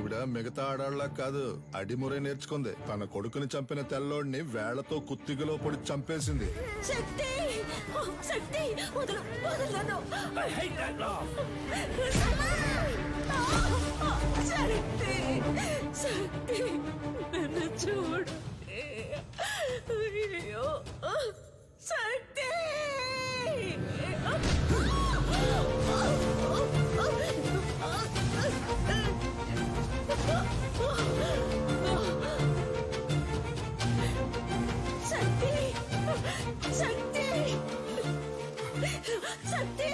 ఈవిడ మిగతా ఆడాళ్ళ కాదు, అడిమురే నేర్చుకుంది. తన కొడుకుని చంపిన తెల్లోడిని వేళ్లతో కుత్తిగలో పొడి చంపేసింది. శక్తి శక్తి వదలు వదలను. శక్తి శక్తి నన్ను చూడు. అయ్యో శక్తి. శక్తి శక్తి శక్తి.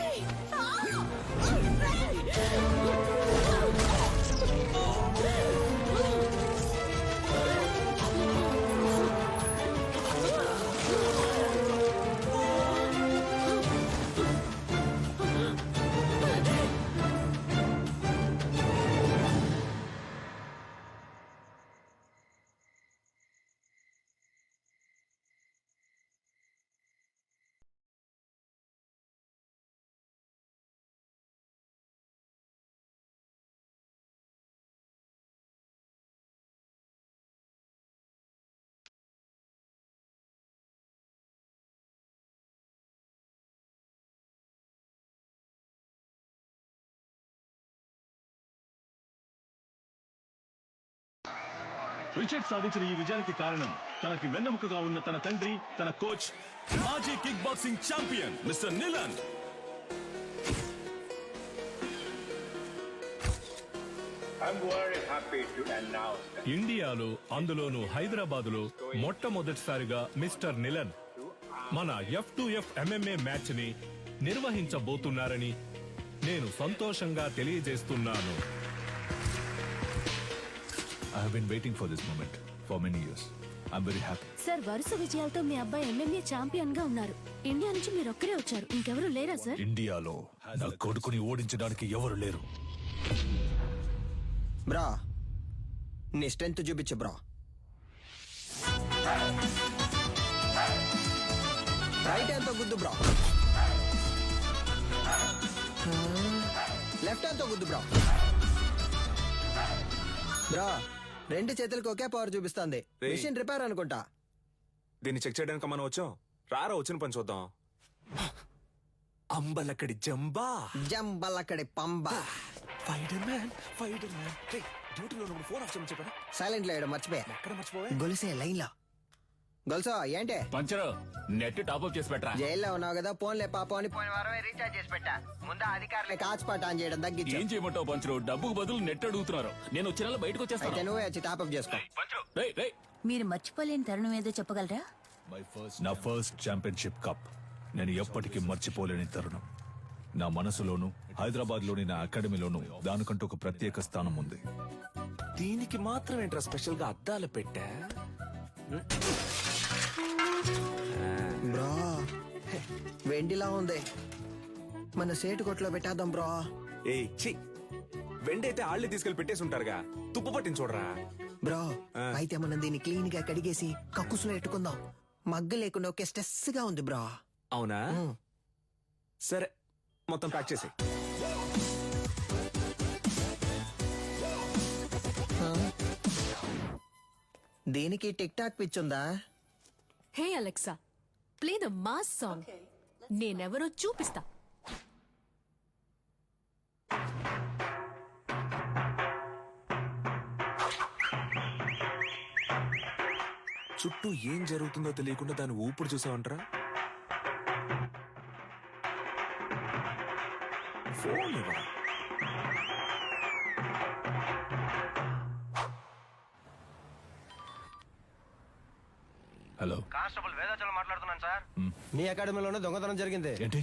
రిచర్డ్ సాధించిన ఈ విజయానికి కారణం తనకి వెన్నెముకగా ఉన్న తన తండ్రి, తన కోచ్, మాజీ కిక్ బాక్సింగ్ ఛాంపియన్ మిస్టర్ నిలన్. ఇండియాలో, అందులోనూ హైదరాబాదులో మొట్టమొదటిసారిగా మిస్టర్ నిలన్ మన F2F MMA మ్యాచ్ ని నిర్వహించబోతున్నారని నేను సంతోషంగా తెలియజేస్తున్నాను. I have been waiting for this moment for many years. I'm very happy. Sir, వరుస విజయాలతో మీ అబ్బాయి MMA ఛాంపియన్ గా ఉన్నారు. ఇండియా నుంచి మీరు ఒక్కరే వచ్చారు, ఇంకెవరు లేరా సార్? ఇండియాలో నా కొడుకుని ఓడించడానికి ఎవరు లేరు. బ్రా, నీ స్ట్రెంత్ చూపించు బ్రా. రైట్ హ్యాండ్ తో గుద్దు బ్రా. లెఫ్ట్ హ్యాండ్ తో గుద్దు బ్రా. బ్రా, రెండు చేతులకు ఒకే పవర్ చూపిస్తుంది. మిషన్ రిపేర్ అనుకుంటా. దీన్ని చెక్ చేయడానికి మనం వచ్చాం. రారా, వచ్చిన పని చూద్దాం. అంబలక్కడి జంబా, జంబలక్కడి పంబా. Fighter man, fighter man. డ్యూటీలో ఉన్నప్పుడు ఫోన్ ఆఫ్ చేయమని చెప్పారా? సైలెంట్ లో వేయడం మర్చిపోయా. ఎక్కడ మర్చిపోవా? గొలుసే లైన్ లో. గొలుసో ఏంటి? పంచరు నెట్ టాప్అప్ చేసి పెట్టరా. జైల్లో ఉన్నావు కదా, ఫోన్లే పాపం అని పోయిన వారమే రీఛార్జ్ చేసి పెట్టా. ముందు అధికారులే కాచిపాట ఆన్ చేయడం తగ్గించు. ఏం చేయమంటావు పంచరు? డబ్బుకు బదులు నెట్ అడుగుతున్నారు. నేను వచ్చిన బయటకు అయితే వచ్చేస్తాను. నువ్వే వచ్చి టాప్అప్ చేసుకో. మీరు మర్చిపోలేని తరుణం ఏదో చెప్పగలరా? నా ఫస్ట్ ఛాంపియన్షిప్ కప్ నేను ఎప్పటికీ మర్చిపోలేని తరుణం. నా మనసులోను, హైదరాబాద్ లోని నా అకాడమీలోను దానికంటూ ఒక ప్రత్యేక స్థానం ఉంది. దీనికి మాత్రం ఏంట్రా స్పెషల్ గా అద్దాలు పెట్టా? బ్రో, వెండిలా ఉంది. మన సేటు కొట్లో పెట్టేద్దాం బ్రో. ఏయ్ ఛీ, వెండైతే ఆళ్ళే తీసుకెళ్లి పెట్టేసి ఉంటారుగా. తుప్పు పట్టించి చూడరా. బ్రో, అయితే మనం దీన్ని క్లీన్ గా కడిగేసి కక్కుసులో పెట్టుకుందాం. మగ్గ లేకుండా ఒకే స్ట్రెస్ గా ఉంది బ్రో. అవునా? సరే, మొత్తం ప్యాక్ చేసి. దీనికి టిక్ టాక్ పిచ్చుందా? Hey Alexa, play the mass song. నేనెవరో చూపిస్తా. చుట్టూ ఏం జరుగుతుందో తెలియకుండా దాన్ని ఊపిరి చూసావంటరా. ఫోన్ ఇవ్వరా. హలో, కానిస్టేబుల్ వేదాచలం మాట్లాడుతున్నాను సార్. నీ అకాడమీలోనే దొంగతనం జరిగింది. ఏంటి?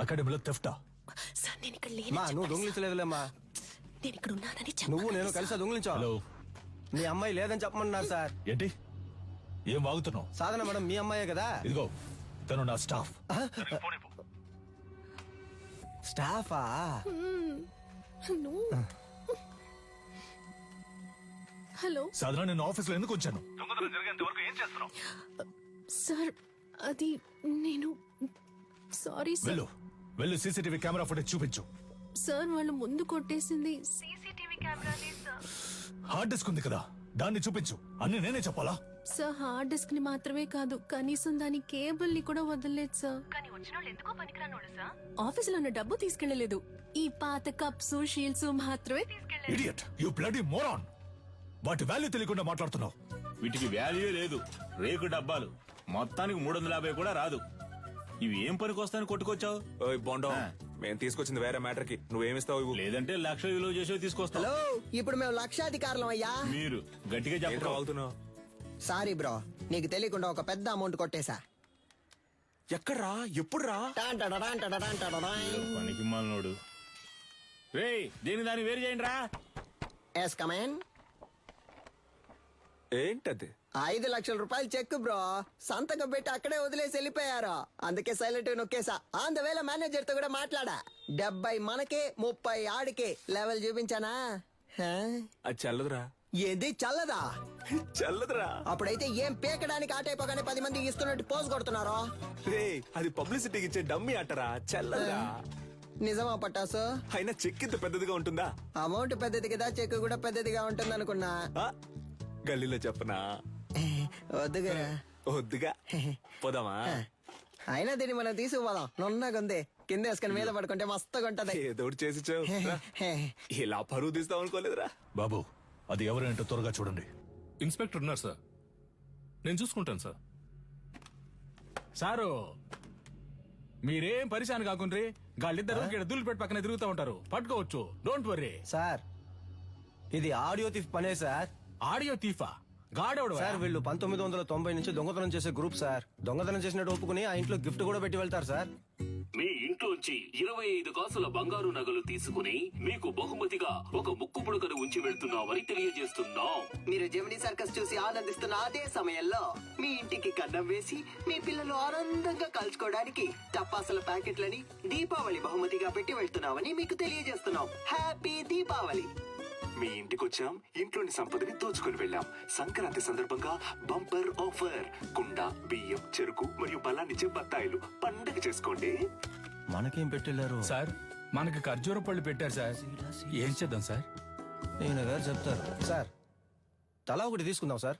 అకాడమీలో థెఫ్టా? సార్, నేను ఇక్కడ మా నువ్వు దొంగిలించలేదులేమ్మా. నేను ఇక్కడ ఉన్నానని నువ్వు నేను కలిసి దొంగిలించావు. హలో, మీ అమ్మాయి లేదని చెప్పమన్నారు సార్. ఏంటి? ఏం వాగుతున్నావు? సాధన మేడం మీ అమ్మాయే కదా. ఇదిగో, తను నా స్టాఫ్. స్టాఫా? హలో సాధారణ నేను ఆఫీస్లో ఎందుకు వచ్చాను? సార్, అది నేను సారీ సార్. వెళ్ళు, సీసీటీవీ కెమెరా ఫుటేజ్ చూపించు. సార్, వాళ్ళు ముందు కొట్టేసింది సీసీటీవీ హార్డ్ డిస్క్ ఉంది కదా, దాన్ని చూపించు. అన్ని నేనే చెప్పాలా? సార్ హార్డ్ డిస్క్ ని మాత్రమే కాదు, కనీసం దాని కేబుల్ ని కూడా వదలలేదు సార్. ఆఫీసులో ఉన్న డబ్బు తీసుకెళ్లలేదు. ఈ పాత కప్స్ షీల్డ్స్ మాత్రమే తీసుకెళ్లారు. Idiot, you bloody moron. వాటి వాల్యూ తెలియకుండా మాట్లాడుతున్నావు. వీటికి వాల్యూ లేదు, రేకు డబ్బాలు. మొత్తానికి 350 కూడా రాదు. ఇవి ఏం పనికి వస్తాయని కొట్టుకొచ్చావు? ఓయ్ బొండో, మేము తీసుకొచ్చింది వేరే మ్యాటర్ కి, నువ్వేమిస్తావు ఇవ్వు. లేదంటే 1,00,000 విలువ చేసేవి తీసుకొస్తావు. హలో, ఇప్పుడు మేము లక్షాధికారులం అయ్యా. మీరు గట్టిగా ఏంట్రా చెప్పావు. వాగుతున్నావు? సారీ బ్రో, నీకు తెలియకుండా ఒక పెద్ద అమౌంట్ కొట్టేశా. ఎక్కడ్రా, ఎప్పుడురా? పనికి మాలినోడు. రేయ్, దీని దాన్ని వేరు చేయండి రా. ఎస్ కమేన్. ఏంటది? 5 లక్షల రూపాయలు చెక్ బ్రో, సంతకం పెట్టి అక్కడే వదిలేసి వెళ్ళిపోయారు. అందుకే సైలెంట్ నొక్కేసా. ఆన్ ద వేళ మేనేజర్ తో కూడా మాట్లాడా. 70 మనకే 30 ఆడికే లెవెల్ చూపించానా? హా? అది చల్లదురా. ఏది చల్లదా? చల్లదురా. అప్పుడైతే ఏం పీకడానికి ఆటైపోగానే 10 మంది ఇస్తున్నట్టు పోజ్ కొడుతున్నారు. రే, అది పబ్లిసిటీకి ఇచ్చే డమ్మీ అట్టరా, చల్లదురా. నిజమా పట్టాసు? అయినా చెక్ ఇంత పెద్దదిగా ఉంటుందా? అమౌంట్ పెద్దది కదా, చెక్ కూడా పెద్దదిగా ఉంటుంది అనుకున్నా. ఆ, గల్లీలో చెప్పనా? వద్దుగా. వద్దుగా, పోదామా? అయినా దీన్ని మనం తీసుకుపోదాం. నున్నగుంది, కింద వేసుకుని మీద పడుకుంటే మస్తుగా ఉంటది. ఏదో ఒకటి చేసి చావు. రా. ఇలా పరువు తీస్తాం అనుకోలేదురా. బాబు, అది ఎవరేంటో త్వరగా చూడండి. ఇన్స్పెక్టర్ ఉన్నారు సార్, నేను చూసుకుంటాను సార్. సారు, మీరేం పరిశాన్ కాకుండ్రి. గాళ్ళిద్దరు దుల్లు పెట్టి పక్కన తిరుగుతూ ఉంటారు, పట్టుకోవచ్చు. Don't worry sir. ఇది ఆడియో థీఫ్ పనే సార్. ఆడియో తీఫా? గాడెవడు సార్, వీళ్ళు 1990 నుంచి దొంగతనం చేసే గ్రూప్ సార్. దొంగతనం చేసినట్టు ఒప్పుకుని ఆ ఇంట్లో గిఫ్ట్ కూడా పెట్టి వెళ్తారు సార్. మీ ఇంట్లోంచి 25 కాసుల బంగారు నగలు తీసుకుని మీకు బహుమతిగా ఒక ముక్కు పుడకను ఉంచి వెళ్తున్నామని తెలియజేస్తున్నాం. మీరు జెమినీ సర్కస్ చూసి ఆనందిస్తున్న అదే సమయంలో మీ ఇంటికి కన్నం వేసి మీ పిల్లలు ఆనందంగా కలుసుకోవడానికి టపాసుల ప్యాకెట్లని దీపావళి బహుమతిగా పెట్టి వెళ్తున్నామని మీకు తెలియజేస్తున్నాం. హ్యాపీ దీపావళి. మీ ఇంటికి వచ్చాం, ఇంట్లోని సంపదని దోచుకుని వెళ్ళాం. సంక్రాంతి సందర్భంగా బంపర్ ఆఫర్. కుండ, బియ్యం, చెరుకు మరియు బలాన్నిచ్చే బత్తాయిలు. పండగ చేసుకోండి. మనకేం పెట్టెళ్ళారు సార్? మనకి ఖర్జూర పళ్ళు పెట్టారు సార్. ఏం చేద్దాం సార్? నేను గారు చెప్తారు సార్. తలా ఒకటి తీసుకుందాం సార్.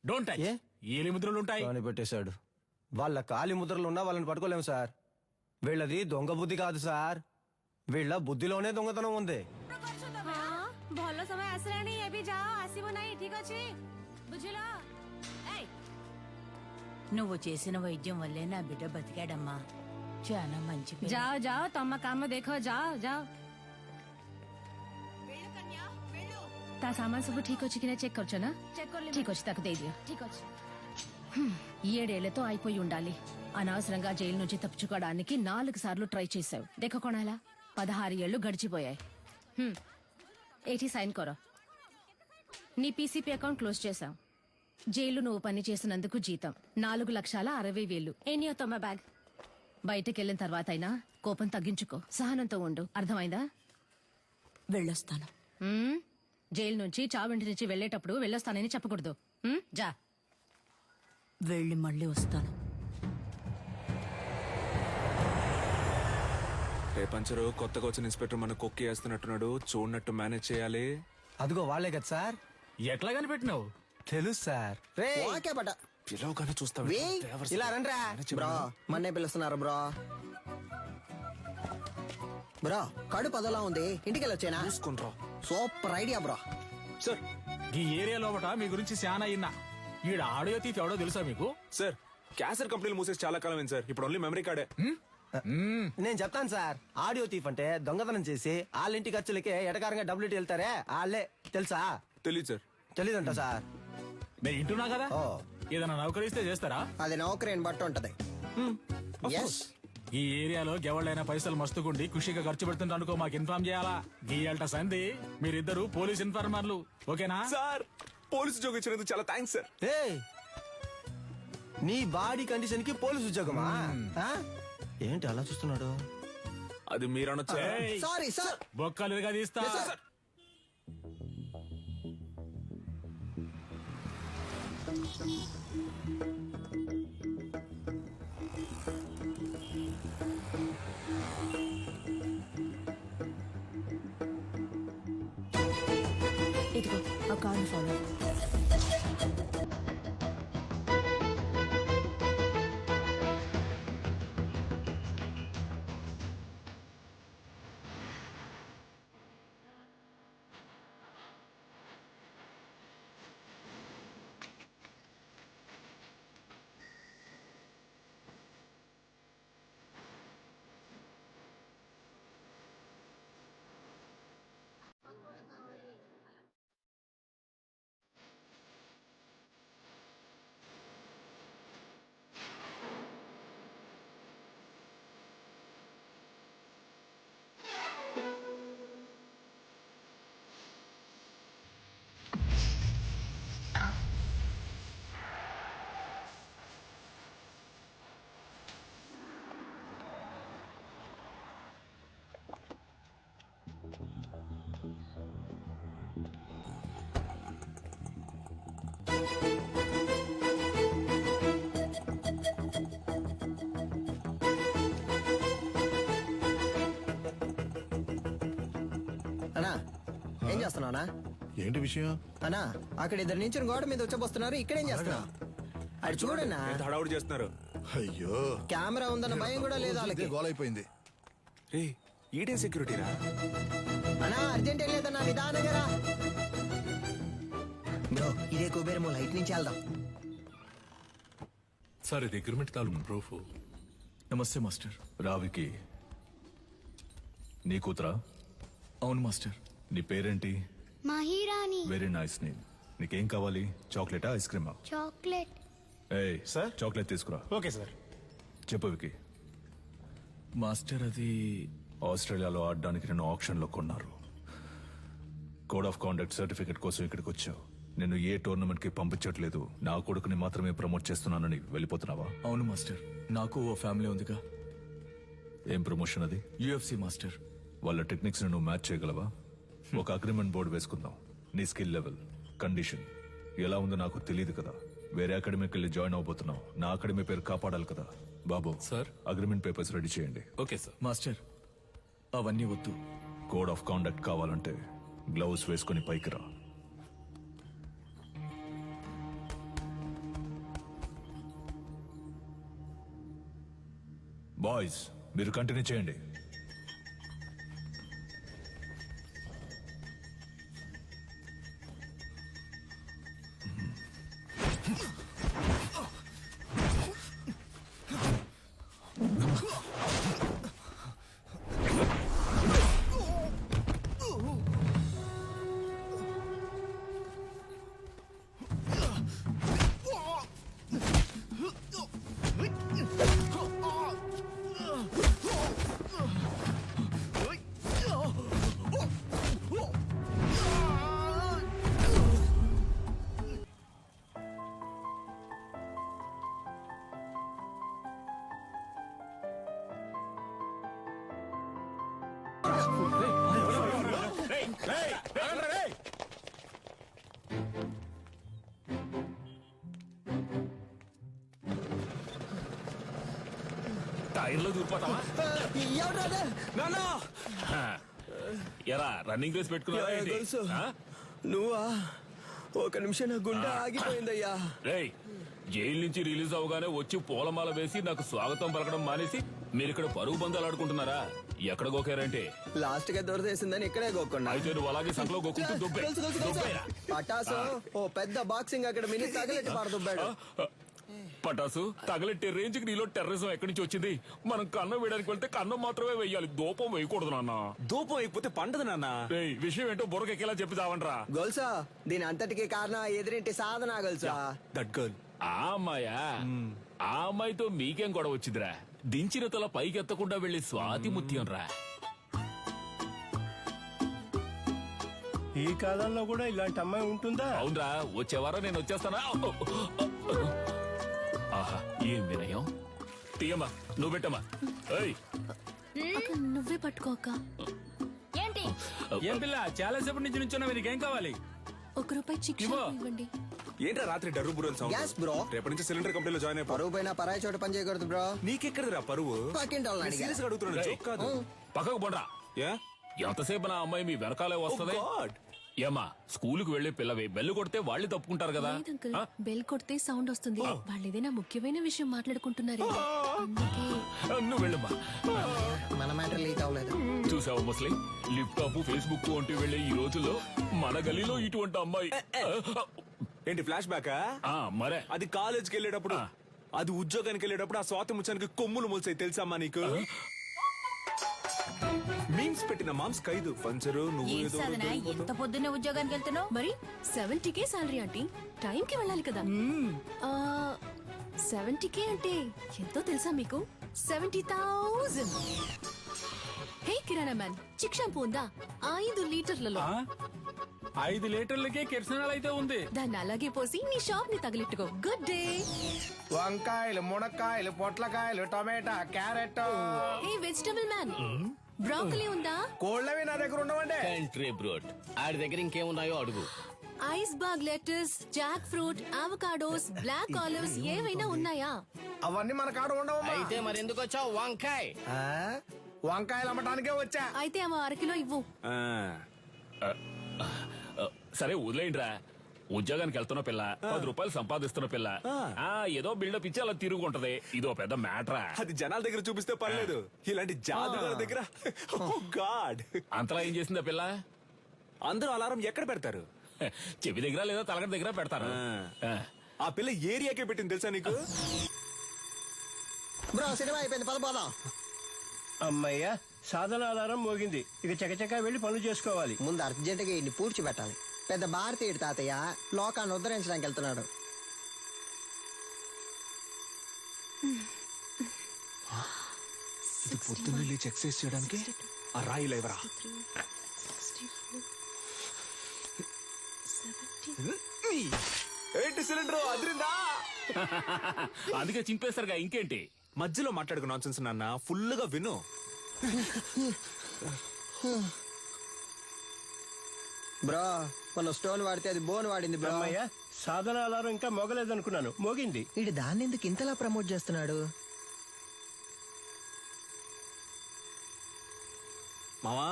Don't touch. ఏ? ఏలి ముద్రలు ఉంటాయి. అని పెట్టేశాడు. వాళ్ళ కాలి ముద్రలు ఉన్నా వాళ్ళని పట్టుకోలేము సార్. వీళ్ళది దొంగ బుద్ధి కాదు సార్, వీళ్ళ బుద్ధిలోనే దొంగతనం ఉంది. ଭଲ ସମୟ ଆସିଲାଣି, ଏବେ ଯାଅ, ଆସିବ ନାହିଁ, ଠିକ ଅଛି? ବୁଝିଲ? నువ్వు చేసిన వైద్యం వల్లే నా బిడ్డ బతికాడమ్మా. చాలా మంచి పిల్ల. ଯାଅ ଯାଅ, ତମ କାମ ଦେଖ, ଯାଅ ଯାଅ. ତା ସାମାନ ସବୁ ଠିକ ଅଛି କି ନା చెక్ କରୁଛ ନା? ଠିକ ଅଛି, ତାକୁ ଦେଇଦିଅ. ଠିକ ଅଛି. 7 ఏళ్లతో అయిపోయి ఉండాలి. అనవసరంగా జైలు నుంచి తప్పించుకోవడానికి 4 సార్లు ట్రై చేశావు. దేఖ కొనాలా? 16 ఏళ్లు గడిచిపోయాయి. ఏటి సైన్ కొర. నీ పీసీపీ అకౌంట్ క్లోజ్ చేశాం. జైలు నువ్వు పని చేసినందుకు జీతం 4,60,000. Any తొమ్మ bag. బయటకెళ్ళిన తర్వాత అయినా కోపం తగ్గించుకో, సహనంతో ఉండు. అర్థమైందా? వెళ్ళొస్తాను. జైలు నుంచి చావింటి నుంచి వెళ్ళేటప్పుడు వెళ్ళొస్తానని చెప్పకూడదు. జా. వెళ్ళి మళ్ళీ వస్తాను. పంచరు, కొత్తగా వచ్చిన ఇన్స్పెక్టర్ మన కొక్కి వేస్తున్నట్టున్నాడు. చూడనట్టు మేనేజ్ చేయాలి. అదిగో వాళ్ళే కదా సార్. ఎట్లా కనిపెట్టినావు? తెలుసు సార్. రే, ఓకే బట. పిలవగానే చూస్తావు. ఇలా రండ్రా బ్రో, మన్నే పిలుస్తున్నారు బ్రో. బ్రో, కడుపు అదోలా ఉంది, ఇంటికి వెళ్ళొచ్చేనా? చూసుకుంట్రా. Super idea bro. సార్, ఈ ఏరియా లోపట మీ గురించి చాలా అయినా. ఈడ ఆడియో తీఫ్ ఎవడో తెలుసా మీకు? సార్, క్యాసెట్ కంపెనీలు మూసేసి చాలా కాలం అయింది సార్. ఇప్పుడు ఓన్లీ మెమరీ కార్డే. నేను చెప్తాను సార్. ఆడియో తీఫ్ అంటే దొంగతనం చేసి వాళ్ళ ఇంటి ఖర్చులకే ఎటకారంగా డబ్బులు వెళ్తారే వాళ్ళే. తెలుసా? తెలీదు సార్. తెలీదంట సార్. నేను ఇంటున్నా కదా. ఏదైనా నౌకరిస్తే చేస్తారా? అది నౌకరీని బట్టి ఉంటది. ఈ ఏరియాలో ఎవళ్ళైనా పైసలు మస్తుకుండి ఖుషిగా ఖర్చు పెడుతుంటే అనుకో, మాకు ఇన్ఫార్మ్ చేయాలా. గీయాలట సంధి. మీరిద్దరు పోలీస్ ఇన్ఫార్మర్లు, ఓకేనా? సార్, పోలీసు ఉద్యోగం ఇచ్చినందుకు చాలా థ్యాంక్స్ సార్. నీ బాడీ కండిషన్ కి పోలీసు ఉద్యోగమా? ఏంటి అలా చూస్తున్నాడు? అది మీరు అనొచ్చా? Sorry sir. బొక్కలుగా తీస్తా. కార్ని ఫాలో. అన్నా ఏం చేస్తున్నావునా? ఏంటి విషయం? అన్నా అక్కడ ఇద్దరు నుంచి గోడ మీద వచ్చబోస్తున్నారు, ఇక్కడేం చేస్తున్నావు? అటు చూడన్నా, హడావుడు చేస్తున్నారు. అయ్యో, కెమెరా ఉందన్న భయం కూడా లేదు వాళ్ళకి. గోల్ అయిపోయింది. ఈడే సెక్యూరిటీ రా. అన్నా అర్జెంట్ ఏం లేదన్నా, నిదానంగా రా. బ్రో ఇదే కుబేరమో, లైట్ నుంచి వెళ్దాం. సార్ ఇది అగ్రిమెంట్ తాలూకు ప్రూఫ్. నమస్తే మాస్టర్. రావికి నీ కూతురా? అవును మాస్టర్. నీ పేరేంటి? మహిరాణి. Very nice name. నీకేం కావాలి? చాక్లెటా, ఐస్ క్రీమా? చాక్లెట్. ఏయ్ సార్, చాక్లెట్ తీసుకురా. Okay sir. చెప్పు వికి. మాస్టర్ అది ఆస్ట్రేలియాలో ఆడడానికి నన్ను ఆప్షన్ లో కొన్నారు. కోడ్ ఆఫ్ కాండక్ట్ సర్టిఫికెట్ కోసం ఇక్కడికి వచ్చావు. నేను ఏ టోర్నమెంట్ కి పంపించట్లేదు, నా కొడుకుని మాత్రమే ప్రమోట్ చేస్తున్నానని వెళ్ళిపోతున్నావా? అవును మాస్టర్, నాకు ఓ ఫ్యామిలీ ఉందిగా. ఏం ప్రమోషన్ అది? UFC master. వాళ్ళ టెక్నిక్స్ ని నువ్వు మ్యాచ్ చేయగలవా? ఒక అగ్రిమెంట్ బోర్డు వేసుకుందాం. నీ స్కిల్ లెవెల్, కండిషన్ ఎలా ఉందో నాకు తెలియదు కదా. వేరే అకాడమీకి వెళ్ళి జాయిన్ అవబోతున్నావు. నా అకాడమీ పేరు కాపాడాలి కదా. బాబు సార్, అగ్రిమెంట్ పేపర్స్ రెడీ చేయండి. Okay sir. మాస్టర్ అవన్నీ వద్దు. కోడ్ ఆఫ్ కాండక్ట్ కావాలంటే గ్లౌస్ వేసుకుని పైకి రా. బాయ్స్ మీరు కంటిన్యూ చేయండి. టైర్లో దూరిపోతావా? ఎలా రన్నింగ్ రేస్ పెట్టుకున్నావా? నువ్వా? ఒక నిమిషం నా గుండె ఆగిపోయిందయ్యా. రేయ్, జైలు నుంచి రిలీజ్ అవగానే వచ్చి పూలమాల వేసి నాకు స్వాగతం పలకడం మానేసి మీరు ఇక్కడ పరుగు బంధాలు ఆడుకుంటున్నారా? ఎక్కడ గోకారంటే లాస్ట్ గా దొరదేసిందని ఇక్కడే గోక్కున్నా. అయితే నువ్వు అలాగే సంకలో గోకుంటూ దుబ్బే. పటాసు ఓ పెద్ద బాక్సింగ్ అకాడమీని తగలెట్టి పారదుబ్బాడు. పటాసు తగలెట్టే రేంజ్ కి నీలో టెర్రరిజం ఎక్కడి నుంచి వచ్చింది? మనం కన్నం వేయడానికి వెళ్తే కన్నం మాత్రమే వేయాలి, దూపం వేయకూడదు నాన్న. దూపం అయిపోతే పండదు నాన్న. విషయం ఏంటో బుర్రకెక్కేలా చెప్పి చావంట్రా. గొలుసా దీని అంతటికి కారణం ఎదురింటి సాధన గొలుసా. That girl. ఆ అమ్మాయా? ఆ అమ్మాయితో మీకేం గొడవ వచ్చిందిరా? దించిన తల పైకెత్తకుండా వెళ్లి స్వాతి ముత్యం రా. ఈ కాలంలో కూడా ఇలాంటి అమ్మాయి ఉంటుందా? అవునరా, వచ్చేవారం నేను వచ్చేస్తానా? ఆహా, ఏం వినయం. తీయమ్మా, నువ్వు పెట్టమ్మా. నువ్వే పట్టుకోక. ఏంటి? ఏం పిల్ల, చాలా సేపటి నుంచి నుంచున్నావు, నీకేం కావాలి? ₹1 చిక్కు ఇవ్వండి. ఏంట్రా రాత్రి డర్రు బుర్రని సౌండ్? Gas bro. రేపటి నుంచి సిలిండర్ కంపెనీలో జాయిన్ అయిపో. పరువు పైన పరాయి చోట పని చేయకూడదు బ్రో. నీకెక్కడరా పరువు? పక్కింటి వాళ్ళని అడిగా. సీరియస్ గా అడుగుతున్నాను, జోక్ కాదు. పక్కకు పోండ్రా. ఏ? ఎంతసేపు నా అమ్మాయి మీ వెనకాలే వస్తుంది? Oh God. ఏమా స్కూలుకు వెళ్లే పిల్లవి బెల్లు కొడితే వాళ్ళు తప్పుకుంటారు కదా. లేదంకుల్, బెల్ కొడితే సౌండ్ వస్తుంది. వాళ్ళు ఏదైనా ముఖ్యమైన విషయం మాట్లాడుకుంటున్నారు. నువ్వు వెళ్ళమ్మా. మన మ్యాటర్ లీక్ అవ్వలేదు. చూసావా ముస్లిం, లిప్టాప్ ఫేస్బుక్ వంటి వెళ్లే ఈ రోజుల్లో మన గలీలో ఇటువంటి అమ్మాయి. ఏంటి ఫ్లాష్ బ్యాకా? మరే అది కాలేజ్కి వెళ్ళేటప్పుడు, అది ఉద్యోగానికి వెళ్ళేటప్పుడు ఆ స్వాతి ముచ్చానికి కొమ్ములు మొలిసాయి తెలుసమ్మా నీకు? మీమ్స్ పెట్టిన మామ్స్ ఖైదు పంచరు. నువ్వు ఏదో ఎంత పొద్దున్నే ఉద్యోగానికి వెళ్తున్నావు? మరి 70K సాలరీ ఆంటీ, టైంకి వెళ్ళాలి కదా. 70K అంటే ఎంతో తెలుసా మీకు? 70,000. హే కిరాణా మ్యాన్, చిక్ షాంపూ ఉందా? 5 లీటర్లలో. 5 లీటర్లకే కిరసనాలు అయితే ఉంది. దాన్ని అలాగే పోసి నీ షాప్ ని తగిలిట్టుకో. Good day. వంకాయలు, మునక్కాయలు, పొట్లకాయలు, టమాటా, carrot. Hey vegetable man, broccoli ఉందా? కోళ్ళవి నా దగ్గర ఉండవండి. కంట్రీ బ్రోడ్, ఆడి దగ్గర ఇంకేమున్నాయో అడుగు. Iceberg lettuce, jackfruit, avocados, black olives ఏవైనా ఉన్నాయా? అవన్నీ మన కాడ ఉండవమ్మా. అయితే మరి ఎందుకు వచ్చావు? వంకాయ. వంకాయలు అమ్మటానికే వచ్చా. అయితే అమ్మ 1 కిలో ఇవ్వు. సరే వదిలేయండిరా. ఉద్యోగానికి వెళ్తున్న పిల్ల, 10 రూపాయలు సంపాదిస్తున్న పిల్ల, ఏదో బిల్డప్ ఇచ్చి అలా తిరుగుంటది. ఇదో పెద్ద మ్యాటరా. అది జనాల దగ్గర చూపిస్తే పర్లేదు, ఇలాంటి జాదుగాల దగ్గర గాడ్. అంతలా ఏం చేసిందా పిల్ల? అందరూ అలారం ఎక్కడ పెడతారు? చెవి దగ్గర లేదా తలగడ దగ్గర పెడతారు. ఆ పిల్ల ఏరియాకే పెట్టింది తెలుసా నీకు? బ్రో సినిమా అయిపోయింది, పదపోదాం. అమ్మయ్యా, సాధన ఆధారం మోగింది. ఇక చకచకా వెళ్లి పనులు చేసుకోవాలి. ముందు అర్జెంటుగా ఇన్ని పూడ్చిపెట్టాలి. పెద్ద భారతీయుడు తాతయ్య లోకాన్ని ఉద్ధరించడానికి వెళ్తున్నాడు. పొద్దున్న లేచి ఎక్సర్సైజ్ చేయడానికి ఆ రాయి లేవరా. ఏంటి సిలిండర్ అదిరిందా? అందుకే చింపేస్తారుగా, ఇంకేంటి? మధ్యలో మాట్లాడుకు నాన్సెన్స్ నాన్న, ఫుల్ గా విను. బ్రో మన స్టోన్ వాడితే అది బోన్ వాడింది బ్రో. సాధన ఆధారం ఇంకా మోగలేదనుకున్నాను, మోగింది. వీడు దాన్ని ఎందుకు ఇంతలా ప్రమోట్ చేస్తున్నాడు? మావా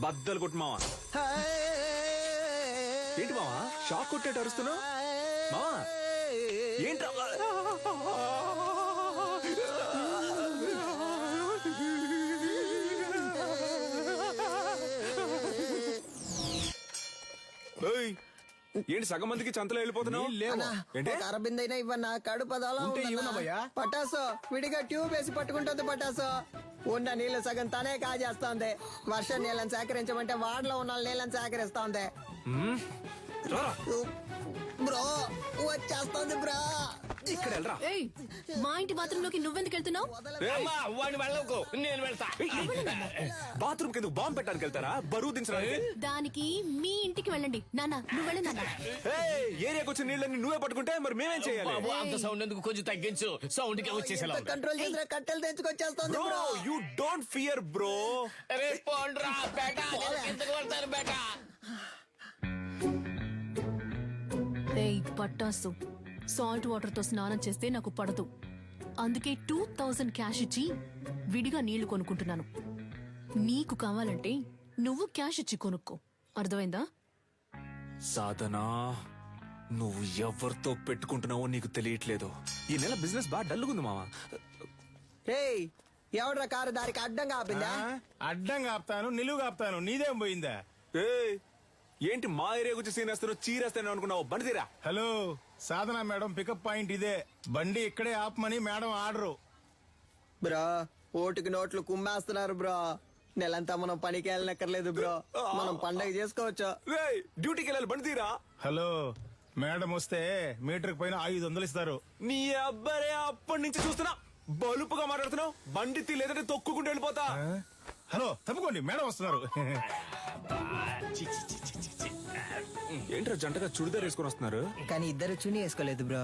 బద్దలు కొట్టు మావా. ఏంటి మావా షాక్ కొట్టేట అరుస్తున్నావు? మావా ఏంటి? ఏంటి సగం మందికి చంతలో వెళ్ళిపోతున్నావు? అరబిందైనా ఇవ్వన్నా, కడుపు పటాసో విడిగా ట్యూబ్ వేసి పట్టుకుంటుంది. పటాసో ఉన్న నీళ్లు సగం తనే కాజేస్తోంది. వర్షం నీళ్ళని సేకరించమంటే వాడలో ఉన్న నీళ్ళని సేకరిస్తోంది. బ్రో వచ్చేస్తోంది బ్రో. ఇక్కడ వెళ్ళరా. మా ఇంటి బాత్రూమ్ లోకి నువ్వెందుకు వెళ్తున్నావు? నేను వెళ్తా. బాత్రూమ్ కింద బాంబు పెట్టడానికి వెళ్తారా? బరువు దించడానికి? దానికి మీ ఇంటికి వెళ్ళండి. నాన్న నువ్వు వెళ్ళి నాన్న. ఏరియాకి వచ్చిన నీళ్ళని నువ్వే పట్టుకుంటే మరి మేమేం చేయాలి? అంత సౌండ్ ఎందుకు, కొంచెం తగ్గించు. సౌండ్ కి వచ్చేసేలా కంట్రోల్ చేసిన కట్టెలు తెచ్చుకొచ్చేస్తోంది bro. You don't fear bro. పట్టాసు, సాల్ట్ వాటర్ తో స్నానం చేస్తే నాకు పడదు. అందుకే 2000 క్యాష్ ఇచ్చి విడిగా నీళ్లు కొనుక్కుంటున్నాను. నీకు కావాలంటే నువ్వు క్యాష్ ఇచ్చి కొనుక్కో. అర్థమైందా? సాధనా, నువ్వు ఎవరితో పెట్టుకుంటున్నావో నీకు తెలియట్లేదు. ఈ నెల బిజినెస్ బాగా డల్లుగుంది మావా. ఎవడ్రా కారు దారికి అడ్డంగా ఆపిందా? అడ్డంగా ఆపుతాను, నిలువుగా ఆపుతాను, నీదేం పోయిందా? ఏంటి మా ఏరియా గురించి సీనేస్తాను, చీరేస్తాను అనుకున్నావు? బండి తీరా. హలో, సాధన మేడం పికప్ పాయింట్ ఇదే. బండి ఇక్కడే ఆపమని మేడం ఆర్డరు. బ్రో ఓటుకి నోట్లు కుమ్మేస్తున్నారు బ్రో. నెలంతా మనం పనికి వెళ్ళనక్కర్లేదు బ్రో, మనం పండగ చేసుకోవచ్చు. డ్యూటీకి వెళ్ళాలి, బండి తీరా. హలో, మేడం వస్తే మీటర్ పైన 500 ఇస్తారు. నీ అబ్బారే అప్పటి నుంచి చూస్తున్నా బలుపుగా మాట్లాడుతున్నావు. బండి తీ, లేదంటే తొక్కుకుంటూ వెళ్ళిపోతా. హలో తప్పుకోండి, మేడం వస్తున్నారు. ఏంట్రా జంటగా చుడిదార్ వేసుకొని వస్తున్నారు? కానీ ఇద్దరు చుని వేసుకోలేదు బ్రో.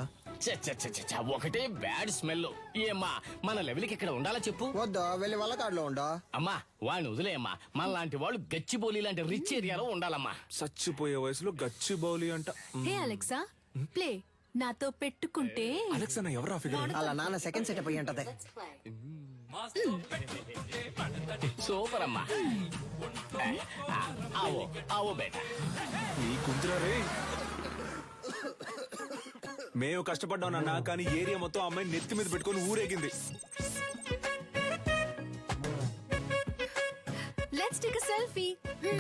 ఒకటే బ్యాడ్ స్మెల్. ఏమ్మా మన లెవెల్కి ఇక్కడ ఉండాలా చెప్పు? వద్దా, వెళ్ళి వాళ్ళ కాడలో ఉండో. అమ్మా వాడిని వదిలేయమ్మా. మన లాంటి వాళ్ళు గచ్చిబౌలి లాంటి రిచ్ ఏరియాలో ఉండాలమ్మా. చచ్చిపోయే వయసులో గచ్చి బౌలి అంట. హే అలెక్సా, ప్లే. నాతో పెట్టుకుంటే అలెక్సా ఎవరా ఫిగర్? అలా నాన్న సెకండ్ సెటప్ అయ్యి ఉంటది. సూపర్ అమ్మా. ఆవో ఆవో బేటా. ఈ కుంతురా రే. మేము కష్టపడ్డాం నాన్న, కానీ ఏరియా మొత్తం అమ్మాయి నెత్తి మీద పెట్టుకొని ఊరేగింది. Let's take a selfie.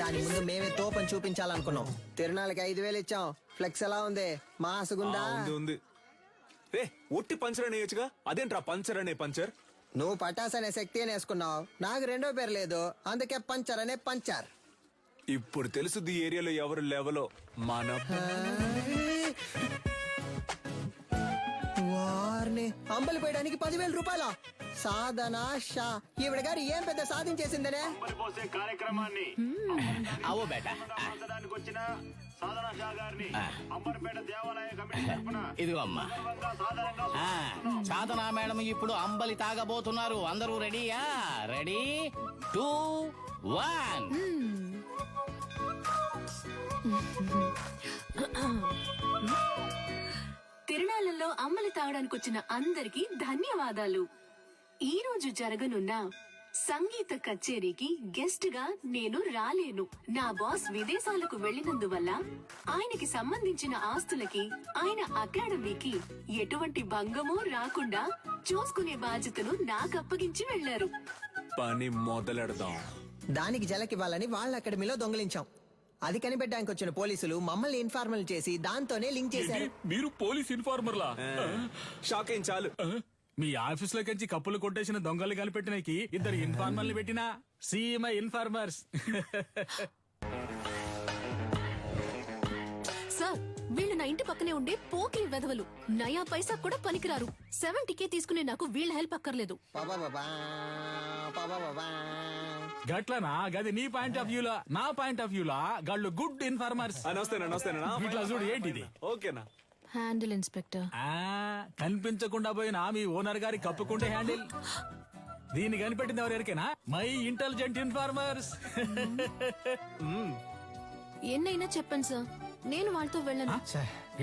దాని ముందు మేమే తోపని చూపించాలనుకున్నాం. తిరునాళ్ళకి 5,000 ఇచ్చాం. ఫ్లెక్స్ ఎలా ఉంది? మాసుగుందా? ఉంది. రే ఒట్టి పంచర్ అనేయచ్చుగా, అదేంట్రా పంచర్ అనే పంచర్? నువ్వు పటాస్ అనే శక్తి అని వేసుకున్నావు, నాకు రెండో పేరు లేదు, అందుకే పంచర్ అనే పంచర్. ఇప్పుడు తెలుసుది ఏరియాలో ఎవరు లెవలో. మన వారిని అంబలి పోయడానికి 10,000 రూపాయల సాధన షా. ఈవిడ గారు ఏం పెద్ద సాధించేసిందనే కార్యక్రమాన్ని ఆవో బేటా. వచ్చిన సాధన షా గారిని అంబర్పేట దేవాలయ కమిటీ తరపున ఇదిగో అమ్మా. సాధనా మేడం ఇప్పుడు అంబలి తాగబోతున్నారు. అందరూ రెడీయా? రెడీ 2 1. తిరునాళ్ళలో అమ్మలి తాగడానికి వచ్చిన అందరికీ ధన్యవాదాలు. ఈ రోజు జరగనున్న సంగీత కచేరీకి గెస్ట్ గా నేను రాలేను. నా బాస్ విదేశాలకు వెళ్లినందువల్ల ఆయనకి సంబంధించిన ఆస్తులకి, ఆయన అకాడమీకి ఎటువంటి భంగమూ రాకుండా చూసుకునే బాధ్యతను నాకు అప్పగించి వెళ్లారు. పని మొదలెడదాం. దానికి జలకివ్వాలని వాళ్ళ అకాడమీలో దొంగిలించాం. అది కనిపెట్టడానికి వచ్చిన పోలీసులు మమ్మల్ని ఇన్ఫార్మల్ చేసి దాంతోనే లింక్ చేశారు. మీరు పోలీస్ ఇన్ఫార్మర్లా? షాక్ ఏం చాలు. మీ ఆఫీస్ లోకి కప్పులు కొట్టేసిన దొంగలు కనిపెట్టినకి 2 ఇన్ఫార్మర్లు పెట్టినా సీఎం ఇన్ఫార్మర్స్. సార్, వీళ్ళు నా ఇంటి పక్కనే ఉండే పోకిరి వెధవలు. నయా పైసా కూడా పనికిరారు. 70K తీసుకునే నాకు వీళ్ళ హెల్ప్ అక్కర్లేదు. గట్లనా? గది నీ పాయింట్ ఆఫ్ వ్యూలా. నా పాయింట్ ఆఫ్ వ్యూలా గాళ్ళు గుడ్ ఇన్ఫార్మర్స్. నమస్తేనా. ఇట్లా చూడు ఏంటిది. ఓకేనా? Handle inspector. కనిపించకుండా పోయినా మీ ఓనర్ గారి కప్పుకుంటే హ్యాండిల్. దీన్ని కనిపెట్టింది ఎవరికైనా? My intelligent informers. ఎన్నైనా చెప్పండి సార్, నేను వాళ్ళతో వెళ్ళను.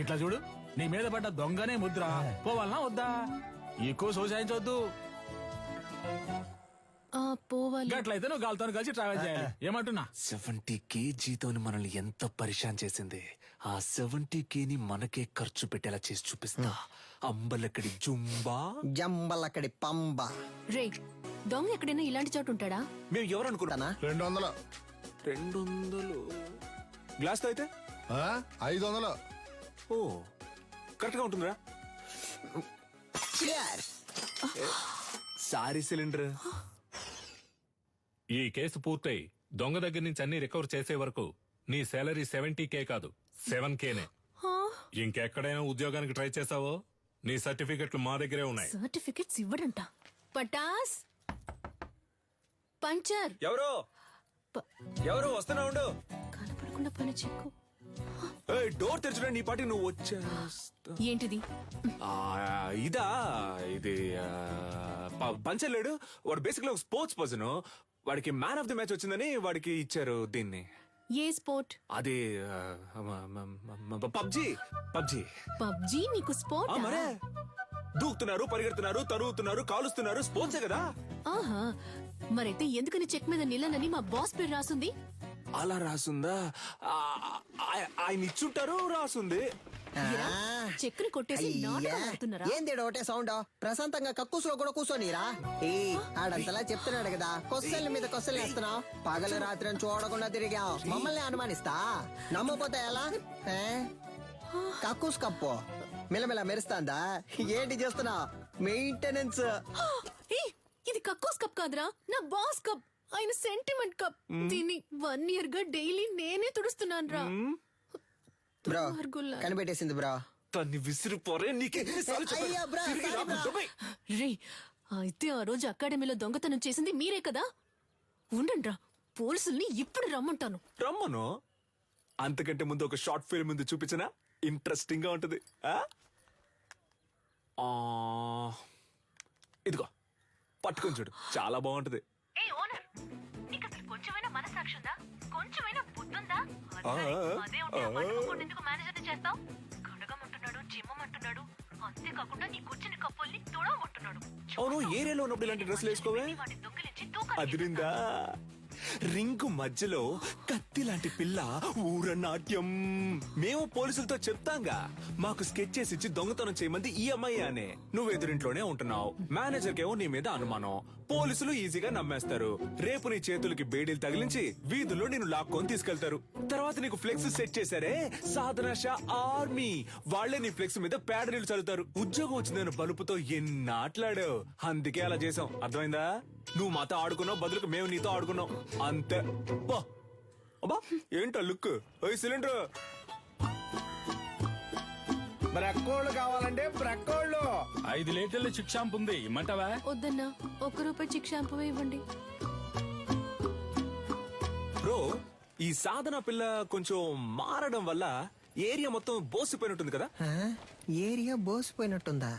ఇట్లా చూడు, నీ మీద పడ్డ దొంగనే ముద్ర. పోవాలనా వద్దా? ఎక్కువ సోసాయించవద్దు. పోవాలి. గట్లయితే నువ్వు గాలితో కలిసి ట్రావెల్ చేయాలి. ఏమంటున్నా? 70K జీతోని మనల్ని ఎంత పరిశాన్ చేసింది. ఆ 70K ని మనకే ఖర్చు పెట్టేలా చేసి చూపిస్తా. అంబలక్కడి జుంబా, జంబలక్కడి పంబ. రే, దొంగ ఎక్కడైనా ఇలాంటి చోటు ఉంటాడా? మేము ఎవరు అనుకుంటానా? 200. 200 గ్లాస్ తో అయితే 500. ఓ కరెక్ట్ గా ఉంటుందిరా. Sorry cylinder. ఈ కేసు పూర్తయి దొంగ దగ్గర నుంచి అన్ని రికవర్ చేసే వరకు నీ సాలరీ 70K కాదు 7Kనే. ఇంకెక్కడైనా ఉద్యోగానికి ట్రై చేసావో నీ సర్టిఫికెట్లు మా దగ్గరే ఉన్నాయి. సర్టిఫికెట్స్ ఇవ్వడంట. పటాస్ పంచర్. ఎవరు వస్తున్నా ఉండు. కనపడకుండా పని చెక్కు. డోర్ తెరచడం నీ పాటి నువ్వు వచ్చా. ఏంటిది? ఇదా? ఇది పంచర్ లేడు. వాడు బేసిక్ గా స్పోర్ట్స్ పర్సన్. వాడికి మ్యాన్ ఆఫ్ ది మ్యాచ్ వచ్చిందని వాడికి ఇచ్చారు దీన్ని. ఏ స్పోర్ట్? అది పబ్జీ. పబ్జీ నీకు స్పోర్ట్? మరే దూకుతున్నారు, పరిగెడుతున్నారు, తరుగుతున్నారు, కాలుస్తున్నారు. స్పోర్ట్సే కదా. ఆహా, మరైతే ఎందుకని చెక్ మీద నిలనని మా బాస్ పేరు రాసుంది? అలా రాసుందా? ఆయన ఇచ్చుంటారు, రాసుంది. చెక్కుని కొట్టేసి నాటకం ఆడుతున్నారా? ఏంది ఒకటే సౌండ్? ప్రశాంతంగా కక్కుసులో కూడా కూర్చోనిరా. ఆడంతలా చెప్తున్నాడు కదా, కొస్సల మీద కొస్సలు వేస్తున్నావు. పగలు రాత్రి చూడకుండా తిరిగావు, మమ్మల్ని అనుమానిస్తా. నమ్మపోతే ఎలా? కక్కుస్ కప్పు మిలమిల మెరుస్తాందా? ఏంటి చేస్తున్నావు? మెయింటెనెన్స్. ఇది కక్కోస్ కప్ కాదురా, నా బాస్ కప్. ఆయన సెంటిమెంట్ కప్. దీన్ని 1 year గా డైలీ నేనే తుడుస్తున్నాను రా. బ్రో కనిపెట్టేసింది బ్రో. తన్ని విసిరిపోరే. రే, అయితే ఆ రోజు అకాడమీలో దొంగతనం చేసింది మీరే కదా? ఉండండి రా, పోలీసుల్ని ఇప్పుడు రమ్మంటాను. రమ్మను. అంతకంటే ముందు ఒక షార్ట్ ఫిల్మ్ ముందు చూపించనా? ఇంట్రెస్టింగ్ గా ఉంటది. ఇదిగో పట్టుకొని చూడు, చాలా బాగుంటది. కొంచెమైనా మనసాక్షుందా? కొంచెమైనా బుద్ధుందా? మేనేజర్ చేస్తావు. కడగమంటున్నాడు, జిమ్మమంటున్నాడు. అంతేకాకుండా నీ కూర్చుని కప్పుల్ని తుడవమంటున్నాడు. అవును ఏరియాలో ఉన్నప్పుడు ఇలాంటి డ్రెస్సులు వేసుకోవే అదిరిందా రింగు మధ్యలో కత్తి లాంటి పిల్ల ఊరనాట్యం మేము పోలీసులతో చెప్తాంగా మాకు స్కెచ్ చేసి ఇచ్చి దొంగతనం చేయమంది ఈ అమ్మాయి అనే నువ్వు ఎదురింట్లోనే ఉంటున్నావు మేనేజర్ కేమో నీ మీద అనుమానం పోలీసులు ఈజీగా నమ్మేస్తారు రేపు నీ చేతులకి బేడీలు తగిలించి వీధుల్లో నేను లాక్కొని తీసుకెళ్తారు తర్వాత నీకు ఫ్లెక్స్ సెట్ చేశారే సాధన షా ఆర్మీ వాళ్లే నీ ఫ్లెక్స్ మీద పేడ నీళ్లు చల్లుతారు ఉద్యోగం వచ్చిందని బలుపుతో ఎన్నాట్లాడావు అందుకే అలా చేసాం అర్థమైందా నువ్వు మాతో ఆడుకున్నావు బదులుకు మేము నీతో ఆడుకున్నాం అంతే బా అబ్బా ఏంటో లుక్ సిలిండర్ బ్రక్కోళ్ళు కావాలంటే బ్రక్కోళ్ళు 5 లీటర్ల చిక్ షాంపూ ఉంది ఇమ్మంటావా? వద్దన్నా, 1 రూపాయి చిక్ షాంపూ ఇవ్వండి. బ్రో ఈ సాధన పిల్ల కొంచెం మారడం వల్ల ఏరియా మొత్తం బోసిపోయినట్టుంది కదా. ఏరియా బోసిపోయినట్టుందా?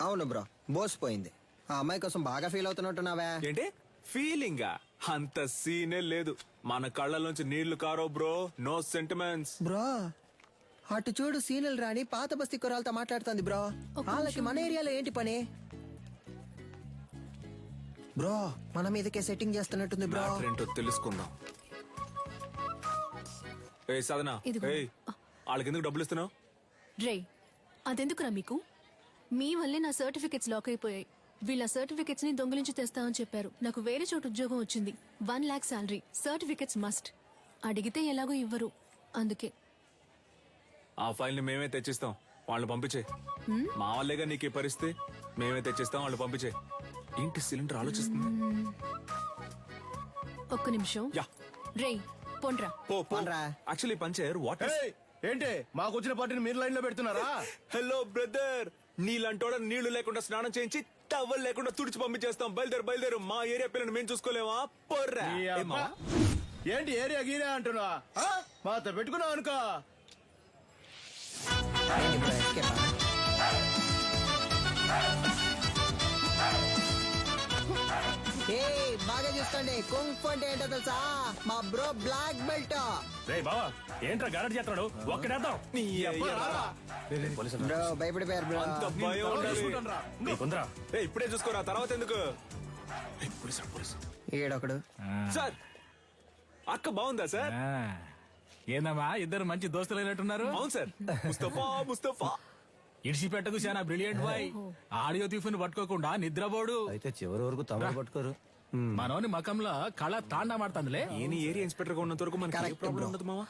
అవును బ్రో, బోసిపోయింది. ఆ అమ్మాయి కోసం బాగా ఫీల్ అవుతున్నట్టున్నావా? ఏంటి ఫీలింగా? అంత సీనే లేదు. మన కళ్ళలోంచి నీళ్లు కారో బ్రో. No sentiments bro. అటు చూడు, సీనియల్ రాణి పాత బస్తీ కురాలతో మాట్లాడుతుంది బ్రో. వాళ్ళకి మన ఏరియాలో ఏంటి పని బ్రో? మన మీదకే సెట్టింగ్ చేస్తున్నట్టుంది బ్రో. ఏంటో తెలుసుకుందాం. ఏ సాధన, ఇదిగో. వాళ్ళకి ఎందుకు డబ్బులు ఇస్తున్నావు? రే, అదెందుకురా మీకు? మీ వల్లే నా సర్టిఫికెట్స్ లాక్ అయిపోయాయి. వీళ్ళ సర్టిఫికెట్స్ ని దొంగిలించి తెస్తామని చెప్పారు. నాకు వేరే చోటు ఉద్యోగం వచ్చింది. 1 lakh శాలరీ. Certificates must. అడిగితే ఎలాగో ఇవ్వరు. అందుకే ఆ ఫైల్ ని మేమే తెచ్చిస్తాం, వాళ్ళు పంపించే. మా వాళ్ళేగా నీకు ఈ పరిస్థితి. మేమే తెచ్చిస్తాం, వాళ్ళు పంపించే. ఏంటి సిలిండర్ ఆలోచిస్తుంది? ఒక్క నిమిషం. యా రే, పొండ్రా. యాక్చువల్లీ పంచర్ వాట్ ఏంటి మాకు వచ్చిన పార్టీని మీరు లైన్ లో పెడుతున్నారా? హలో బ్రదర్, నీళ్ళంటోడ నీళ్లు లేకుండా స్నానం చేయించి టవల్ లేకుండా తుడిచి పంపించేస్తాం. బయలుదేరు. మా ఏరియా పిల్లని మేము చూసుకోలేమా? పొర్రా. ఏంటి ఏరియా గీరియా అంటున్నా? మాతో పెట్టుకున్నావు అనుకో. బాగా చూసుకోండి. కుంఫ్ అంటే ఏంటో తెలుసా? మా బ్రో బ్లాక్ బెల్ట్. బావా ఏంట్రా గారడి చేస్తాడు? ఒక్కడేద్దాం. బ్రో భయపడిపోయారు బ్రో. అంత భయం ఉండాలి. ఇప్పుడే చూసుకోరా, తర్వాత ఎందుకు? ఈడొకడు. సార్ అక్క బాగుందా సార్? ఏందమ్మా ఇద్దరు మంచి దోస్తులు అయినట్టున్నారు? అవును సార్. ముస్తఫా ఇడిచిపెట్టకు చాలా బ్రిలియంట్ బాయ్. ఆడియో తీఫుని పట్టుకోకుండా నిద్రపోడు. అయితే చివరి వరకు తమరు పట్టుకోరు. మనోని మకంలో కళ తాండా మాడుతుందిలే. ఏని ఏరియా ఇన్స్పెక్టర్ గా ఉన్నంత వరకు మనకి ప్రాబ్లం ఉండదు మావా.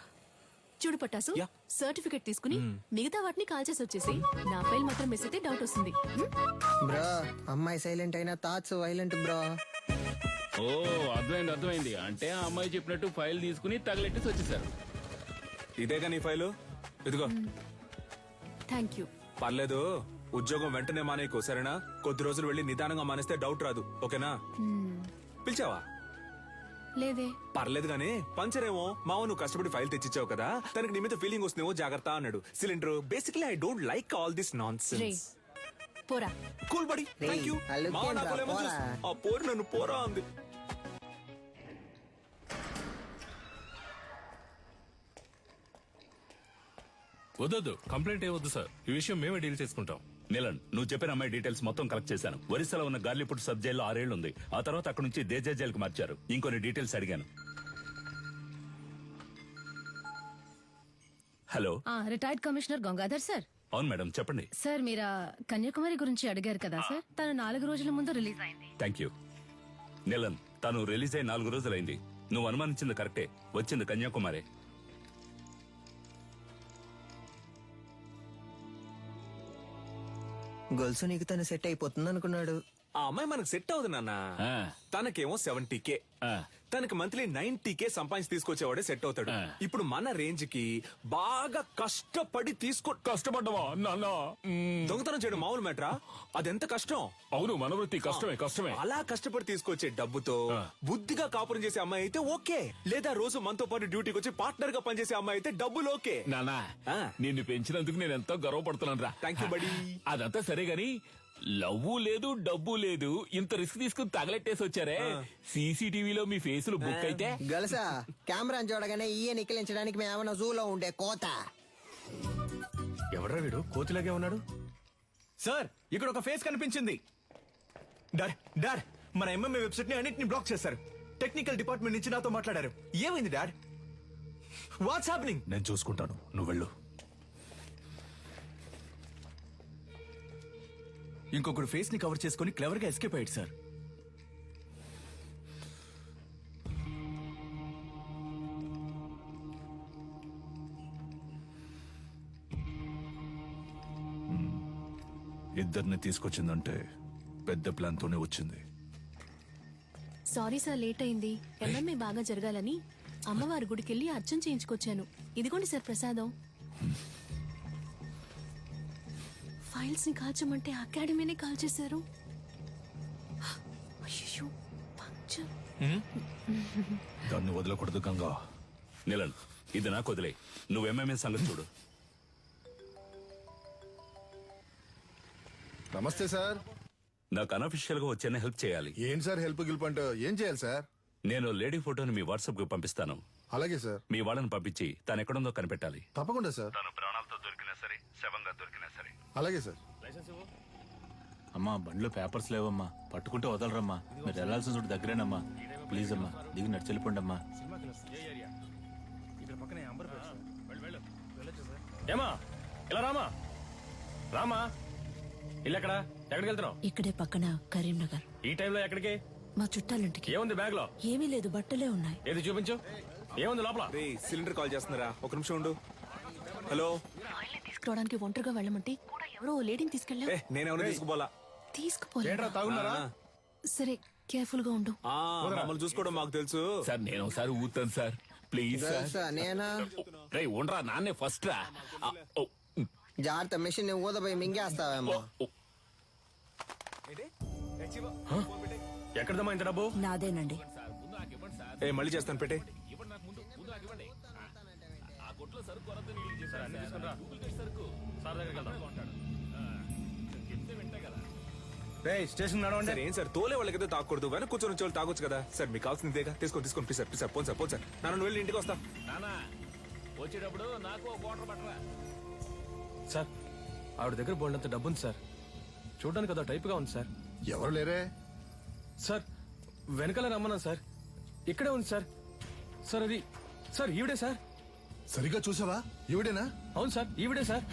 చూడు పట్టాసు, సర్టిఫికెట్ తీసుకుని మిగతా వాటిని కాల్ చేసి వచ్చేసి నా ఫైల్ మాత్రం మిస్ అయితే డౌట్ వస్తుంది. బ్రో అమ్మాయి సైలెంట్ అయినా థాట్స్ వైలెంట్ బ్రో. ఓ అర్థమైంది. అంటే ఆ అమ్మాయి చెప్పినట్టు ఫైల్ తీసుకుని తగలెట్టేసి వచ్చేసారు. ఇదేగా నీ ఫైలు, ఇదిగో. Thank you. పర్లేదు, ఉద్యోగం వెంటనే మానేకు సరేనా? కొద్ది రోజులు వెళ్ళి నిదానంగా మానేస్తే డౌట్ రాదు. ఓకేనా? పిలిచావా? లేదే. పర్లేదు గానీ పంచర్ ఏమో మావ నువ్వు కష్టపడి ఫైల్ తెచ్చిచ్చావు కదా, తనకి నీ మీద ఫీలింగ్ వస్తుందేమో జాగ్రత్త అన్నాడు. Cylinder basically I don't like all this nonsense. పోరా. Cool buddy, thank you. మావ నాకు ఆ పోరు నన్ను పోరా అంది. వద్దు, కంప్లైంట్ ఏవద్దు సార్. ఈ విషయం మేమే డీల్ చేసుకుంటాం. నీలన్, నువ్వు చెప్పిన అమ్మాయి డీటెయిల్స్ మొత్తం కలెక్ట్ చేశాను. ఒరిస్సాలో ఉన్న గార్లీపుట్ సబ్ జైల్లో 6 ఏళ్లు ఉంది. ఆ తర్వాత అక్కడ నుంచి దేజా జైలుకి మార్చారు. ఇంకొన్ని డీటెయిల్స్ అడిగాను. Hello, retired commissioner Gangadhar sir. అవును మేడం, చెప్పండి. సార్ మీరు కన్యాకుమారి గురించి అడిగారు కదా సార్, తను 4 రోజుల ముందు రిలీజ్ అయింది. Thank you. నీలన్, తను రిలీజ్ అయి 4 రోజులైంది. నువ్వు అనుమానించింది కరెక్టే, వచ్చింది కన్యాకుమారి. గొలుసు నీకు తను సెట్ అయిపోతుంది అనుకున్నాడు. ఆ అమ్మాయి మనకు సెట్ అవుతుంది నాన్న. తనకేమో 70K, తనకి మంత్లీ 90K సంపాదించి తీసుకొచ్చేవాడే సెట్ అవుతాడు. ఇప్పుడు మన రేంజ్ కి బాగా కష్టపడి కష్టపడ్డవా నాన్న? దొంగతనం చేయడం మామూలు మ్యాటరా? అదెంత కష్టం. అవును, మన వృత్తి కష్టమే. అలా కష్టపడి తీసుకొచ్చే డబ్బుతో బుద్ధిగా కాపురం చేసే అమ్మాయి అయితే ఓకే. లేదా రోజు మనతో పాటు డ్యూటీకి వచ్చి పార్ట్నర్ గా పనిచేసే అమ్మాయి అయితే డబ్బులు ఓకే. నానా, నిన్ను పెంచినందుకు నేను ఎంతో గర్వపడుతున్నాను రా. థ్యాంక్ యూ బడి. అదంతా సరే గాని లవ్వు లేదు, డబ్బు లేదు, ఇంత రిస్క్ తీసుకుని తగలెట్టేసి వచ్చారే. సీసీటీవీలో మీ ఫేసులు బుక్ అయితే గలసా కెమెరా చూడగానే ఈయ నిక్కిలించడానికి మేమన్నా జూలో ఉండే కోత. ఎవడ్రా వీడు కోతిలాగే ఉన్నాడు? సార్, ఇక్కడ ఒక ఫేస్ కనిపించింది. డాడ్ డాడ్ మన ఎంఎంఏ వెబ్సైట్ ని అన్నిటిని బ్లాక్ చేశారు. టెక్నికల్ డిపార్ట్మెంట్ నుంచి నాతో మాట్లాడారు. ఏమైంది డాడ్? What's happening? నేను చూసుకుంటాను, నువ్వు వెళ్ళు. ఇంకొకరు ఫేస్ ని కవర్ చేసుకుని క్లవర్ గా ఎస్కేప్ అయ్యాడు సార్. ఇద్దరిని తీసుకొచ్చిందంటే పెద్ద ప్లాన్ తోనే వచ్చింది. సారీ సార్, లేట్ అయింది. ఎంఎంఏ బాగా జరగాలని అమ్మవారి గుడికెళ్ళి అర్చన చేయించుకొచ్చాను. ఇదిగోండి సార్ ప్రసాదం. ఫైల్స్ ని కాల్చమంటే అకాడమీనే కాల్చేశారు. అయ్యో, పంక్చర్. దాన్ని వదలకూడదు గంగా. నిలన్, ఇది నాకు వదిలే. నువ్వు ఎంఎంఏ సంగతి చూడు. నమస్తే సార్. నాకు అనఫిషియల్ గా వచ్చేనే హెల్ప్ చేయాలి. ఏం సార్ హెల్ప్ గిల్ప్ అంటే ఏం చేయాలి సార్? నేను లేడీ ఫోటోని మీ వాట్సాప్ కు పంపిస్తాను. అలాగే సార్. మీ వాళ్ళని పంపించి తను ఎక్కడుందో కనిపెట్టాలి. తప్పకుండా సార్. తను ప్రాణాలతో దొరికినా సరే, శవంగా దొరికినా సరే. అలాగే సార్. అమ్మా బండిలో పేపర్స్ లేవమ్మా, పట్టుకుంటే వదలరమ్మా. మీరు వెళ్ళాల్సిన చోటు దగ్గరేనమ్మా. ప్లీజ్ అమ్మా, దిగి నడిచెళ్ళిపోండి అమ్మా. ఏమా ఇలా రామా రామా. ఇల్లు ఎక్కడా? ఎక్కడికి వెళ్తున్నావు? ఇక్కడే పక్కన కరీంనగర్. ఈ టైంలో ఎక్కడికి? మా చుట్టాలింటికి. ఏముంది బ్యాగ్ లో? ఏమీ లేదు, బట్టలే ఉన్నాయి. ఏది చూపించు. ఏముంది లోపల? సిలిండర్ కాల్ చేస్తున్నారా? ఒక నిమిషం ఉండు. హలో. తీసుకురావడానికి ఒంటరిగా వెళ్ళమంటే కూడా ఎవరో లేడీని తీసుకెళ్ళా. నేనేమన్నా తీసుకుపోలా. తీసుకుపోలే. సరే, కేర్ఫుల్ గా ఉండు. మమ్మల్ని చూసుకోవడం మాకు తెలుసు సార్. నేను ఒకసారి ఊతాను సార్, ప్లీజ్ సార్. నేనా? రే ఉండరా, నాన్నే ఫస్ట్ రా. జాగ్రత్త, మిషన్ ఊదపోయి మింగేస్తావేమో. ఎక్కడదమ్మా ఇంత డబ్బు? నాదేనండి. మళ్ళీ చేస్తాను, పెట్టే. స్టేషన్ సార్ ఏం సార్, తోలే వాళ్ళకైతే తాగకూడదు, వెనక కూర్చొని వచ్చే వాళ్ళు తాగొచ్చు కదా సార్. మీకు కావాల్సిందేగా, తీసుకోండి తీసుకోండి please sir. Please sir, phone sir, phone sir. నాన్న వెళ్ళి ఇంటికి వస్తా. వచ్చేటప్పుడు నాకు ఒక వాటర్ పట్టరా. సార్, ఆవిడ దగ్గర బోల్డంత డబ్బు ఉంది సార్. చూడడానికి అదో టైప్ గా ఉంది సార్. ఎవరు లేరే సార్? వెనకాల రమ్మన్నాను సార్. ఇక్కడే ఉంది సార్. సార్ అది సార్ ఈవిడే సార్. సరిగా చూసావా? ఈవిడేనా? అవును సార్, ఈవిడే సార్.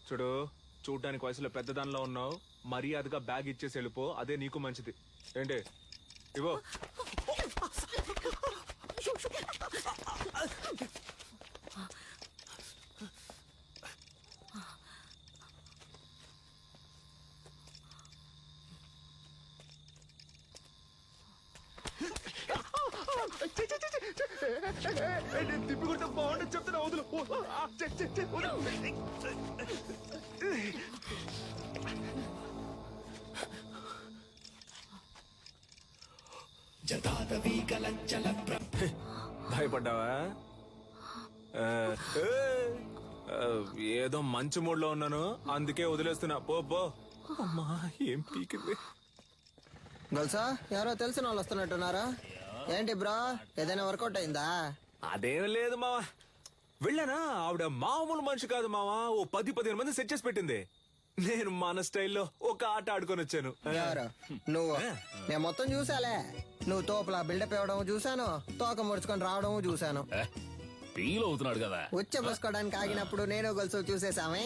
చూడు, చూడ్డానికి వయసులో పెద్ద దానిలో ఉన్నావు. మర్యాదగా బ్యాగ్ ఇచ్చేసి వెళ్ళిపో, అదే నీకు మంచిది. ఏంటి ఇవో. తిప్పి కొడితే బాగుండదు చెప్తున్నా. వదులు. భయపడ్డావా? ఏదో మంచి మూడ్ లో ఉన్నాను, అందుకే వదిలేస్తున్నా. పో పో. అమ్మా, ఏం పీకింది. గల్సా, ఎవరో తెలిసిన వాళ్ళు వస్తున్నట్టున్నారా? ఏంటి బ్రో, ఏదైనా వర్కౌట్ అయిందా? అదేం లేదు మావా. వెళ్ళానా, ఆవిడ మామూలు మనిషి కాదు మావా. ఓ 10-15 మంది సెట్ చేసి పెట్టింది. నేను మన స్టైల్లో ఒక ఆట ఆడుకొని వచ్చాను. ఎవరు నువ్వు? నేను మొత్తం చూసాలే. నువ్వు తోపులా బిల్డప్ ఇవ్వడం చూసాను, తోక ముడుచుకొని రావడం చూసాను. ఫీల్ అవుతున్నాడు కదా. ఉచ్చబోసుకోవడానికి ఆగినప్పుడు నేను గొలుసు చూసేసామే.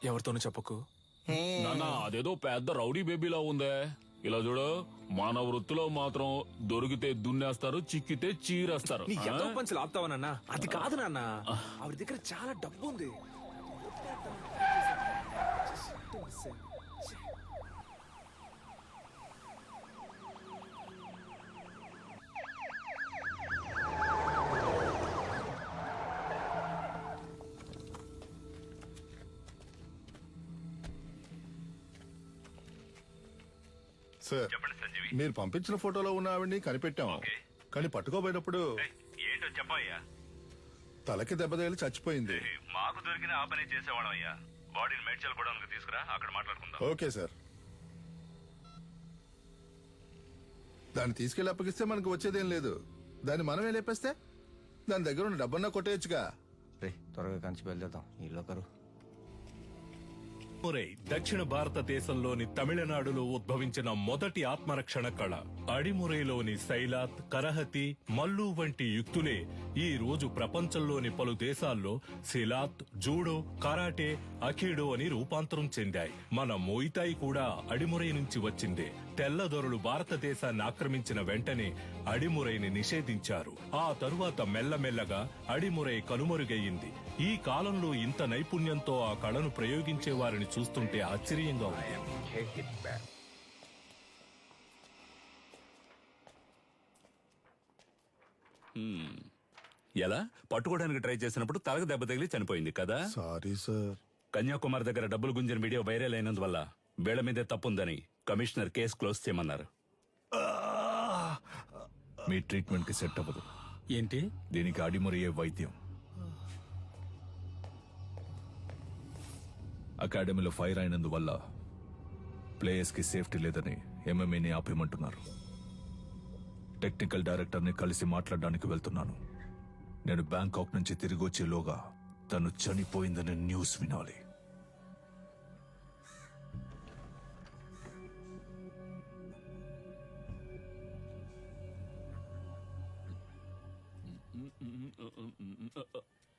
ఎవరితోనూ చెప్పకు. నాన్న, అదేదో పెద్ద రౌడీ బేబీలా ఉందే. ఇలా చూడు, మన వృత్తిలో మాత్రం దొరికితే దున్నేస్తారు, చిక్కితే చీరేస్తారు. నీ ఎంతో పంచులు ఆపుతావా నాన్న? అది కాదు నాన్న, ఆవిడ దగ్గర చాలా డబ్బు ఉంది. సార్, మీరు పంపించిన ఫోటోలో ఉన్న ఆవిడ్ని కనిపెట్టాము, కానీ పట్టుకోబోయేటప్పుడు ఏంటో చెప్పయ్యా. తలకి దెబ్బ తగిలి చచ్చిపోయింది. మాకు దొరికిన ఆ పని చేసేవాళ్ళం అయ్యా. బాడీని మేడ్చల్ కూడా తీసుకురా, అక్కడ మాట్లాడుకుందాం. Okay sir. దాన్ని తీసుకెళ్లి అప్పగిస్తే మనకు వచ్చేదేం లేదు. దాన్ని మనమే లేపేస్తే దాని దగ్గర ఉన్న డబ్బన్నా కొట్టేయచ్చుగా. రే త్వరగా కంచి బయలుదేద్దాం ఈ లోకరు. అడిమురై దక్షిణ భారతదేశంలోని తమిళనాడులో ఉద్భవించిన మొదటి ఆత్మరక్షణ కళ. అడిమురైలోని శైలాత్, కరహతి, మల్లు వంటి యుక్తులే ఈ రోజు ప్రపంచంలోని పలు దేశాల్లో సిలాత్, జూడో, కరాటే, అఖీడో అని రూపాంతరం చెందాయి. మన మోయితాయి కూడా అడిమురై నుంచి వచ్చిందే. తెల్లదొరలు భారతదేశాన్ని ఆక్రమించిన వెంటనే అడిమురైని నిషేధించారు. ఆ తరువాత మెల్లమెల్లగా అడిమురై కనుమరుగయ్యింది. ఈ కాలంలో ఇంత నైపుణ్యంతో ఆ కళను ప్రయోగించే వారిని చూస్తుంటే ఆశ్చర్యంగా ఉంది. ఎలా పట్టుకోవడానికి ట్రై చేసినప్పుడు తలకు దెబ్బ తగిలి చనిపోయింది కదా. Sorry sir. కన్యాకుమారి దగ్గర డబ్బులు గుంజిన వీడియో వైరల్ అయినందువల్ల వీళ్ళ మీదే తప్పుందని కమిషనర్ కేసు క్లోజ్ చేయమన్నారు. మీ ట్రీట్మెంట్ కి సెట్ అవ్వదు. ఏంటి? దీనికి అడిమురయ్యే వైద్యం. అకాడమీలో ఫైర్ అయినందువల్ల ప్లేయర్స్ కి సేఫ్టీ లేదని ఎంఎంఏని ఆపేయమంటున్నారు. టెక్నికల్ డైరెక్టర్ ని కలిసి మాట్లాడడానికి వెళ్తున్నాను. నేను బ్యాంకాక్ నుంచి తిరిగి వచ్చేలోగా తను చనిపోయిందని న్యూస్ వినాలి.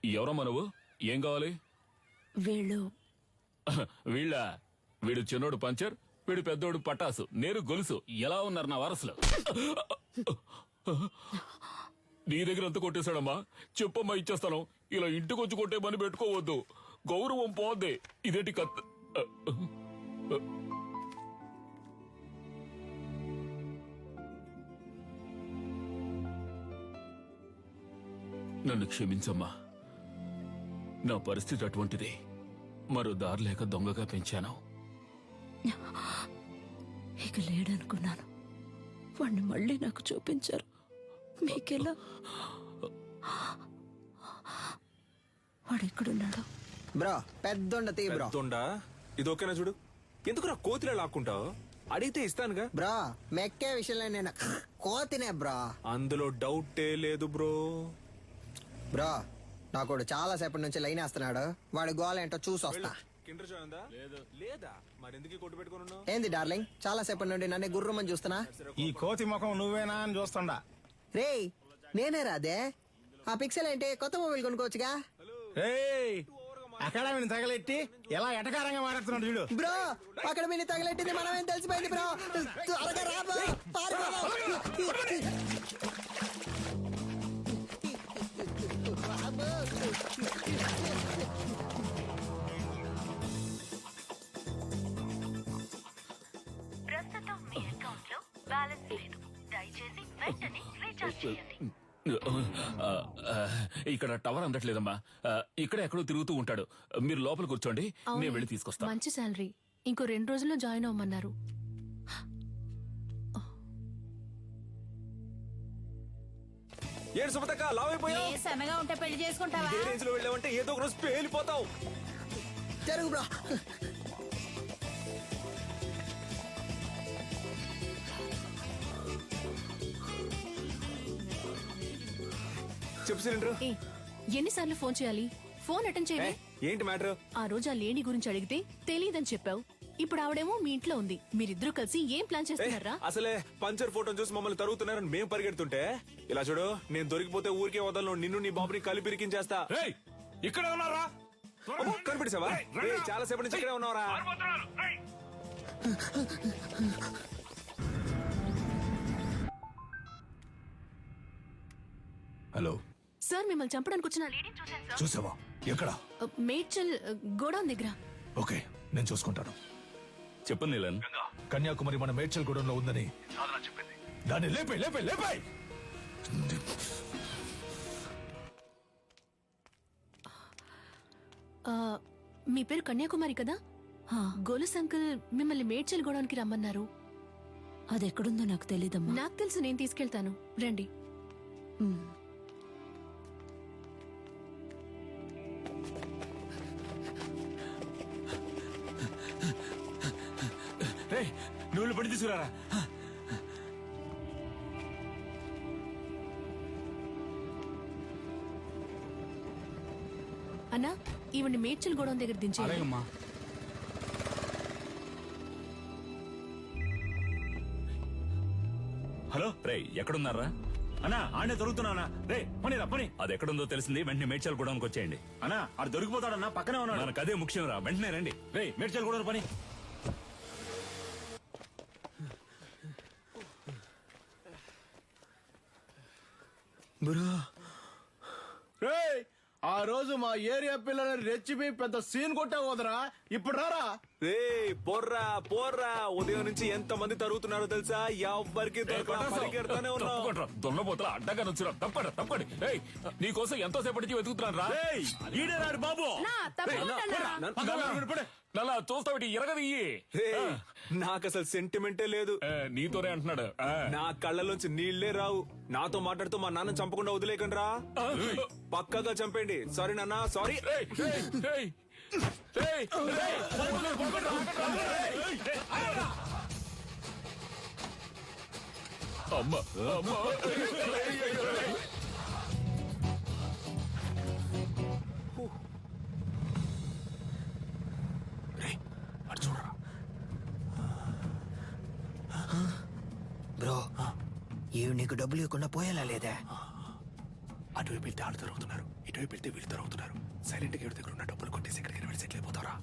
ఎవరమ్మా నువ్వు? ఏం కావాలి? వీడు చిన్నోడు పంచర్, వీడు పెద్దోడు పటాసు, నేను గొలుసు. ఎలా ఉన్నారు నా వారసులు? నీ దగ్గర ఎంత కొట్టేశాడమ్మా? చెప్పమ్మా, ఇచ్చేస్తాను. ఇలా ఇంటికి వచ్చి కొట్టే పని పెట్టుకోవద్దు, గౌరవం పోద్ది. ఇదేంటి కత్ నన్ను క్షమించమ్మా, నా పరిస్థితి అటువంటిది. మరో దారి లేక దొంగగా పెంచాను. ఇక లేడనుకున్నాను. వాణ్ణి మళ్ళీ నాకు చూపించారు. మీకెలా? వాడెక్కడున్నాడు? బ్రో పెద్దొండ తీ బ్రో. పెద్దొండ ఇది ఓకేనా చూడు. ఎందుకు నా కోతిలో లాక్కుంటావు? అడిగితే ఇస్తానుగా. బ్రో మెక్కే విషయంలో నేను కోతినే బ్రో. అందులో డౌటే లేదు బ్రో. బ్రో నాకు చాలా సేపటి నుంచి లైన్ వేస్తున్నాడు. వాడి గోల ఏంటో చూసి వస్తా. కిండర్ జాయ్ ఉందా? లేదా మరి ఎందుకు కొట్టు పెట్టుకుని ఉన్నావు? ఏంది డార్లింగ్, చాలా సేపటి నుండి నన్ను గుర్రమని చూస్తున్నా. ఈ కోతి ముఖం నువ్వేనా అని చూస్తుండా. రేయ్ నేనే రాదే. ఆ పిక్సెల్ ఏంటి? కొత్త మొబైల్ కొనుక్కోవచ్చుగా. అకాడమీని తగలెట్టి ఎలా ఎటకారంగా మాట్లాడుతున్నాడు చూడు. బ్రో అకాడమీని తగలెట్టింది మనమేం తెలిసిపోయింది బ్రో. త్వరగా రా బ్రో. ప్రస్తుతం మీ అకౌంట్ లో బ్యాలెన్స్ లేదు. దయచేసి వెంటనే రీఛార్జ్ చేయండి. ఇక్కడ టవర్ అందట్లేదమ్మా. ఇక్కడ ఎక్కడో తిరుగుతూ ఉంటాడు. మీరు లోపల కూర్చోండి, నేను వెళ్ళి తీసుకొస్తాను. మంచి శాలరీ. ఇంకో 2 రోజుల్లో జాయిన్ అవ్వమన్నారు. ఏడు సుమతక్క లావ్ అయిపోయావు. సన్నగా ఉంటే పెళ్లి చేసుకుంటావా? ఇదే రేంజ్ లో వెళ్ళావంటే ఏదో ఒక రోజు పేలిపోతావు. జరుగు బ్రో. చెప్పు సిలిండర్. ఎన్నిసార్లు ఫోన్ చేయాలి? ఫోన్ అటెండ్ చేయండి. ఏంటి మ్యాటర్? ఆ రోజు ఆ లేడీ గురించి అడిగితే తెలియదని చెప్పావు. ఇప్పుడు ఆవిడేమో మీ ఇంట్లో ఉంది. మీరిద్దరూ కలిసి ఏం ప్లాన్ చేస్తున్నారా? అసలే పంచర్ ఫోటో చూసి మమ్మల్ని తరుగుతున్నారని మేము పరిగెడుతుంటే ఇలా చూడు, నేను దొరికిపోతే ఊరికే వదలను. నిన్ను నీ బాబుని కలిపిరికించేస్తా. ఇక్కడ ఉన్నారా? కనిపెట్టేసావా? చాలా సేపటి నుంచి ఇక్కడే ఉన్నావరా? హలో సార్, మిమ్మల్ని చంపడానికి వచ్చిన లేడీని చూశాను సార్. చూసావా? ఎక్కడ? మేడ్చల్ గోడౌన్ దగ్గర. ఓకే, నేను చూసుకుంటాను. చెప్పండి నీలన్. కన్యాకుమారి మన మేడ్చల్ గూడెంలో ఉందని చెప్పింది. దాన్ని లేపే లేపే లేపే. మీ పేరు కన్యాకుమారి కదా? గోలుస్ అంకుల్ మిమ్మల్ని మేడ్చల్ గోడౌన్కి రమ్మన్నారు. అది ఎక్కడుందో నాకు తెలీదమ్మా. నాకు తెలుసు, నేను తీసుకెళ్తాను. రండి. నువ్వు పడి తీసుకురారా. అన్నా ఈవిని మేడ్చల్ గోడౌన్ దగ్గర దించే. అలాగమ్మా. హలో రే, ఎక్కడున్నారా? అన్నా ఆడే దొరుకుతున్నా. రే పని రా పని. అది ఎక్కడుందో తెలిసింది, వెంటనే మేడ్చల్ గూడానికి వచ్చేయండి. అన్నా ఆడు దొరికిపోతాడన్నా, పక్కనే ఉన్నాడు. మనకు అదే ముఖ్యం రా, వెంటనే రండి. రే మేడ్చల్ గూడ పని. ఆ రోజు మా ఏరియా పిల్లలని రెచ్చిపి పెద్ద సీన్ కొట్టా పోదరా. ఇప్పుడు రారా. రే పోర్రా పోర్రా, ఉదయం నుంచి ఎంత మంది తరుగుతున్నారో తెలుసా? ఎవ్వరికి పరిగెడతానే ఉన్నావు. దొన్నపోతల అడ్డగా నుంచురా. తప్పండి తప్పండి. నీకోసం ఎంతో సేపటి నుంచి వెతుకుతున్నాను రా. ఈడేనాడు బాబు. నల్లా చూస్తావిటి ఎరగదియ్యి. నాకు అసలు సెంటిమెంటే లేదు. నీతోనే అంటున్నాడు. నా కళ్ళలోంచి నీళ్లే రావు. నాతో మాట్లాడుతూ మా నాన్న చంపకుండా వదిలేకండి రా. పక్కగా చంపండి. సారీ నాన్న, సారీ. అమ్మా అమ్మా. బ్రో ఇవి నీకు డబ్బులు ఇవ్వకుండా పోయేలా లేదా? అటువైపు వెళ్తే ఆడు తరుగుతున్నారు, ఇటువైపు వెళ్తే వీళ్ళు తరుగుతున్నారు. సైలెంట్ గా దగ్గర ఉన్న డబ్బులు కొట్టేసి ఎక్కడికి వెళ్ళి సెటిల్ అయిపోతారా?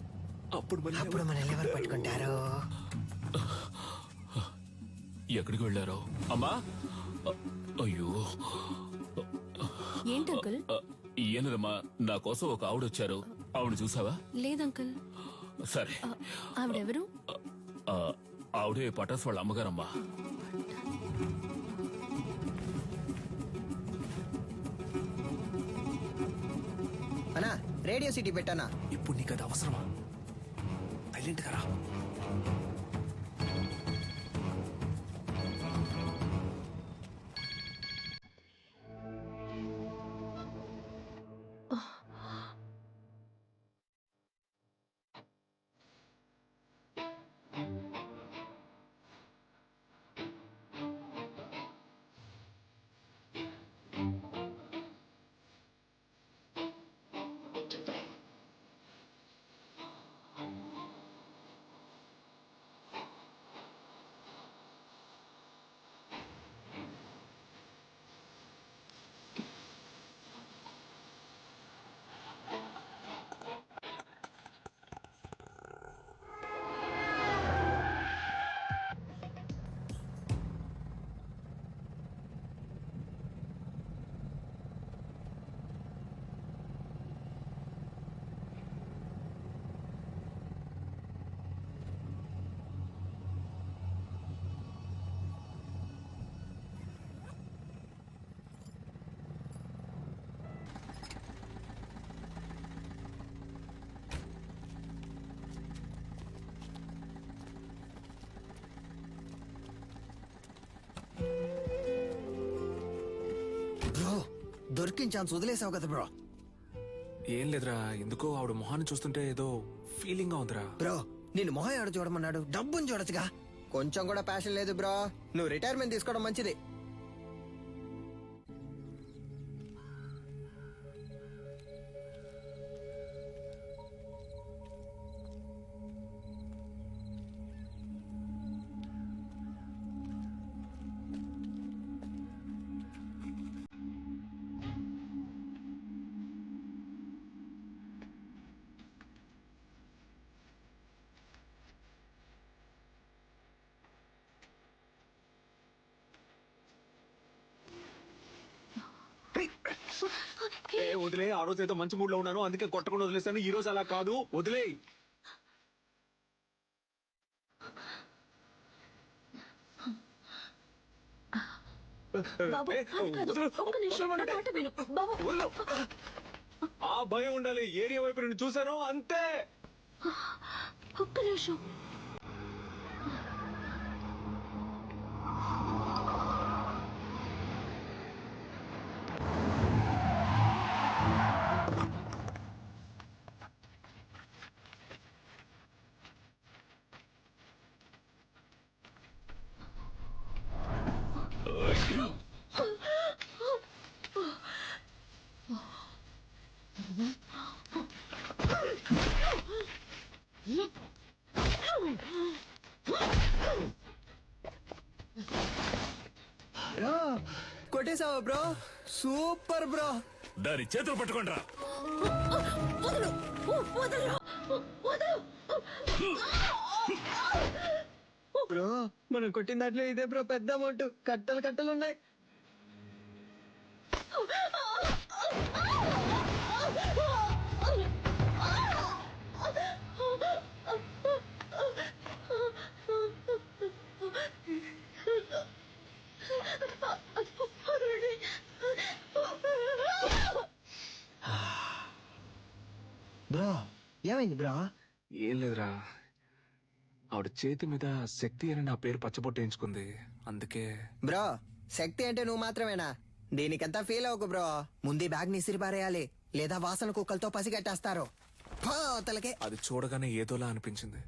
అప్పుడు మన ఎవరు పట్టుకుంటారు? ఎక్కడికి వెళ్ళారో అమ్మా? అయ్యో ఏంటి అంకుల్? ఏనదమ్మా, నా కోసం ఒక ఆవిడొచ్చారు. ఆవిడ చూసావా? లేదంకుల్. సరే. ఆవిడెవరు? ఆవిడే పటాస్ వాళ్ళ అమ్మగారమ్మా. అన్నా రేడియో సిటీ పెట్టానా? ఇప్పుడు నీకు అది అవసరమా? సైలెంట్ గా రా. బ్రో దొరికిన ఛాన్స్ వదిలేసావు కదా బ్రో. ఏం లేదురా, ఎందుకో ఆవిడ మొహాన్ని చూస్తుంటే ఏదో ఫీలింగ్ గా ఉందిరా. బ్రో నేను మొహం ఆడ చూడమన్నాడు, డబ్బుని చూడొచ్చుగా. కొంచెం కూడా ప్యాషన్ లేదు బ్రో. నువ్వు రిటైర్మెంట్ తీసుకోవడం మంచిది. వదిలే, ఆ రోజు ఏదో మంచి మూడ్ లో ఉన్నాను అందుకే కొట్టకుండా వదిలేస్తాను. ఈ రోజు అలా కాదు, వదిలే. ఆ భయం ఉండాలి. ఏరియా వైపు నేను చూశాను అంతే. ఒక్క నిమిషం. Bro super bro. దాని చేతులు పట్టుకోండి రా. బ్రో మనం కొట్టిన దాంట్లో ఇదే బ్రో పెద్ద అమౌంట్. కట్టలు కట్టలు ఉన్నాయి. బ్రో ఏమైంది బ్రో? ఏం లేదురా, ఆవిడ చేతి మీద శక్తి అని నా పేరు పచ్చబొట్టేయించుకుంది, అందుకే. బ్రో శక్తి అంటే నువ్వు మాత్రమేనా? దీనికంతా ఫీల్ అవ్వకు బ్రో. ముందు బ్యాగ్ నిసిరి పారేయాలి, లేదా వాసన కుక్కలతో పసిగట్టేస్తారు. తలకే అది చూడగానే ఏదోలా అనిపించింది.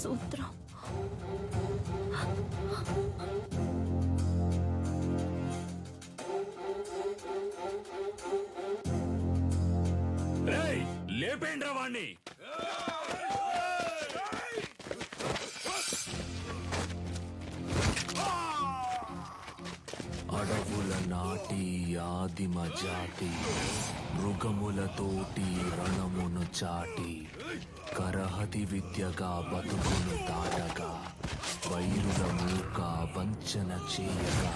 సూత్రం. లేపేండ్రా వాణ్ణి. అడవుల నాటి ఆదిమ జాతి మృగములతోటి రణమును చాటి కరహతి విద్యగా బతుకును దాటగా వైరుల మూక వంచన చేయగా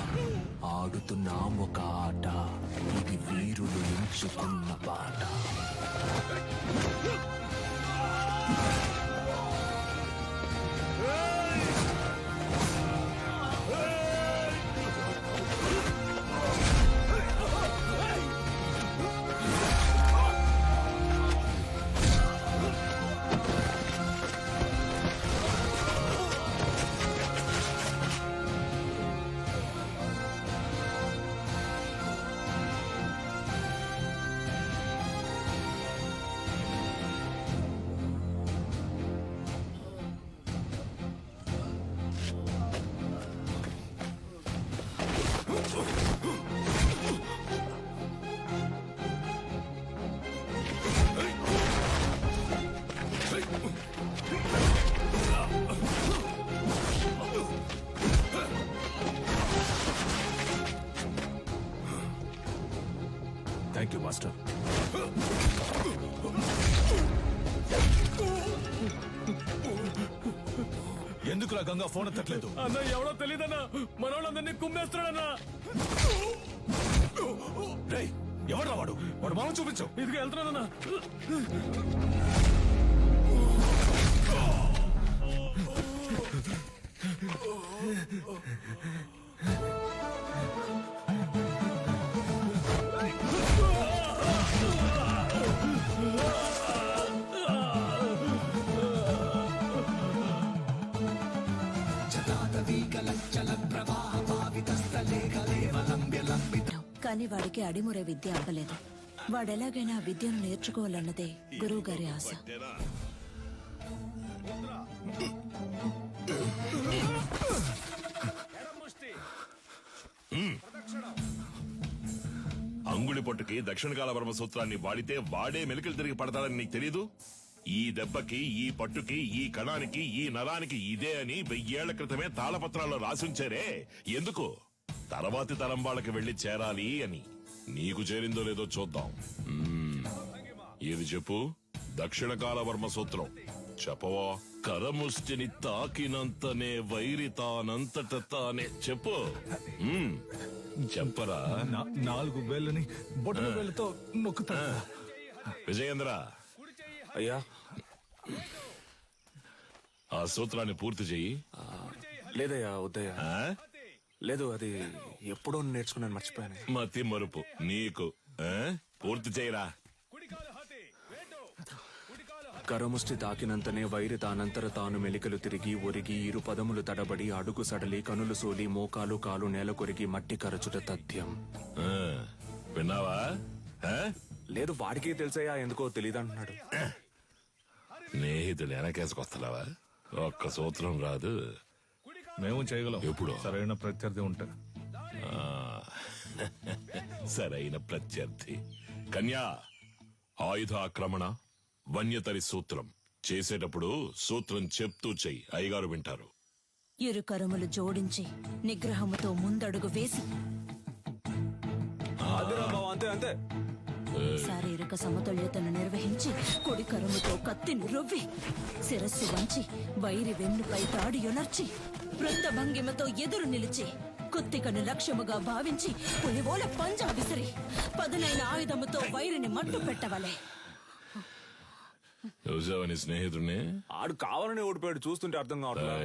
ఆడుతున్నామొక ఆట, ఇది వీరులు ఎంచుకున్న పాట. Thank you master. ఎందుకులా గంగా ఫోన్ ఎత్తట్లేదు? అన్న ఎవడో తెలియదన్నా, మనోళ్ళందరినీ కుమ్మేస్తాడన్నా. ఎవడ్రా వాడు? వాడు మొహం చూపించు. ఇదిగా వెళ్తున్నానన్నా. కానీ వాడికి అడిమురే విద్య అవ్వలేదు. వాడెలాగైనా ఆ విద్యను నేర్చుకోవాలన్నదే గురువు గారి ఆశ. అంగుళి పొట్టుకి దక్షిణ కాల వర్మ సూత్రాన్ని వాడితే వాడే మెలికలు తిరిగి పడతాడని నీకు తెలీదు? ఈ దెబ్బకి, ఈ పట్టుకి, ఈ కణానికి, ఈ నరానికి ఇదే అని 1000 ఏళ్ల క్రితమే తాళపత్రాల్లో రాసుంచారే. ఎందుకు? తర్వాతి తరం వాళ్ళకి వెళ్లి చేరాలి అని. నీకు చేరిందో లేదో చూద్దాం. ఏది చెప్పు? దక్షిణ కాల వర్మ సూత్రం చెప్పవా? కరముష్టిని తాకినంతనే వైరి తానంతట తానే. చెప్పు. చెప్పరా? 4 వేళ్ళని బొట్టల వేళ్ళతో నొక్కుతా. విజయేంద్ర, అయ్యా ఆ సూత్రాన్ని పూర్తి చెయ్యి. లేదయ్యా, వద్దయ్యా. లేదు, అది ఎప్పుడో నేర్చుకున్నాను, మర్చిపోయాను. మతి మరుపు నీకు. పూర్తి చేయరా. కరముష్టి తాకినంతనే వైరి తానంతర తాను మెలికలు తిరిగి ఒరిగి 2 పదములు తడబడి అడుగు సడలి కనులు సోలి మోకాలు కాలు నేల కొరిగి మట్టి కరచుట తథ్యం. విన్నావా? లేదు, వాడికే తెలుసయ్యా, ఎందుకో తెలియదంటున్నాడు. స్నేహితులు వెనకేసుకొస్తున్నావా? ఒక్క సూత్రం రాదు. మేము చేయగలం. ఎప్పుడు? సరైన ప్రత్యర్థి ఉంటే. సరైన ప్రత్యర్థి. కన్యా, ఆయుధ ఆక్రమణ, వన్యతరి సూత్రం చేసేటప్పుడు సూత్రం చెప్తూ చెయ్యి. అయ్యగారు వింటారు. ఇరు కరములు జోడించి నిగ్రహముతో ముందడుగు వేసి అంతే అంతే శారీరక సమతుల్యతను నిర్వహించి కుడి కరముతో కత్తిని రువ్వి శిరస్సు వంచి వైరి వెన్నుపై తాడి యొనర్చి వృత్త భంగిమతో ఎదురు నిలిచి కుత్తికను లక్ష్యముగా భావించి పులివోల పంజా విసిరి పదునైన ఆయుధముతో వైరిని మట్టు పెట్టవలే. చూసావని స్నేహితుడిని? ఆడు కావాలని ఓడిపోయాడు, చూస్తుంటే అర్థం కావట్లేదు.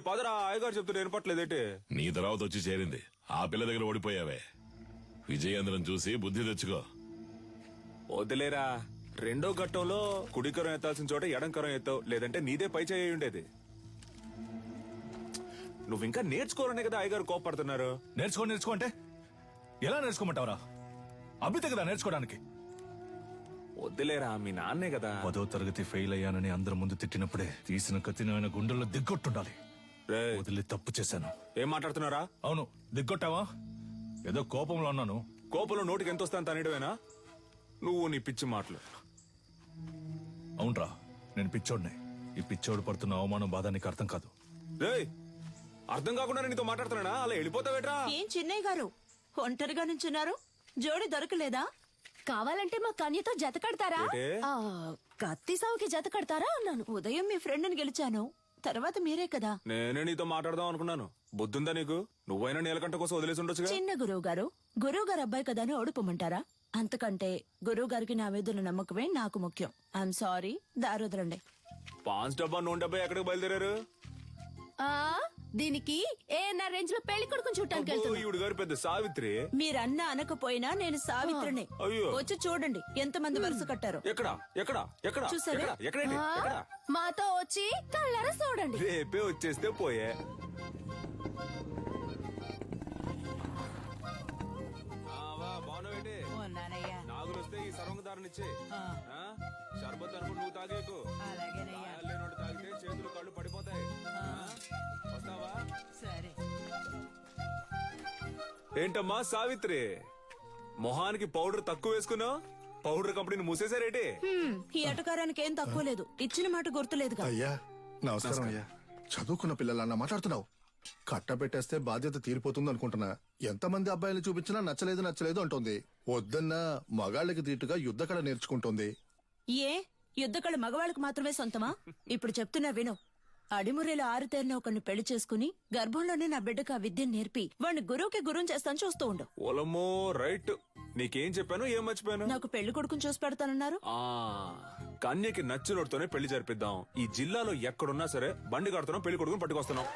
పదరా, అయ్యగారు చెప్తుంటే వినపట్లేదేంటి? నీ తర్వాత వచ్చి చేరింది. ఆ పిల్ల దగ్గర ఓడిపోయావే. విజయేంద్రం చూసి బుద్ధి తెచ్చుకో. వదిలేరా, 2వ ఘట్టంలో కుడికరం ఎత్తాల్సిన చోట ఎడంకరం ఎత్తావు, లేదంటే నీదే పై చేయి ఉండేది. నువ్వు ఇంకా నేర్చుకోవాలనే కదా అయ్యగారు కోపడుతున్నారు. నేర్చుకో అంటే ఎలా నేర్చుకోమంటావరా? అభితే కదా నేర్చుకోవడానికి. వద్దులేరా, మీ నాన్నే కదా. 10వ తరగతి ఫెయిల్ అయ్యానని అందరి ముందు తిట్టినప్పుడే తీసిన కత్తిని ఆయన గుండెల్లో దిగ్గొట్టుండాలి. వదిలి తప్పు చేశాను. ఏం మాట్లాడుతున్నారా? అవును, దిగ్గొట్టావా? ఏదో కోపంలో అన్నాను. కోపంలో నోటికి ఎంత వస్తాను తనేయడమేనా? నువ్వు నీ పిచ్చి మాటలు. అవునరా, నేను పిచ్చోడ్నే. ఈ పిచ్చోడు పడుతున్న అవమానం బాధ నీకు అర్థం కాదు. అర్థం కాకుండా నీతో మాట్లాడుతున్నానా? అలా వెళ్ళిపోతావేట్రా? ఏం చిన్నయ్య గారు ఒంటరిగా నుంచున్నారు? జోడి దొరకలేదా? కావాలంటే మా కన్యతో జత కడతారా? కత్తి సావుకి జత కడతారా అన్నాను. ఉదయం మీ ఫ్రెండ్ని గెలిచాను, తర్వాత మీరే కదా. నేనే నీతో మాట్లాడదాం అనుకున్నాను. బుద్ధుందా నీకు? నువ్వైనా నీలకంట కోసం వదిలేసి ఉండొచ్చుగా. చిన్న గురువు గారు అబ్బాయి కదా అని ఓడిపోమంటారా? అంతకంటే గురువు గారికి నా మీద నమ్మకమే నాకు ముఖ్యం. I'm sorry, దారుదరండి. 5 డబ్బా 100 డబ్బా ఎక్కడికి బయలుదేరారు? దీనికి ఏఎన్ఆర్ రేంజ్ లో పెళ్లి కొడుకుని చూడటానికి వెళ్తున్నా. ఈవిడ గారు పెద్ద సావిత్రి. మీరన్నా అనకపోయినా నేను సావిత్రిని. అయ్యో. వచ్చి చూడండి ఎంతమంది వరుస కట్టారు. ఎక్కడ ఎక్కడ ఎక్కడ చూసారా? ఎక్కడేంటి? ఎక్కడ? మాతో వచ్చి కళ్ళారా చూడండి. రేపే వచ్చేస్తే పోయే. నాగులు వస్తే ఈ సర్వంగదారునిచ్చే. షర్బత్ అనుకుని నువ్వు తాగేకు. లేనోడు తాగితే చేతులు కళ్ళు పడిపోతాయి. వస్తావా? సరే. ఏంటమ్మా సావిత్రి, మొహానికి పౌడర్ తక్కువ వేసుకున్నావు? పౌడర్ కంపెనీని మూసేశారేటి? ఈ అటకారానికి ఏం తక్కువ లేదు. ఇచ్చిన మాట గుర్తులేదు. అయ్యా నమస్కారం. అయ్యా, చదువుకున్న పిల్లలన్నా మాట్లాడుతున్నావు. కట్టబెట్టేస్తే బాధ్యత తీరిపోతుంది అనుకుంటున్నా. ఎంతమంది అబ్బాయిలు చూపించినా నచ్చలేదు అంటుంది. వద్దన్నా మగాళ్ళకి తీటుగా యుద్ధకళ నేర్చుకుంటుంది. ఏ యుద్ధకళ మగవాళ్ళకి మాత్రమే సొంతమా? ఇప్పుడు చెప్తున్నా విను. అడిమురేలో ఆరుతేరిన ఒకరిని పెళ్లి చేసుకుని గర్భంలోనే నా బిడ్డకు ఆ విద్యను నేర్పి వాడిని గురువుకి గురువు చేస్తాను, చూస్తూ ఉండు. ఓలమ్మో, రైట్. నీకేం చెప్పాను, ఏం మర్చిపోయాను? నాకు పెళ్లి కొడుకుని చూసి పెడతానన్నారు. కన్యకి నచ్చినోడితోనే పెళ్లి జరిపిద్దాం. ఈ జిల్లాలో ఎక్కడున్నా సరే బండి కడుతున్నాం, పెళ్లి కొడుకుని పట్టుకొస్తున్నాం.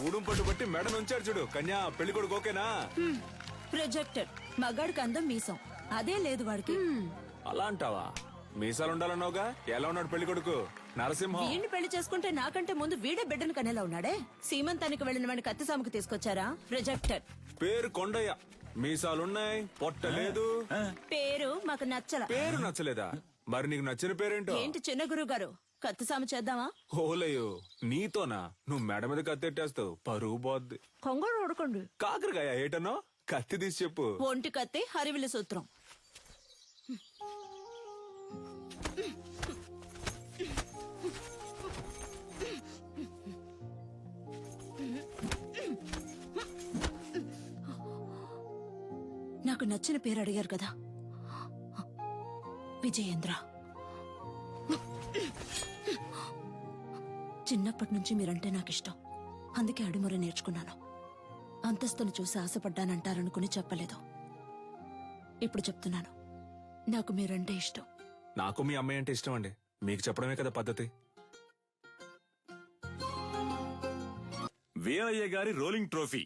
ఉడుం పట్టు బట్టి మెడ నుంచాడు చూడు. కన్యా, పెళ్లి కొడుకు ఓకేనా? ప్రొజెక్టర్ మగాడికి అందం మీసం అదే లేదు వాడికి. అలా అంటావా? మీసాలు ఉండాలన్నావుగా. ఎలా ఉన్నాడు పెళ్లి కొడుకు? నరసింహం. వీడిని పెళ్లి చేసుకుంటే నాకంటే ముందు వీడే బిడ్డను కనేలా ఉన్నాడే. సీమంతానికి వెళ్లిన వాడిని కత్తిసాముకు తీసుకొచ్చారా? ప్రొజెక్టర్. పేరు కొండయ్య, మీసాలున్నాయి, పొట్ట లేదు. పేరు మాకు నచ్చల. పేరు నచ్చలేదా? మరి నీకు నచ్చిన పేరేంటో? ఏంటి చిన్న గురువు గారు, కత్తిసాము చేద్దామా? ఓలయ్యో, నీతోనా? నువ్వు మెడ మీద కత్తెట్టేస్తావు, పరువు పోద్ది. కొంగడు ఉడకండి. కాకరకాయ ఏటనో? కత్తి తీసి చెప్పు. ఒంటి కత్తి, హరివిల సూత్రం. నాకు నచ్చిన పేరు అడిగారు కదా, విజయేంద్ర. చిన్నప్పటి నుంచి మీరంటే నాకు ఇష్టం, అందుకే అడిముర నేర్చుకున్నాను. అంతస్తును చూసి ఆశపడ్డానంటారనుకుని చెప్పలేదు. ఇప్పుడు చెప్తున్నాను, నాకు మీరంటే ఇష్టం. నాకు మీ అమ్మాయి అంటే ఇష్టం అండి. మీకు చెప్పడమే కదా పద్ధతి. వీరయ్య గారి రోలింగ్ ట్రోఫీ,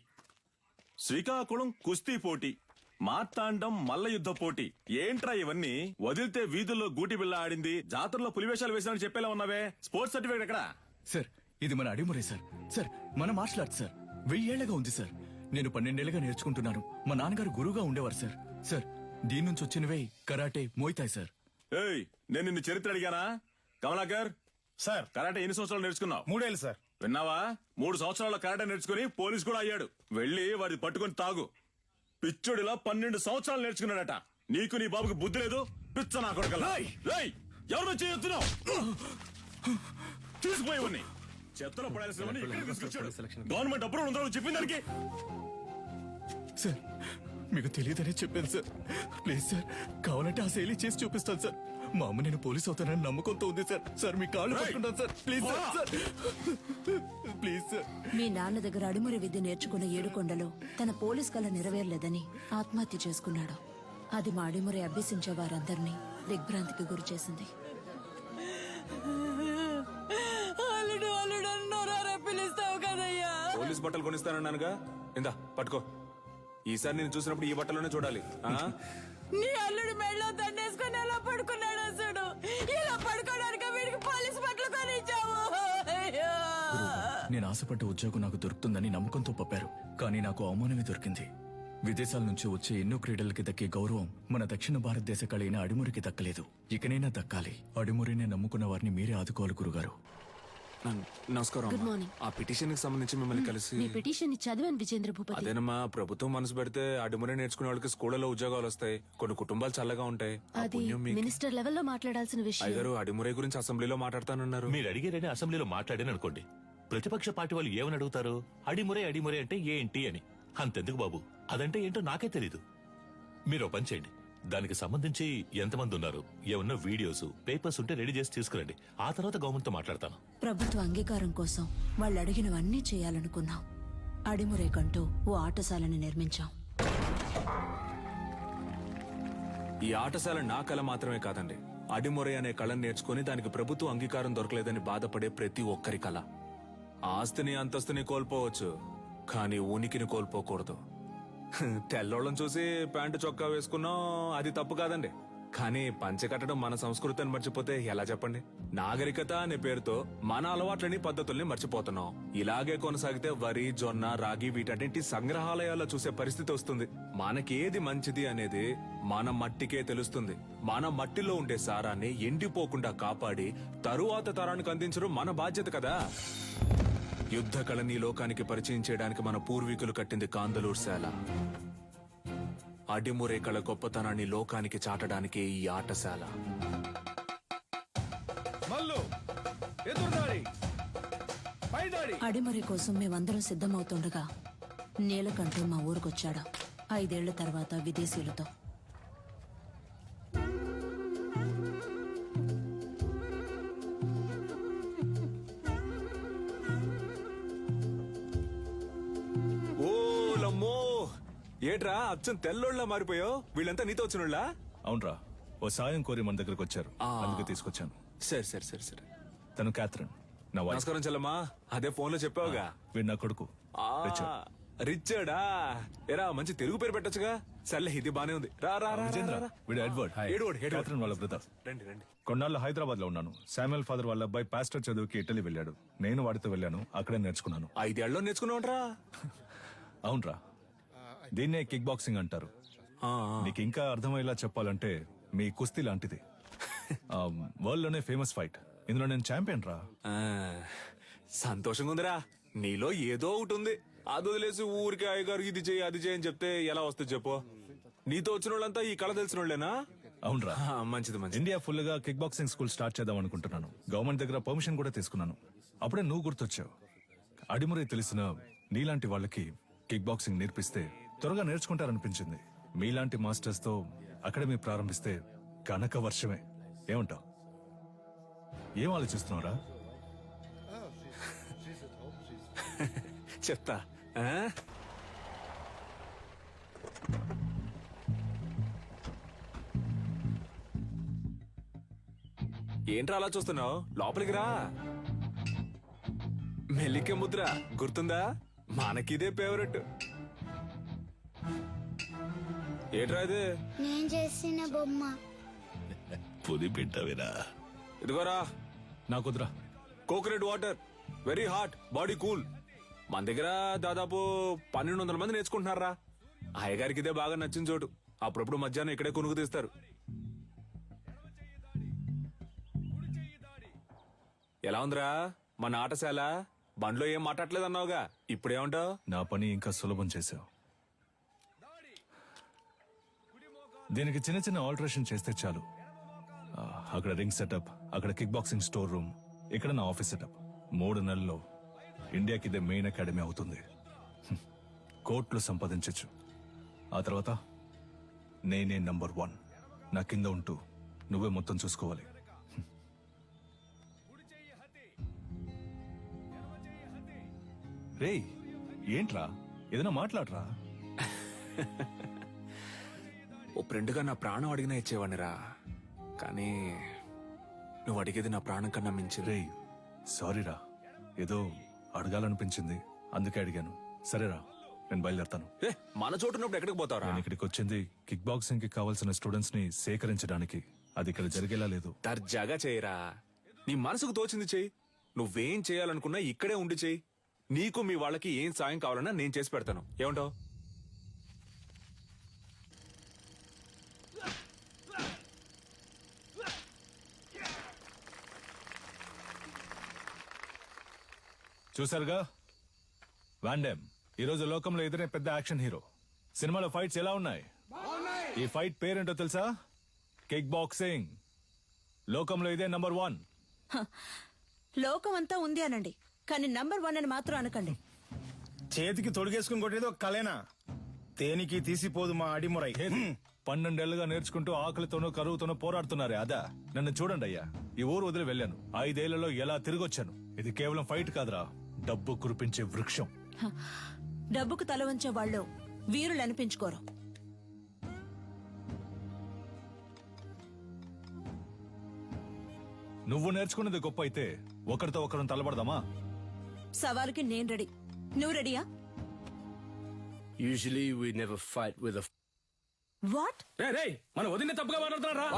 శ్రీకాకుళం కుస్తీ పోటీ, మార్తాండం మల్ల యుద్ధ పోటీ. ఏంట్రా ఇవన్నీ? వదిలితే వీధుల్లో గూటి బిళ్ళ ఆడింది, జాతరలో పులివేషాలు వేసినని చెప్పేలా ఉన్నావే. స్పోర్ట్స్ సర్టిఫికేట్ ఎక్కడా? సార్, ఇది మన అడిమురే సార్. సార్, మన మార్షల్ ఆర్ట్స్ సార్. 1000 ఏళ్లగా ఉంది సార్. నేను 12 ఏళ్లుగా నేర్చుకుంటున్నాను. మా నాన్నగారు గురువుగా ఉండేవారు సార్. సార్, దీని నుంచి వచ్చినవే కరాటే, మోయితాయ్ సార్. ఏయ్, నేను నిన్ను చరిత్ర అడిగానా? కమలాకర్ సార్, కరాటే ఎన్ని సంవత్సరాలు నేర్చుకున్నావు? 3 ఏళ్ళు సార్. విన్నావా? 3 సంవత్సరాల కరాటే నేర్చుకుని పోలీస్ కూడా అయ్యాడు. వెళ్ళి వాడి పట్టుకొని తాగు. పిచ్చుడిలా 12 సంవత్సరాలు నేర్చుకున్నాడట. నీకు నీ బాబుకి బుద్ధి లేదు. పిచ్చ నా కొడుకల్లా. ఎవరు చేయొచ్చున్నావు? తీసుకుపోయేవన్నీ చెత్తలో పడాల్సినవన్నీ ఇక్కడికి తీసుకొచ్చాడు. గవర్నమెంట్ అప్రూవల్ ఉందా చెప్పిన దానికి? సార్, మీకు తెలియదనే చెప్పాను సార్. ప్లీజ్ సార్, కావాలంటే ఆ శైలి చేసి చూపిస్తాను సార్. మా అమ్మ నేను పోలీస్ అవుతానని నమ్మకంతో ఉంది సార్. సార్, మీ కాళ్ళు పట్టుకుంటాను sir. Please sir, please sir. మీ నాన్న దగ్గర అడిమురి విద్య నేర్చుకున్న ఏడుకొండలో తన పోలీస్ కళ నెరవేరలేదని ఆత్మహత్య చేసుకున్నాడు. అది మా అడిమురి అభ్యసించే వారందరినీ దిగ్భ్రాంతికి గురి చేసింది. పోలీస్ బట్టలు కొనిస్తానన్నానుగా. ఇందా పట్టుకో. ఈసారి నేను చూసినప్పుడు ఈ బట్టలోనే చూడాలి. నీ అల్లుడు మెడలో దండేసుకుని ఎలా పడుకున్నాడు అసలు? ఇలా పడుకోవడానికి వీడికి పోలీస్ బట్టలు కొనిచ్చావు. నేను ఆశపడ్డ ఉద్యోగం నాకు దొరుకుతుందని నమ్మకంతో పంపారు, కానీ నాకు అవమానమే దొరికింది. విదేశాల నుంచి వచ్చే ఎన్నో క్రీడలకి దక్కే గౌరవం మన దక్షిణ భారతదేశ కళైన అడిమురికి దక్కలేదు. ఇకనైనా దక్కాలి. అడిమురినే నమ్ముకున్న వారిని మీరే ఆదుకోవాలి గురుగారు. నమస్కారం. Good morning. ఆ పిటిషన్ కి సంబంధించి మిమ్మల్ని కలిసి. మీ పిటిషన్ చదివాను విజేంద్ర భూపతి. అదేనమ్మా, ప్రభుత్వం మనసు పెడితే అడిమురే నేర్చుకునే వాళ్ళకి స్కూళ్ళలో ఉద్యోగాలు వస్తాయి. కొన్ని కుటుంబాలు చల్లగా ఉంటాయి. ఆ అది పుణ్యం మీకు. మినిస్టర్ లెవెల్లో మాట్లాడాల్సిన విషయం. అయ్యగారు అడిమురే గురించి అసెంబ్లీలో మాట్లాడతానన్నారు. మీరు అడిగారని అసెంబ్లీలో మాట్లాడాను అనుకోండి, ప్రతిపక్ష పార్టీ వాళ్ళు ఏమని అడుగుతారు? అడిమురే అడిమురే అంటే ఏంటి అని. అంతెందుకు బాబు, అదంటే ఏంటో నాకే తెలీదు. మీరు ఓ పని చేయండి, దానికి సంబంధించి ఎంతమంది ఉన్నారు, ఏమన్నా వీడియోస్ పేపర్స్ ఉంటే రెడీ చేసి తీసుకురండి. ఆ తర్వాత గవర్నమెంట్ తో మాట్లాడతాను. ప్రభుత్వ అంగీకారం కోసం వాళ్ళు అడిగినవన్నీ చేయాలనుకున్నాం. అడిమురే కంటూ ఓ ఆటశాలని నిర్మించాం. ఈ ఆటశాల నా కళ మాత్రమే కాదండి. అడిమురే అనే కళను నేర్చుకుని దానికి ప్రభుత్వ అంగీకారం దొరకలేదని బాధపడే ప్రతి ఒక్కరి కళ. ఆస్తిని అంతస్తుని కోల్పోవచ్చు, కానీ ఉనికిని కోల్పోకూడదు. తెల్లోళ్ళని చూసి ప్యాంటు చొక్కా వేసుకున్నాం, అది తప్పు కాదండి. కానీ పంచె కట్టడం మన సంస్కృతిని మర్చిపోతే ఎలా చెప్పండి? నాగరికత అనే పేరుతో మన అలవాట్లని పద్ధతుల్ని మర్చిపోతున్నాం. ఇలాగే కొనసాగితే వరి, జొన్న, రాగి వీటన్నింటి సంగ్రహాలయాల్లో చూసే పరిస్థితి వస్తుంది. మనకేది మంచిది అనేది మన మట్టికే తెలుస్తుంది. మన మట్టిలో ఉండే సారాన్ని ఎండిపోకుండా కాపాడి తరువాత తరానికి అందించడం మన బాధ్యత కదా. యుద్ధ కళని లోకానికి పరిచయం చేయడానికి మన పూర్వీకులు కట్టింది కాందలూరు శాల. అడిమురే కళ గొప్పతనాన్ని లోకానికి చాటడానికి ఈ ఆటశాల. అడిమురి కోసం మేమందరం సిద్ధమవుతుండగా నీలకంఠు మా ఊరికొచ్చాడు. 5 ఏళ్ల తర్వాత విదేశీయులతో. ఏట్రా అచ్చం తెల్లోళ్ళ మారిపోయావు? వీళ్ళంతా నీతో వచ్చినోళ్ళా? అవునరా, ఓ సాయం కోరి మన దగ్గరకు వచ్చారు, అందుకే తీసుకొచ్చాను. సరే తను క్యాథరిన్, నా వైఫ్. నమస్కారం చెల్లమ్మా. అదే ఫోన్ లో చెప్పావుగా. వీడు నా కొడుకు రిచర్డ్. రిచర్డా? ఎరా మంచి తెలుగు పేరు పెట్టొచ్చుగా. సర్లే, ఇది బానే ఉంది. రా రా రా, విజేంద్ర, రా, రా. వీడు ఎడ్వర్డ్. క్యాథరిన్ వాళ్ళ బ్రదర్. రండి రండి. కొన్నాళ్ళు హైదరాబాద్ లో ఉన్నాను. శామ్యుల్ ఫాదర్ వాళ్ళ అబ్బాయి పాస్టర్ చదువుకి ఇటలీ వెళ్ళాడు. నేను వాడితో వెళ్ళాను, అక్కడే నేర్చుకున్నాను. 5 ఏళ్ళలో నేర్చుకున్నావుంట్రా? అవునరా, దీన్నే కిక్ బాక్సింగ్ అంటారు. నీకు ఇంకా అర్థమయ్యేలా చెప్పాలంటే మీ కుస్తీ లాంటిది. వరల్డ్ లోనే ఫేమస్ ఫైట్. ఇందులో నేను ఛాంపియన్ రా. సంతోషంగా ఉందిరా. నీలో ఏదో ఒకటి ఉంది. అది వదిలేసి ఊరికి అయ్యగారు ఇది చేయి అది చేయని చెప్తే ఎలా వస్తుంది చెప్పు? నీతో వచ్చిన వాళ్ళంతా ఈ కళ తెలిసిన వాళ్ళేనా? అవునరా, మంచిది. ఇండియా ఫుల్ గా కిక్ బాక్సింగ్ స్కూల్ స్టార్ట్ చేద్దాం అనుకుంటున్నాను. గవర్నమెంట్ దగ్గర పర్మిషన్ కూడా తీసుకున్నాను. అప్పుడే నువ్వు గుర్తొచ్చావు. అడిమురే తెలిసిన నీలాంటి వాళ్ళకి కిక్ బాక్సింగ్ నేర్పిస్తే త్వరగా నేర్చుకుంటారనిపించింది. మీలాంటి మాస్టర్స్ తో అకాడమీ ప్రారంభిస్తే కనక వర్షమే. ఏమంటావు? ఏం ఆలోచిస్తున్నావురా? చెప్తా. ఏంట్రా అలా చూస్తున్నావు? లోపలికి రా. మెల్లికే ముద్ర గుర్తుందా? మనకిదే ఫేవరెట్. ఏంట్రా ఇది? నేను చేసిన బొమ్మ. పుది పెట్టవేరా? ఇదిగోరా. నాకుద్రా. Coconut water, very hot, body cool. మన దగ్గర దాదాపు 1200 మంది నేర్చుకుంటున్నారా. అయ్యగారికి ఇదే బాగా నచ్చిన చోటు. అప్పుడప్పుడు మధ్యాహ్నం ఇక్కడే కొనుక్కు తీస్తారు. ఎలా ఉందిరా మన ఆటశాల? బండ్లో ఏం మాట్లాడలేదన్నావుగా, ఇప్పుడేమంటావు? నా పని ఇంకా సులభం చేశావు. దీనికి చిన్న చిన్న ఆల్టరేషన్ చేస్తే చాలు. అక్కడ రింగ్ సెటప్, అక్కడ కిక్ బాక్సింగ్ స్టోర్ రూమ్, ఇక్కడ నా ఆఫీస్ సెటప్. 3 నెలల్లో ఇండియాకి ఇదే మెయిన్ అకాడమీ అవుతుంది. కోట్లు సంపాదించచ్చు. ఆ తర్వాత నేనే నంబర్ 1. నా కింద ఉంటూ నువ్వే మొత్తం చూసుకోవాలి. రేయ్, ఏంట్రా? ఏదైనా మాట్లాడరా. ఓ ఫ్రెండ్గా నా ప్రాణం అడిగినా ఇచ్చేవాడినిరా. కానీ నువ్వు అడిగేది నా ప్రాణం కన్నా మించి. రేయ్, సారీరా, ఏదో అడగాలనిపించింది, అందుకే అడిగాను. సరేరా, నేను బయలుదేరతాను. మన చోటు ఉన్నప్పుడు ఎక్కడికి పోతారా? నేను ఇక్కడికి వచ్చింది కిక్ బాక్సింగ్ కి కావాల్సిన స్టూడెంట్స్ ని సేకరించడానికి. అది ఇక్కడ జరిగేలా లేదు. దర్జాగా చేయరా. నీ మనసుకు తోచింది చెయ్యి. నువ్వేం చేయాలనుకున్నా ఇక్కడే ఉండి చెయ్యి. నీకు మీ వాళ్ళకి ఏం సాయం కావాలన్నా నేను చేసి పెడతాను. ఏమంటావు? చూసారుగా, వాన్ డామ్ ఈరోజు లోకంలో ఎదురే పెద్ద యాక్షన్ హీరో. సినిమాలో ఫైట్స్ ఎలా ఉన్నాయి? ఈ ఫైట్ పేరేంటో తెలుసా? Kick boxing. లోకంలో ఇదే నంబర్ 1. లోకం అంతా ఉంది అనండి, కానీ నంబర్ 1 అని మాత్రం అనకండి. చేతికి తొడిగేసుకుని కొట్టేది ఒక కలేనా? దేనికి తీసిపోదు మా అడిమురై. 12 ఏళ్లుగా నేర్చుకుంటూ ఆకలితోనూ కరువుతోనూ పోరాడుతున్నారే అదా? నన్ను చూడండి అయ్యా, ఈ ఊరు వదిలి వెళ్ళాను. 5 ఏళ్లలో ఎలా తిరిగొచ్చాను. ఇది కేవలం ఫైట్ కాదురా, డబ్బు కురిపించే వృక్షం. డబ్బుకు తల వంచే వాళ్ళు వీరులు అనిపించుకోరు. నువ్వు నేర్చుకున్నది గొప్ప అయితే ఒకరితో ఒకరిని తలబడదామా? సవాలుకి నేను రెడీ. నువ్వు రెడీయా? Usually we never fight with a... what? రేయ్, మన వదిన తప్పుగా మాట్లాడుతున్నారా?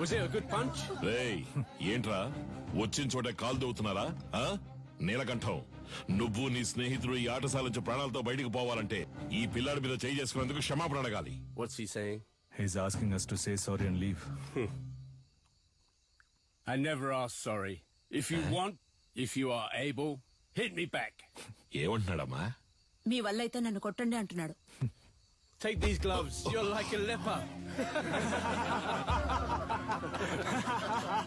Was it a good punch? రేయ్, ఏంట్రా వచ్చిన చోట కాలు దవ్వుతున్నారా? నీలకంఠం, నువ్వు నీ స్నేహితుడు ఈ ఆటశాల నుంచి ప్రాణాలతో బయటకు పోవాలంటే ఈ పిల్లాడి మీద చేయి చేసుకున్నందుకు క్షమాపణ అడగాలి. What's he saying? He's asking us to say sorry and leave. I never ask sorry. If you want, if you are able, hit me back. ఏమంటున్నాడమ్మా? మీ వల్ల అయితే నన్ను కొట్టండి అంటున్నాడు. Take these gloves. You're like a leper.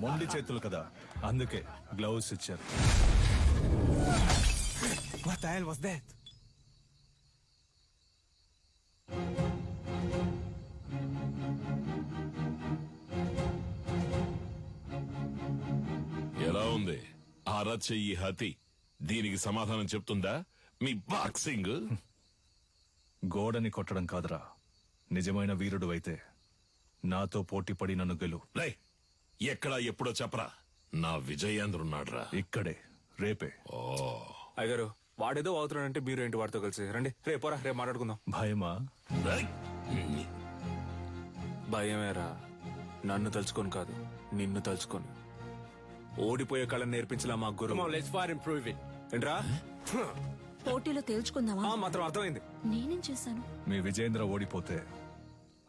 మొండి చేతులు కదా, అందుకే gloves ఇచ్చారు. What the hell was that? ఎలా ఉంది? అరచెయ్యి హతి దీనికి సమాధానం చెప్తుందా? మీ బాక్సింగ్ గోడని కొట్టడం కాదురా, నిజమైన వీరుడు అయితే నాతో పోటీ పడి నన్ను గెలు. రై ఎక్కడా ఎప్పుడో చెప్పరా, నా విజయేంద్రున్నాడ్రా ఇక్కడే, రేపే. అయ్యారు వాడేదో అవుతున్నాడంటే మీరు ఏంటి వాడితో కలిసి రండి. రేపోరా, రేపు మాట్లాడుకుందాం. భయమా? భయమేరా, నన్ను తలుచుకొని కాదు నిన్ను తలుచుకొని. ఓడిపోయే కళను నేర్పించలా మా గురు. ఏంట్రా పోటీలో తేల్చుకుందామా? మాత్రం అర్థమైంది. నేనేం చేశాను? మీ విజయేంద్ర ఓడిపోతే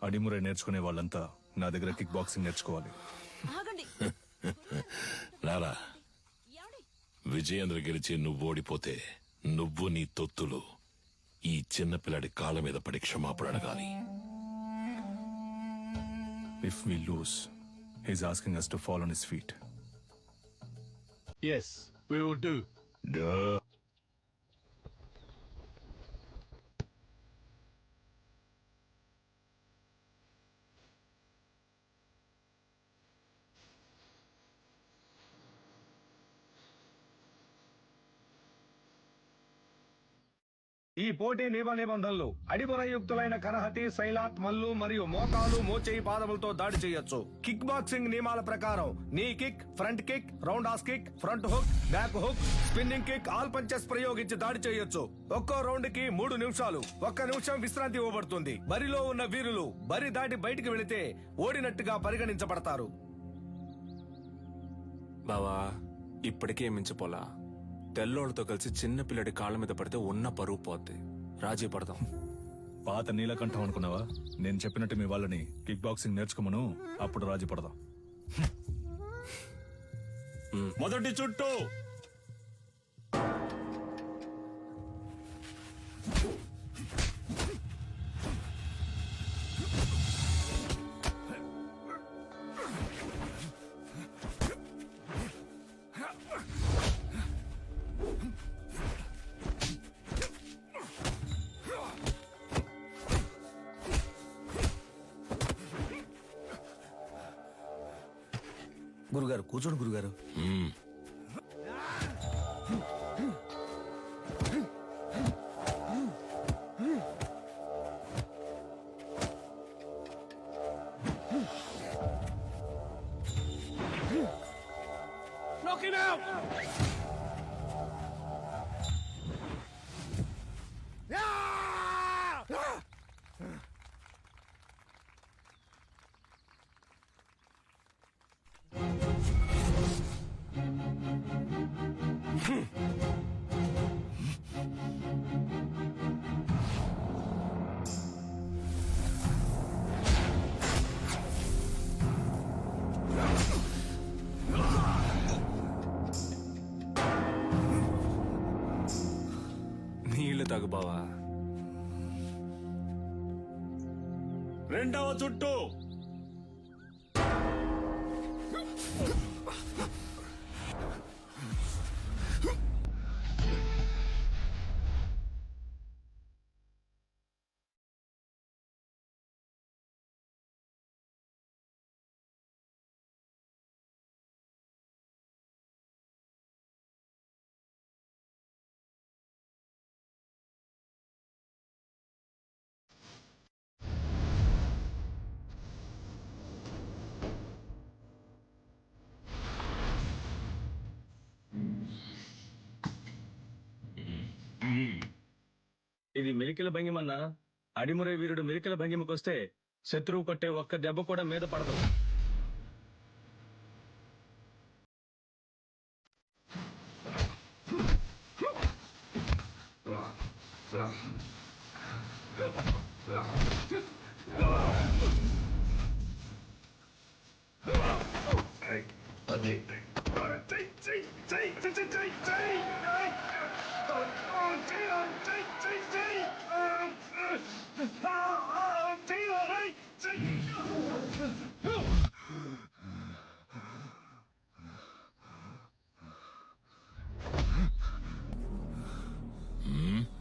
అడిమురే నేర్చుకునే వాళ్ళంతా నా దగ్గర కిక్ బాక్సింగ్ నేర్చుకోవాలి. ఆగండి. రారా, విజయేంద్ర గెలిచి నువ్వు ఓడిపోతే నువ్వు నీ తొత్తులు ఈ చిన్నపిల్లాడి కాళ్ళ మీద పడి క్షమాపణ అడగాలి. If we lose, he's asking us to fall on his feet. Yes, we will do. Duh. ఈ పోటీ నియమ నిబంధనలు: అడిమురయుక్తులైన కరహతి, సైలాత్, మల్లు మరియు మోకాలు, మోచేయి, పాదములతో దాడి చేయొచ్చు. కిక్ బాక్సింగ్ నియమాల ప్రకారం నీ kick, front kick, round has kick, front hook, back hook, spinning kick, all punches ప్రయోగించి దాడి చేయొచ్చు. ఒక్కో రౌండ్ కి 3 నిమిషాలు. 1 నిమిషం విశ్రాంతి ఇవ్వబడుతుంది. బరిలో ఉన్న వీరులు బరి దాటి బయటికి వెళితే ఓడినట్టుగా పరిగణించబడతారు. బావా, ఇప్పటికే మించిపోలా. తెల్లోళ్ళతో కలిసి చిన్న పిల్లడి కాళ్ళ మీద పడితే ఉన్న పరువు పోద్ది. రాజీ పడదాం. పాత నీలకంఠం అనుకున్నావా? నేను చెప్పినట్టు మీ వాళ్ళని కిక్ బాక్సింగ్ నేర్చుకోమను, అప్పుడు రాజీ పడదాం. మొదటి చుట్టూ గురుగారు కూర్చోండి గురుగారు. Knock him out! నీళ్లు తాగు బావా. రెండవ చుట్టూ ఇది మెలికల భంగిమన్నా. అడిమురే వీరుడు మెలికల భంగిమకొస్తే శత్రువు కొట్టే ఒక్క దెబ్బ కూడా మీద పడదు.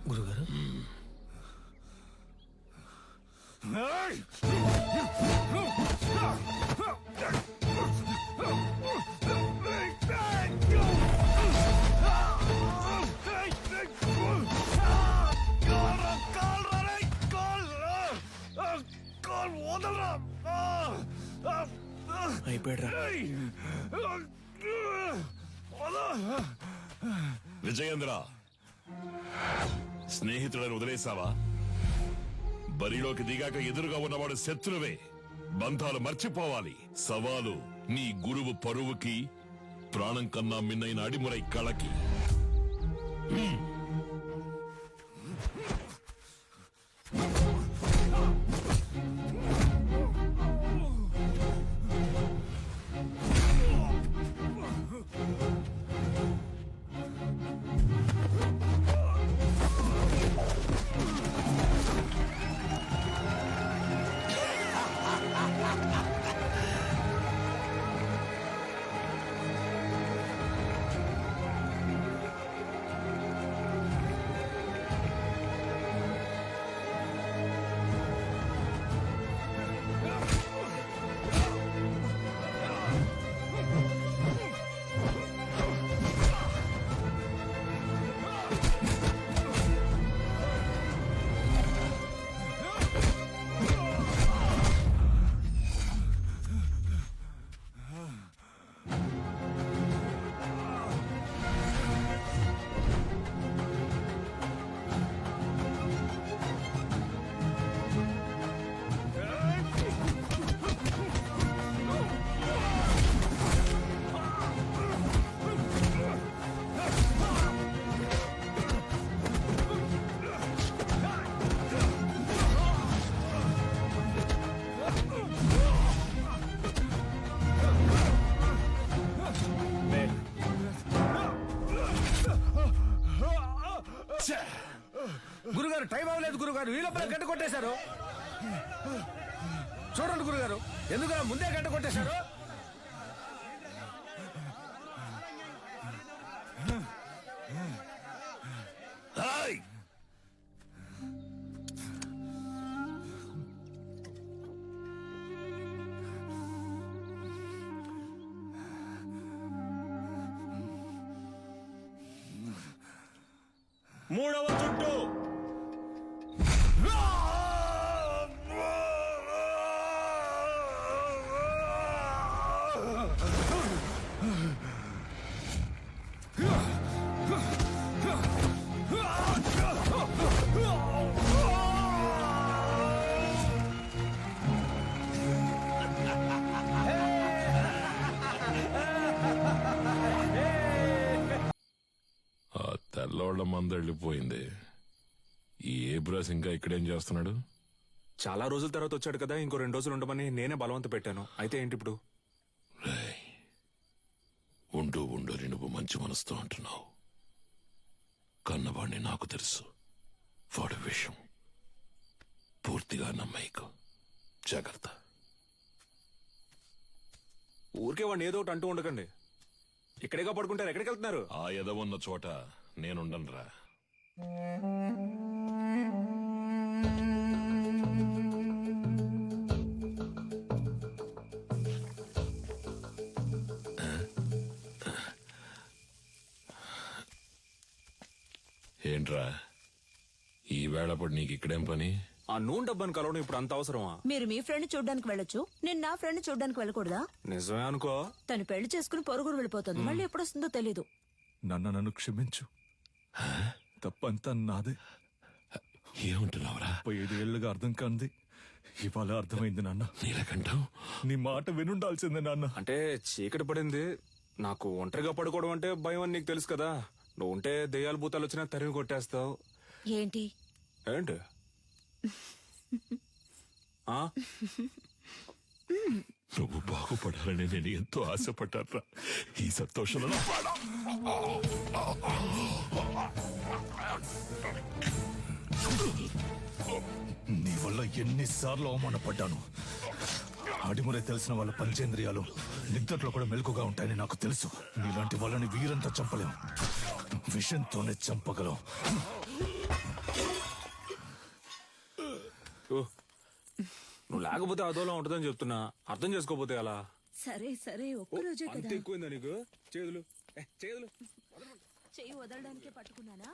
గురుగారు, అయిపోయాడురా. విజయేంద్ర, స్నేహితులను వదిలేసావా? బరిలోకి దిగాక ఎదురుగా ఉన్నవాడు శత్రువే. బంధాలు మర్చిపోవాలి. సవాలు నీ గురువు పరువుకి, ప్రాణం కన్నా మిన్నైన అడిమురై కళకి. గురుగారు టైం అవ్వలేదు గురుగారు, ఈ లోపల గంట కొట్టేశారు. చూడండి గురుగారు, ఎందుకు ముందే గంట కొట్టేశారు? మూడవ చుట్టూ. ఆ తెల్లోళ్ల మంద వెళ్ళిపోయింది. ఈ ఏబ్రాస్ ఇంకా ఇక్కడేం చేస్తున్నాడు? చాలా రోజుల తర్వాత వచ్చాడు కదా, ఇంకో 2 రోజులు ఉండమని నేనే బలవంత పెట్టాను. అయితే ఏంటి ఇప్పుడు? ఉండు ఉండు అని నువ్వు మంచి మనసుతో అంటున్నావు. కన్నవాణ్ణి నాకు తెలుసు. వాడి విషయం పూర్తిగా నమ్మయికు. జాగ్రత్త. ఊరికే వాడిని ఏదో ఒకటి అంటూ ఉండకండి. ఇక్కడేగా పడుకుంటారు, ఎక్కడికి వెళ్తున్నారు? ఆ ఎదవున్న చోట నేనుండనురా. ఏంట్రా ఈ వేళప్పుడు నీకు ఇక్కడేం పని? ఆ నూనె డబ్బాని కలవడం ఇప్పుడు అంత అవసరమా? మీరు మీ ఫ్రెండ్ చూడ్డానికి వెళ్ళొచ్చు, నేను నా ఫ్రెండ్ చూడ్డానికి వెళ్ళకూడదా? నిజమే అనుకో. తను పెళ్లి చేసుకుని పొరుగురు వెళ్ళిపోతుంది, మళ్ళీ ఎప్పుడొస్తుందో తెలీదు. నన్ను క్షమించు. తప్పంతా నాదే. ఏమంటున్నావురా? 5 ఏళ్లుగా అర్థం కాంది ఇవాళ అర్థమైంది నాన్న. నీలకంఠం, నీ మాట వినుండాల్సిందే నాన్న. అంటే చీకటి పడింది, నాకు ఒంటరిగా పడుకోవడం అంటే భయం అని నీకు తెలుసు కదా. నువ్వు ఉంటే దెయ్యాలు భూతాలు వచ్చినా తరిమి కొట్టేస్తావు. ఏంటి ఏంటి? నువ్వు బాగుపడాలని నేను ఎంతో ఆశపడ్డారా. ఈ సంతోషంలో నీ వల్ల ఎన్నిసార్లు అవమానపడ్డాను. అడిమురే తెలిసిన వాళ్ళ పంచేంద్రియాలు నిద్రలో కూడా మెలకుగా ఉంటాయని నాకు తెలుసు. నీలాంటి వాళ్ళని వీరంతా చంపలేం, విషంతోనే చంపగలం. నువ్వు లేకపోతే అదోలా ఉంటుందని చెప్తున్నా, అర్థం చేసుకోపోతే అలా. సరే సరే, ఒక్కరోజే అంత కదా. ఎక్కువైందా నీకు? చేతులు చేతులు చెయ్యి వదలడానికే పట్టుకున్నానా?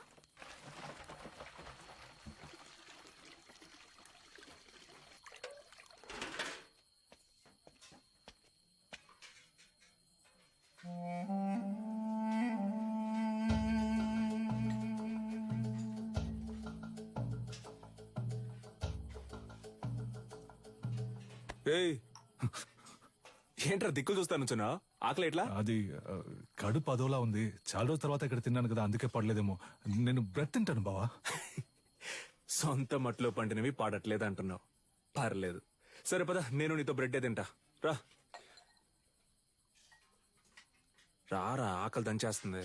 ఏంట్రా దిక్కులు చూస్తా నుంచున్నా? ఆకలి ఎట్లా? అది కడుపు అదోలా ఉంది. చాలా రోజుల తర్వాత ఇక్కడ తిన్నాను కదా, అందుకే పడలేదేమో. నేను బ్రెడ్ తింటాను బావా. సొంత మట్లో పండినవి పాడట్లేదు అంటున్నావు. పర్లేదు, సరే పద, నేను నీతో బ్రెడ్ తింటా. రా రారా, ఆకలి దంచేస్తుంది.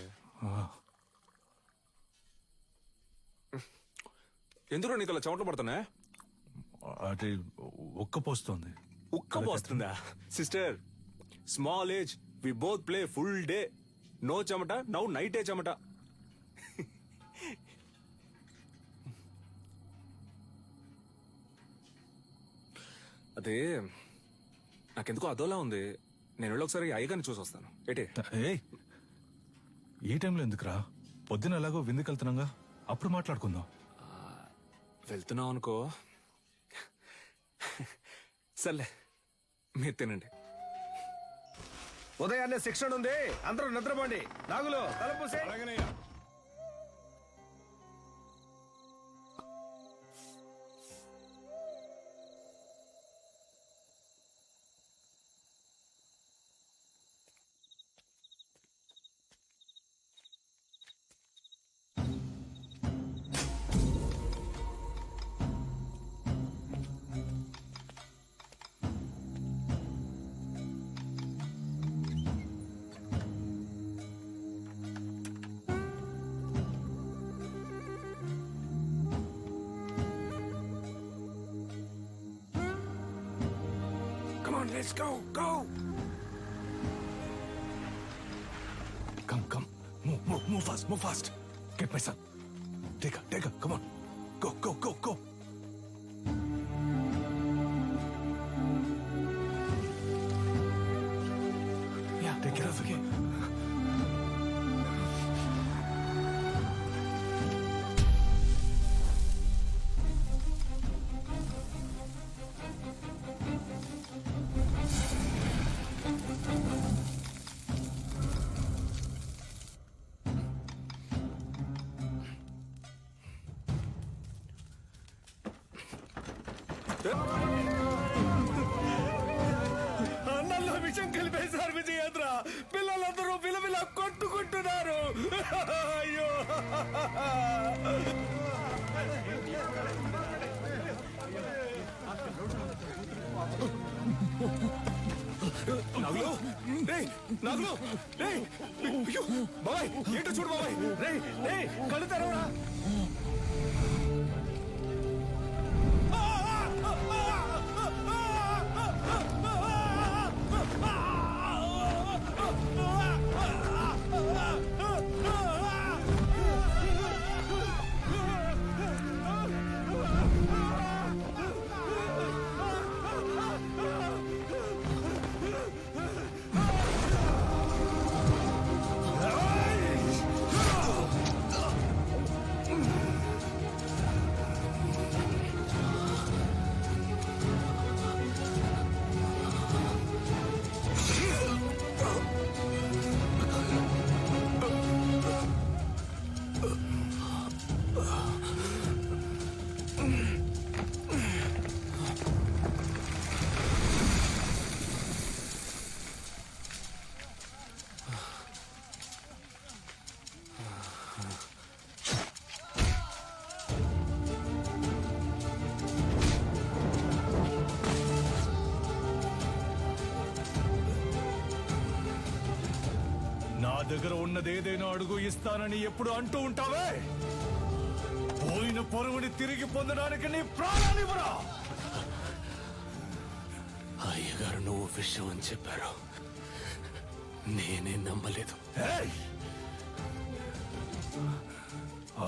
ఎందుకు నీకు అలా చెమటలు పడుతున్నా? అది ఒక్క పోస్తుంది. ఉక్క పోస్తుందా? Sister, small age, we both play full day. No చెమట, నౌ నైటే చెమట. అదే నాకెందుకో అదోలా ఉంది. నేను వెళ్ళి ఒకసారి అయ్యగారిని చూసి వస్తాను. ఏటే ఏ టైంలో ఎందుకురా? పొద్దున ఎలాగో విందుకు వెళ్తున్నాగా, అప్పుడు మాట్లాడుకుందాం. వెళ్తున్నావు అనుకో. సర్లే, మీరు తినండి. ఉదయాన్నే శిక్షణ ఉంది, అందరూ నిద్రపోండి. నాగులు తలపూసే. Let's go, go! Come, move fast. Get my son. Take her, come on. Go. Yeah, take care of it. అన్నంలో విషయం కలిపేశారు విజయేంద్ర. పిల్లలందరూ విలవిల కొట్టుకుంటున్నారు. అయ్యో, నాగులు, నాగులు, బాబాయ్ ఏంటో చూడు బాబాయ్. రే కళ్ళు తెరవరా. దగ్గర ఉన్నదేదైనా అడుగు ఇస్తానని ఎప్పుడు అంటూ ఉంటావే. పోయిన పొరుగుని తిరిగి పొందడానికి నీ ప్రాణాన్ని ఇవ్వరా. అయ్యగారు నువ్వు విషయం అని చెప్పారు, నేనే నమ్మలేదు.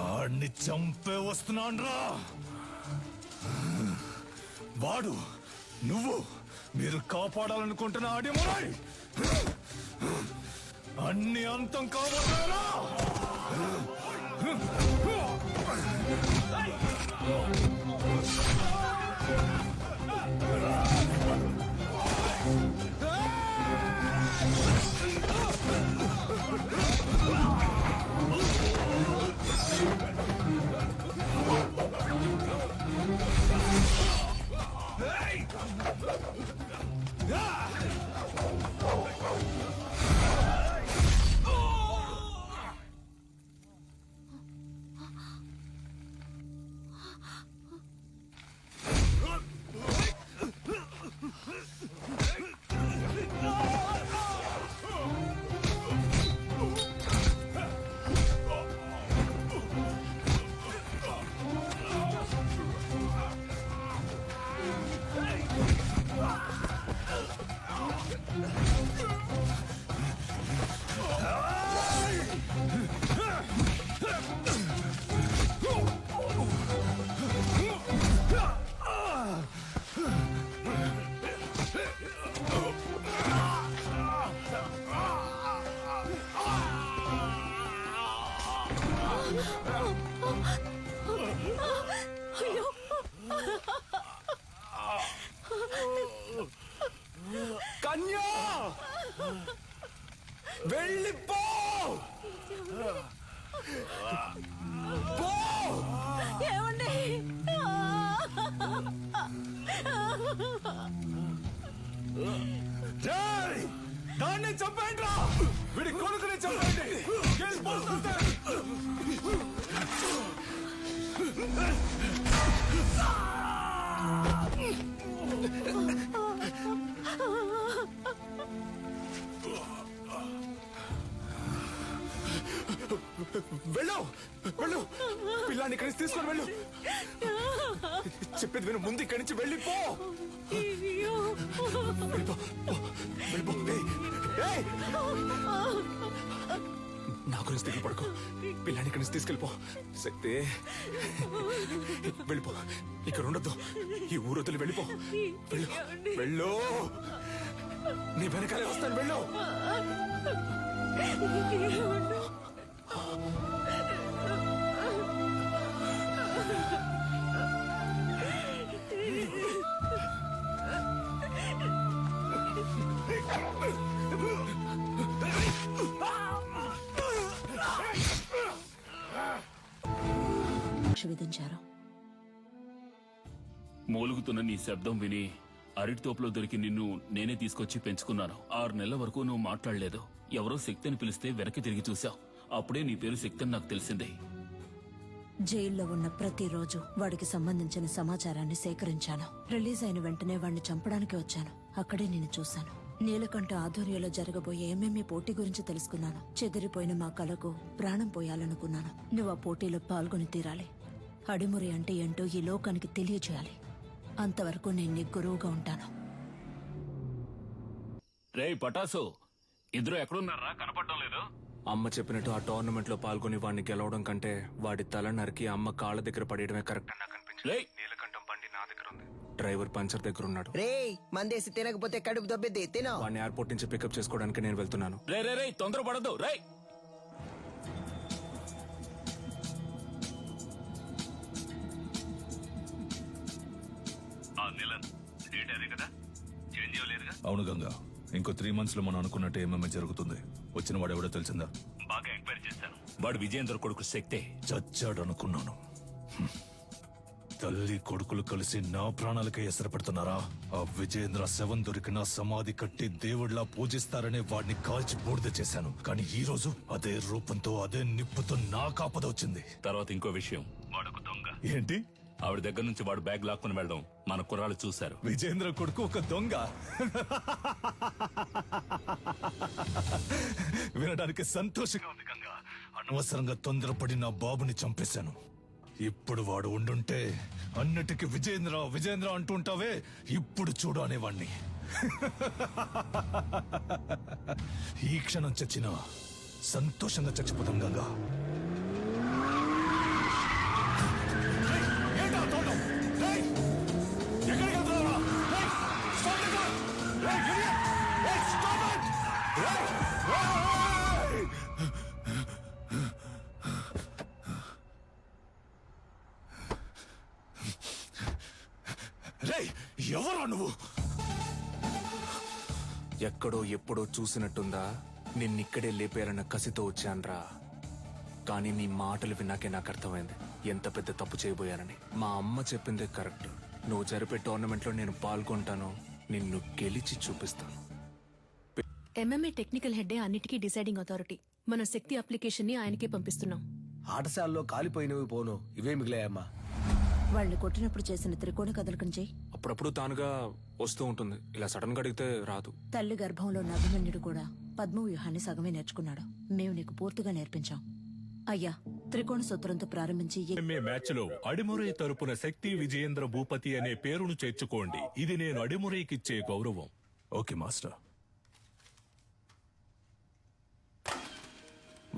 ఆడిని చంపే వస్తున్నాన్రా. వాడు నువ్వు మీరు కాపాడాలనుకుంటున్న అడిమురై అన్ని అంతం కాబోతారా. అయ్యో కన్యా వెళ్ళిపో ఏమండి దాన్ని చంపండి రా వీడి కొడుకుని చంపండి వెళ్ళిపోతుంటే. వెళ్ళు వెళ్ళు పిల్లాన్ని ఇక్కడి నుంచి తీసుకొని వెళ్ళు. చెప్పేది విను, ముందు ఇక్కడి నుంచి వెళ్ళిపో. వెళ్ళిపో, వెళ్ళిపో. ఏయ్! నా గురించి దిగులు పడుకో. పిల్లాన్ని ఇక్కడి నుంచి తీసుకెళ్ళిపో. శక్తి వెళ్ళిపో, ఇక్కడ ఉండొద్దు. ఈ ఊరొద్దులు వెళ్ళిపో. వెళ్ళు వెళ్ళు, నీ వెనకాలే వస్తాను. వెళ్ళు. విధించారు. మూలుగుతున్న నీ శబ్దం విని అరటి తోపులో దొరికి నిన్ను నేనే తీసుకొచ్చి పెంచుకున్నాను. 6 నెలల వరకు నువ్వు మాట్లాడలేదు. ఎవరో శక్తి అని పిలిస్తే వెనక్కి తిరిగి చూశావు. అప్పుడే నీ పేరు శక్తి అని నాకు తెలిసింది. జైల్లో ఉన్న ప్రతిరోజు వాడికి సంబంధించిన సమాచారాన్ని సేకరించాను. రిలీజ్ అయిన వెంటనే వాడిని చంపడానికి వచ్చాను. అక్కడే నేను చూశాను. నీలకంఠ ఆధ్వర్యంలో జరగబోయే ఎంఎంఏ పోటీ గురించి తెలుసుకున్నాను. చెదిరిపోయిన మా కళకు ప్రాణం పోయాలనుకున్నాను. నువ్వు ఆ పోటీలో పాల్గొని తీరాలి. అడిమురి అంటే ఏంటో ఈ లోకానికి తెలియజేయాలి. అంతవరకు నేను నీ గురువుగా ఉంటాను. రే పటాసు, ఇద్దరు ఎక్కడున్నారా? కనపడడం లేదు. అమ్మ చెప్పినట్టు ఆ టోర్నమెంట్ లో పాల్గొని వాడిని గెలవడం కంటే వాడి తల నరికి అమ్మ కాళ్ళ దగ్గర పడేయడమే కరెక్ట్ అని నాకు అనిపించింది. నీలకంఠం బండి నా దగ్గర ఉంది. డ్రైవర్ పంచర్ దగ్గర ఉన్నాడు. రే మందేసి తినకపోతే కడుపు దొబ్బిద్ది. తినో. వాడిని ఎయిర్పోర్ట్ నుంచి పికప్ చేసుకోవడానికి నేను వెళ్తున్నాను. రే రే రే, తొందరపడద్దు. రే అవును గంగా, ఇంకో 3 months లో మనం అనుకున్నట్టు ఏమేమి జరుగుతుంది. వచ్చిన వాడు ఎవడో తెలిసిందా? బాగా ఎంక్వైరీ చేశాను. వాడు విజయేంద్ర కొడుకు శక్తే. చచ్చాడనుకున్నాను. తల్లి కొడుకులు కలిసి నా ప్రాణాలకే ఎసరు పెడుతున్నారా? ఆ విజయేంద్ర శవం దొరికిన సమాధి కట్టి దేవుడిలా పూజిస్తారనే వాడిని కాల్చి బూడిద చేశాను. కానీ ఈ రోజు అదే రూపంతో అదే నిప్పుతో నా కాపద వచ్చింది. తర్వాత ఇంకో విషయం, వాడొక దొంగ. ఏంటి? ఆవిడ దగ్గర నుంచి వాడు బ్యాగ్ లాక్కుని వెళ్ళడం మన కుర్రాళ్ళు చూశారు. విజయేంద్ర కొడుకు ఒక దొంగ? వినడానికి సంతోషంగా ఉంది గంగా. అనవసరంగా తొందరపడి నా బాబుని చంపేశాను. ఇప్పుడు వాడు ఉండుంటే అన్నిటికీ విజయేంద్ర విజయేంద్ర అంటుంటావే, ఇప్పుడు చూడు అనేవాణ్ణి. ఈ క్షణం చచ్చినా సంతోషంగా చచ్చిపోతాం గంగా. ఎవరా నువ్వు? ఎక్కడో ఎప్పుడో చూసినట్టుందా? నిన్నిక్కడే లేపేయాలన్న కసితో వచ్చాన్రా. కానీ నీ మాటలు విన్నాకే నాకు అర్థమైంది ఎంత పెద్ద తప్పు చేయబోయానని. మా అమ్మ చెప్పిందే కరెక్ట్. నువ్వు జరిపే టోర్నమెంట్ లో నేను పాల్గొంటాను, నిన్ను గెలిచి చూపిస్తాను. ఎంఎంఏ టెక్నికల్ హెడ్డే అన్నిటికీ డిసైడింగ్ అథారిటీ. మన శక్తి అప్లికేషన్ ని ఆయనకే పంపిస్తున్నాం. ఆటశాలలో కాలిపోయినవి పోను, ఇవే మిగిలాయమ్మా. వాళ్ళని కొట్టినప్పుడు చేసిన త్రికోణ కదలకం చెయ్యి. అప్పుడప్పుడు తానుగా వస్తూ ఉంటుంది, ఇలా సడన్ గా అడిగితే రాదు. తల్లి గర్భంలో ఉన్న అభిమన్యుడు కూడా పద్మవ్యూహాన్ని సగమే నేర్చుకున్నాడు. మేము నీకు పూర్తిగా నేర్పించాం. అయ్యా, త్రికోణ సూత్రంతో ప్రారంభించి మ్యాచ్ లో అడిమురై తరపున శక్తి విజయేంద్ర భూపతి అనే పేరును చేర్చుకోండి. ఇది నేను అడిమురైకిచ్చే గౌరవం. Okay master.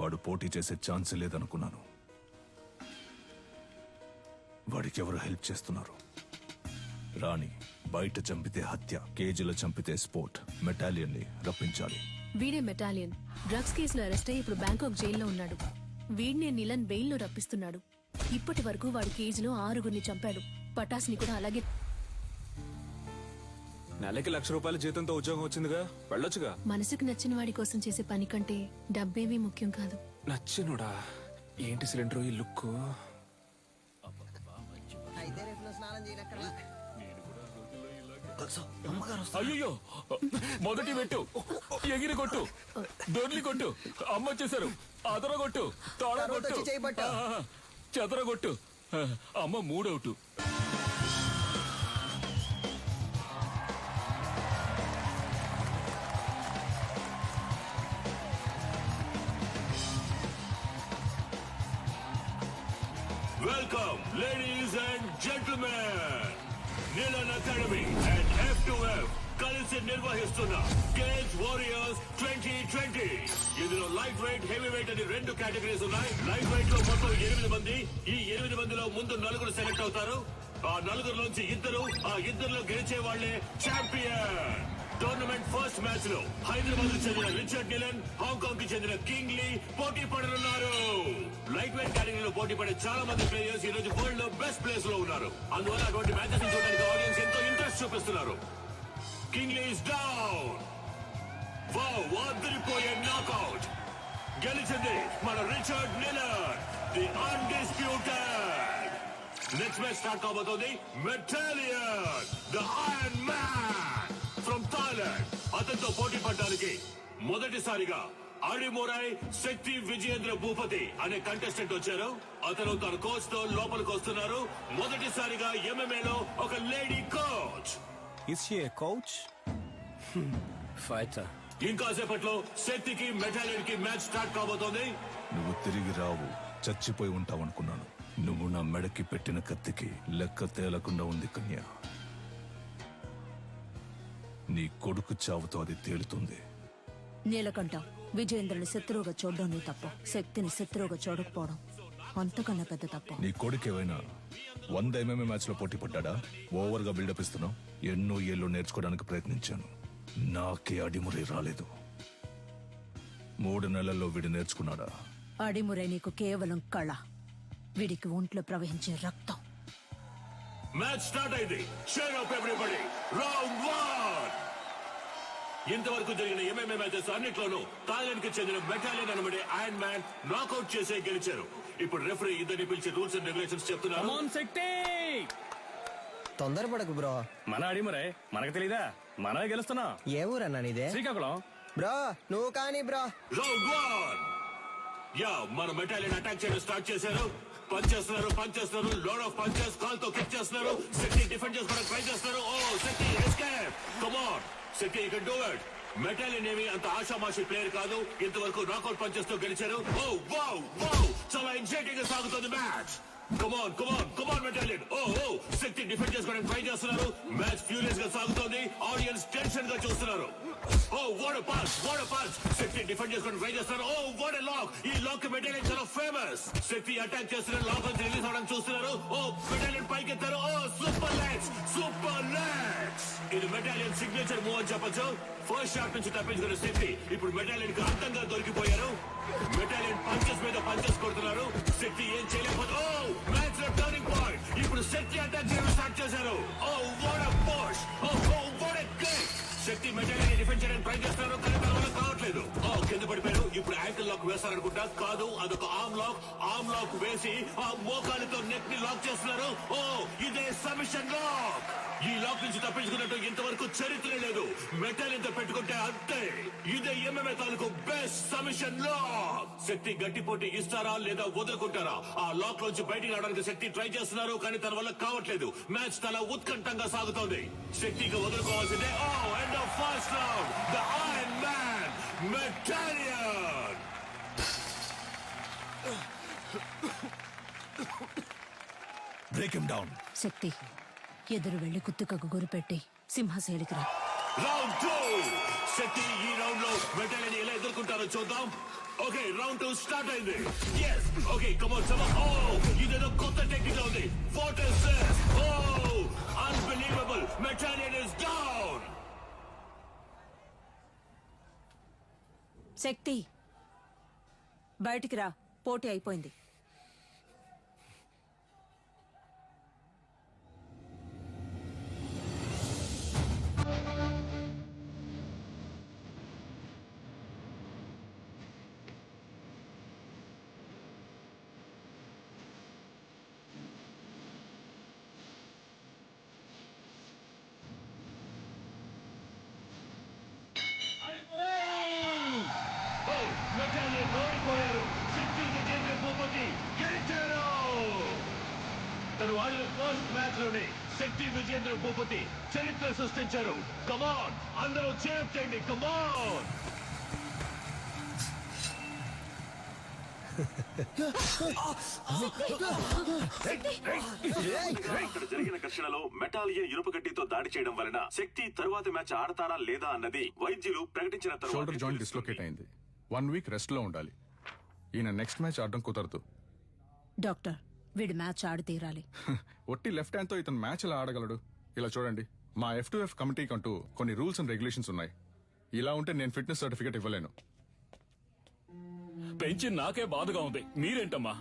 వాడు పోటీ చేసే ఛాన్స్ లేదనుకున్నాను. వాడికి ఎవరు హెల్ప్ చేస్తున్నారు? రాణి బయట చంపితే హత్య, కేజీలో చంపితే స్పోర్ట్. మెటాలియన్ ని రప్పించాలి. వీడే మెటాలియన్. డ్రగ్స్ కేసులో అరెస్ట్ అయ్యి ఇప్పుడు బ్యాంకాక్ జైల్లో ఉన్నాడు. వీడినే నిలన్ బెయిల్లో రప్పిస్తున్నాడు. ఇప్పటి వరకు వాడి కేజీలో 6గురిని చంపాడు. పటాస్ని కూడా అలాగే. నెలకి ₹1,00,000 జీతంతో ఉద్యోగం వచ్చిందిగా, వెళ్ళొచ్చుగా. మనసుకు నచ్చిన వాడి కోసం చేసే పని కంటే డబ్బేమీ ముఖ్యం కాదు. నచ్చినోడా? ఏంటి సిలిండర్ ఈ లుక్? అయితే రేపు నువ్వు స్నానం చేయనక్కర్లా. అయ్యో మొదటి పెట్టు, ఎగిరి కొట్టు, దొర్లి కొట్టు, అమ్మ వచ్చేసారు, అదర కొట్టు, తోడ తర్వాత కొట్టు, వచ్చి చేయి పట్టు. చెదర కొట్టు, అమ్మ 3 out. Welcome, ladies and gentlemen. Nilan Academy and F2F కలిసి నిర్వహిస్తున్న గేమ్స్ వారియర్స్ 2020. ఇందులో లైట్ వెయిట్, హెవీ వెయిట్ అని 2 కేటగిరీస్ ఉన్నాయి. లైట్ వెయిట్ లో మొత్తం 8 మంది. ఈ 8 మందిలో ముందు 4 సెలెక్ట్ అవుతారు. ఆ 4లోంచి 2, ఆ 2లో గెలిచే వాళ్లే ఛాంపియన్. టోర్నమెంట్ ఫస్ట్ మ్యాచ్ లో హైదరాబాద్ కు చెందిన రిచర్డ్ నిలన్, హాంకాంగ్ కి చెందిన కింగ్ లీ పోటీ పడనున్నారు. లైట్ వెయిట్ కేటగిరీలో పోటీ పడే చాలా మంది ప్లేయర్స్ ఈ రోజు వరల్డ్ లో బెస్ట్ ప్లేస్ లో ఉన్నారు. అందువల్ల అటువంటి మ్యాచెస్ చూడడానికి ఆడియన్స్ ఎంతో ఇంట్రెస్ట్ చూపిస్తున్నారు. King Lee is down. Wow, అదిరిపోయే నాకౌట్. గెలిచింది మన Richard Nilan, the undisputed. Next match start కాబోతోంది. Metallion, the iron man from Thailand. అతనితో పోటీ పడడానికి మొదటిసారిగా అడిమురై శక్తి విజయేంద్ర భూపతి అనే కంటెస్టెంట్ వచ్చారు. అతను తన కోచ్ తో లోపలికి వస్తున్నారు. మొదటిసారిగా MMA లో ఒక lady coach. Is she a coach? Fighter. ఇంకాసేపట్లో శక్తికి మెటాలియన్ కి మ్యాచ్ స్టార్ట్ కాబోతోంది. నువ్వు తిరిగి రావు, చచ్చిపోయి ఉంటావనుకున్నాను. నువ్వు నా మెడకి పెట్టిన కత్తికి లెక్క తేలకుండా ఉంది కన్య. నీ కొడుకు చావుతో అది తేలుతుంది. నీలకంఠ, విజయేంద్రుని శత్రువుగా చూడడం నీ తప్పు. శక్తిని శత్రువుగా చూడకపోవడం అంతకన్నా పెద్ద తప్పు. నీ కొడుకు ఏమైనా 100 MMA మ్యాచ్ లో పోటీ పడ్డా? ఓవర్ గా బిల్డప్ ఇస్తున్నావు. ఎన్నో ఏళ్ళు నేర్చుకోవడానికి ప్రయత్నించాను, నాకే అడిమురే రాలేదు. 3 నెలల్లో వీడు నేర్చుకున్నాడా? అడిమురే నీకు కేవలం కళ, వీడికి ఒంట్లో ప్రవహించే రక్తం. మ్యాచ్ స్టార్ట్ అయింది. Cheer up everybody. రౌండ్ 1. ఇంతవరకు జరిగిన MMA మ్యాచెస్ అన్నిట్లోనూ థాయిలాండ్ కి చెందిన మెటాలియన్ అనబడే ఐరన్ మ్యాన్ నాకౌట్ చేసే గెలిచారు. ఇప్పుడు రెఫరీ ఇద్దరిని పిలిచి రూల్స్ అండ్ రెగ్యులేషన్స్ చెప్తున్నారు. తొందరపడకు బ్రో. మన అడిమురే మనకు తెలీదా? మనమే గెలుస్తున్నా. ఏ ఊరన్నా నీదే? శ్రీకాకుళం. బ్రో నువ్వు కానీ బ్రో. రౌండ్ 1. యా, మన మెటాలియన్ అటాక్ చేయడం స్టార్ట్ చేశారు. పంచ్ చేస్తున్నారు, లోడ్ ఆఫ్ పంచెస్. కాల్తో కిక్ చేస్తున్నారు. శక్తి డిఫెండ్ చేసుకోవడానికి ట్రై చేస్తున్నారు. ఓ Shakti escape. Come on Shakti, you can do it. Metallion ఏమి అంత ఆషామాషి ప్లేయర్ కాదు. ఇంతవరకు నాకౌట్ పంచెస్ తో గెలిచారు. ఓ వావ్ వావ్, చాలా ఎగ్జైటింగ్ గా సాగుతుంది మ్యాచ్. Come on Metallion. ఓ శక్తి డిఫెండ్ చేసుకోవడానికి ట్రై చేస్తున్నారు. మ్యాచ్ ఫ్యూరియస్ గా సాగుతోంది. ఆడియన్స్ టెన్షన్ గా చూస్తున్నారు. ఓ what a punch. Shakti defend చేసుకోవడానికి ట్రై చేస్తున్నారు. ఓ వాట్ ఎ లాక్. ఈ లాక్ మెటాలియన్ చాలా ఫేమస్. శక్తి అటాక్ చేస్తున్నారు. లాక్ నుంచి రిలీజ్ అవడానికి చూస్తున్నారు. ఓ మెటాలియన్ పైకి ఎత్తారు. ఓ సూపర్ లెగ్స్. ఇది మెటాలియన్ సిగ్నేచర్ మూవ్ అని చెప్పొచ్చు. ఫస్ట్ షాట్ నుంచి తప్పించుకున్న శక్తి ఇప్పుడు మెటాలియన్ కి అంతంగా దొరికిపోయారు. మెటాలియన్ పంచెస్ మీద పంచెస్ కొడుతున్నారు. శక్తి ఏం చేయలేకపోతే ఓ మ్యాచ్ లో టర్నింగ్ పాయింట్. ఇప్పుడు శక్తి అటాక్ చేయడం స్టార్ట్ చేశారు. ఓ వాట్ ఎ పుష్. ఓ what a kick. Shakti Metallion defend చేయడానికి ట్రై చేస్తున్నారు, కానీ తన వల్ల కావట్లేదు. ఓ కింద పడిపోయారు. ఇప్పుడు యాంకిల్ లాక్ వేస్తారనుకుంటా. కాదు, అదొక ఆర్మ్ లాక్ వేసి ఆ మోకాలితో నెక్ ని లాక్ చేస్తున్నారు. ఓ ఇదే సబ్మిషన్ లాక్. ఈ లాక్ నుంచి తప్పించుకున్నట్టు ఇంతవరకు చరిత్ర లేదు. మెటాలియన్ తో పెట్టుకుంటే అంతే. ఇదే MMA తాలూకు బెస్ట్ సబ్మిషన్ లాక్. శక్తి గట్టి పోటీ ఇస్తారా లేదా వదులుకుంటారా? ఆ లాక్ నుంచి బయటికి రావడానికి శక్తి ట్రై చేస్తున్నారు, కానీ తన వల్ల కావట్లేదు. మ్యాచ్ చాలా ఉత్కంఠంగా సాగుతోంది. శక్తికి వదులుకోవాల్సిందే. ఓ end of first round. The iron man Metallion. Break him down. Shakti, ఎదురు వెళ్లి కుత్తుకకు గురిపెట్టి సింహశైలికి రా. రౌండ్ 2. శక్తి ఈ రౌండ్ లో మెటాలియన్ ఎలా ఎదుర్కొంటారో చూద్దాం. ఓకే, రౌండ్ 2 స్టార్ట్ అయింది. yes ఓకే, కమ్ ఆన్ ఓ ఇదేదో కొత్త టెక్నిక్ లో ఉంది. What is this? ఓ unbelievable. Metallion is down. Shakti, బయటికి రా. పోటీ అయిపోయింది. తను ఆడిన ఫస్ట్ మ్యాచ్ లోనే శక్తి విజేంద్ర భూపతి చరిత్ర సృష్టించారు. కమాన్ అందరూ చేయండి, కమాన్. ఇక్కడ జరిగిన ఘర్షణలో మెటాలియన్ ఇనుప గడ్డితో దాడి చేయడం వలన శక్తి తరువాత మ్యాచ్ ఆడతారా లేదా అన్నది వైద్యులు ప్రకటించిన షోల్డర్ జాయింట్ డిస్లోకేట్ అయింది. 1 వీక్ రెస్ట్ లో ఉండాలి. ఈయన నెక్స్ట్ మ్యాచ్ ఆడడం కుదరదు. డాక్టర్, వీడు మ్యాచ్ ఆడి తీరాలి. ఒట్టి లెఫ్ట్ హ్యాండ్ తో ఇతను మ్యాచ్ ఎలా ఆడగలడు? ఇలా చూడండి, మా F2F కమిటీకి అంటూ కొన్ని రూల్స్ అండ్ రెగ్యులేషన్స్ ఉన్నాయి. ఇలా ఉంటే నేను ఫిట్నెస్ సర్టిఫికేట్ ఇవ్వలేను. పెంచి నాకే బాధగా ఉంది, మీరేంటమ్మా?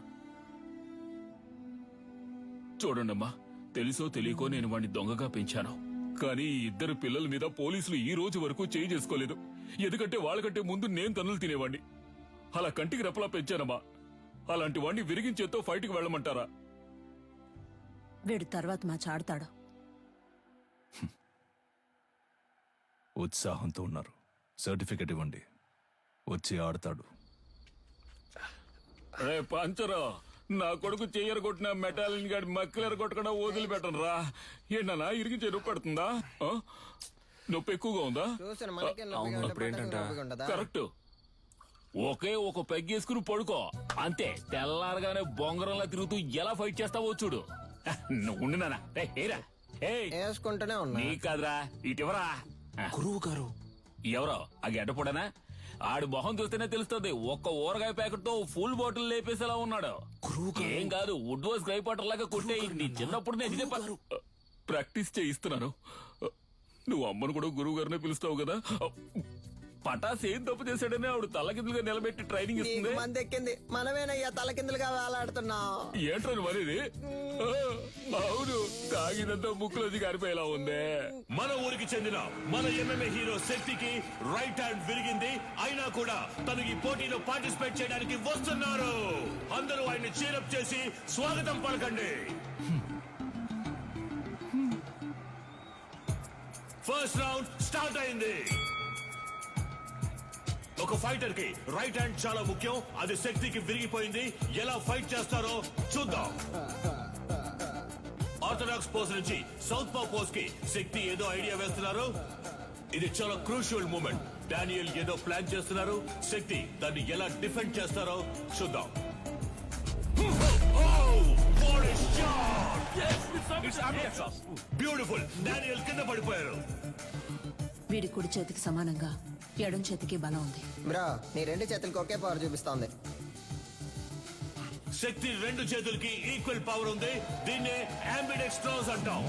చూడండమ్మా, తెలుసో తెలియకో నేను వాడిని దొంగగా పెంచాను. కానీ ఈ ఇద్దరు పిల్లల మీద పోలీసులు ఈ రోజు వరకు చేయి చేసుకోలేదు. ఎందుకంటే వాళ్ళకంటే ముందు నేను తన్నులు తినేవాడిని. అలా కంటికి రెప్పలా పెంచానమ్మా. అలాంటి వాడిని విరిగించేతో ఫైట్కి వెళ్ళమంటారా? వీడు తర్వాత మ్యాచ్ ఆడతాడు. ఉత్సాహంతో ఉన్నారు, సర్టిఫికెట్ ఇవ్వండి, వచ్చి ఆడతాడు. రే పంచరా, నా కొడుకు చెయ్యరు కొట్టిన మెటాలిన్ గాడి మక్కలెర కొట్టకుండా వదిలిపెట్టను రా. ఏంటన్నా ఇరిగించే నొప్పి పడుతుందా? నొప్పి ఎక్కువగా ఉందా? కరెక్ట్. ఒకే ఒక పెగ్గేసుకుని పడుకో అంతే. తెల్లారగానే బొంగరంలా తిరుగుతూ ఎలా ఫైట్ చేస్తావో చూడు. ఉండు నాన్న. వేసుకుంటూనే ఉన్నా. నీ కాదురా, ఇటివరా. గురువు గారు ఎవరో ఆ గడ్డపడనా? ఆడి మొహం చూస్తేనే తెలుస్తుంది. ఒక్క ఊరగాయ ప్యాకెట్ తో ఫుల్ బాటిల్ లేపేసేలా ఉన్నాడు. ఏం కాదు, వుడ్ వాస్ గ్రై పాటర్ లాగా కొట్టే. నీ చిన్నప్పుడు నేను ఇదే ప్రాక్టీస్ చేయిస్తున్నాను. నువ్వు అమ్మను కూడా గురువు గారినే పిలుస్తావు కదా. పటాస్ ఏం తప్పు చేశాడని ఆవిడ తలకిందులుగా నిలబెట్టి ట్రైనింగ్ ఇస్తుంది. మంది ఎక్కింది, మనమేనయ్యా తలకిందులుగా వేలాడుతున్నావు. ఏంట్రని మరిది? అవును, తాగినంత ముక్కులోది గారిపోయేలా ఉందే. మన ఊరికి చెందిన మన MMA హీరో శక్తికి రైట్ హ్యాండ్ విరిగింది. అయినా కూడా తను ఈ పోటీలో పార్టిసిపేట్ చేయడానికి వస్తున్నారు. అందరూ ఆయన్ని చీరప్ చేసి స్వాగతం పలకండి. ఫస్ట్ రౌండ్ స్టార్ట్ అయింది. ఒక ఫైటర్ కి రైట్ హ్యాండ్ చాలా ముఖ్యం. అది శక్తికి విరిగిపోయింది. ఎలా ఫైట్ చేస్తారో చూద్దాం. ఆర్థడాక్స్ పోజ్ నుంచి సౌత్ పా పోజ్ కి శక్తి ఏదో ఐడియా వేస్తున్నారు. ఇది చాలా క్రూషియల్ మూమెంట్. డానియల్ ఏదో ప్లాన్ చేస్తున్నారు. శక్తి దాన్ని ఎలా డిఫెండ్ చేస్తారో చూద్దాం. బ్యూటిఫుల్. డానియల్ కింద పడిపోయారు. వీడి కుడి చేతికి సమానంగా ఎడం చేతికి బలం ఉంది. బ్రో, నీ రెండు చేతులకి ఒకే పవర్ చూపిస్తోంది. శక్తి రెండు చేతులకి ఈక్వల్ పవర్ ఉంది. దీన్నే అంబిడెక్స్ట్రోస్ అంటాం.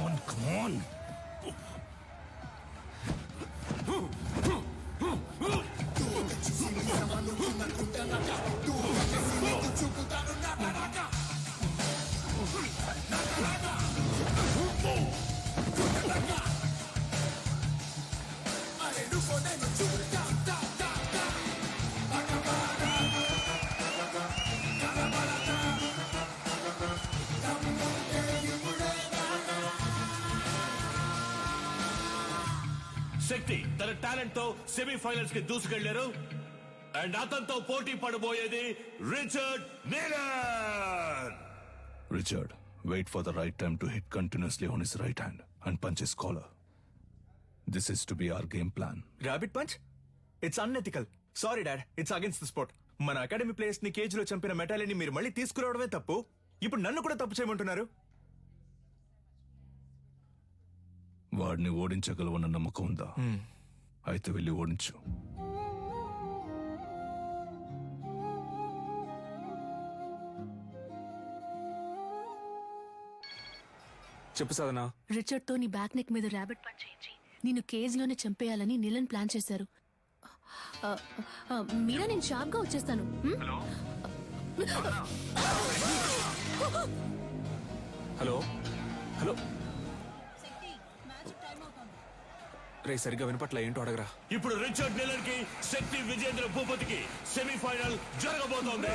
శక్తి తన టాలెంట్ తో సెమీఫైనల్స్ కి దూసుకెళ్లారు. అండ్ అతనితో పోటీ పడబోయేది Richard నీలన్. Richard, wait for the right time to hit continuously on his right hand and punch his collar. This is to be our game plan. Rabbit punch? It's unethical. Sorry dad, it's against the sport. మన academy players ని cage లో చంపిన మెటాలిని మీరు మళ్ళీ తీసుకురావడమే తప్పు. ఇప్పుడు నన్ను కూడా తప్పు చేయమంటున్నారు. వాడిని ఓడించగలవన్న నమ్మకం ఉందా? అయితే వెళ్ళి ఓడించు. చెప్పు సాధనా. రిచర్డ్ తో నీ బ్యాక్ నెక్ మీద ర్యాబిట్ పంచ్ చేయించి నిన్ను కేజ్ లోనే చంపేయాలని నిలన్ ప్లాన్ చేశారు. మీరా, నేను షార్ప్ గా వచ్చేస్తాను. హలో హలో రే సరిగ్గా వినపట్ల ఏంటో అడగరా. ఇప్పుడు రిచర్డ్ నిలన్ కి శక్తి విజేంద్ర భూపతికి సెమీఫైనల్ జరగబోతోంది.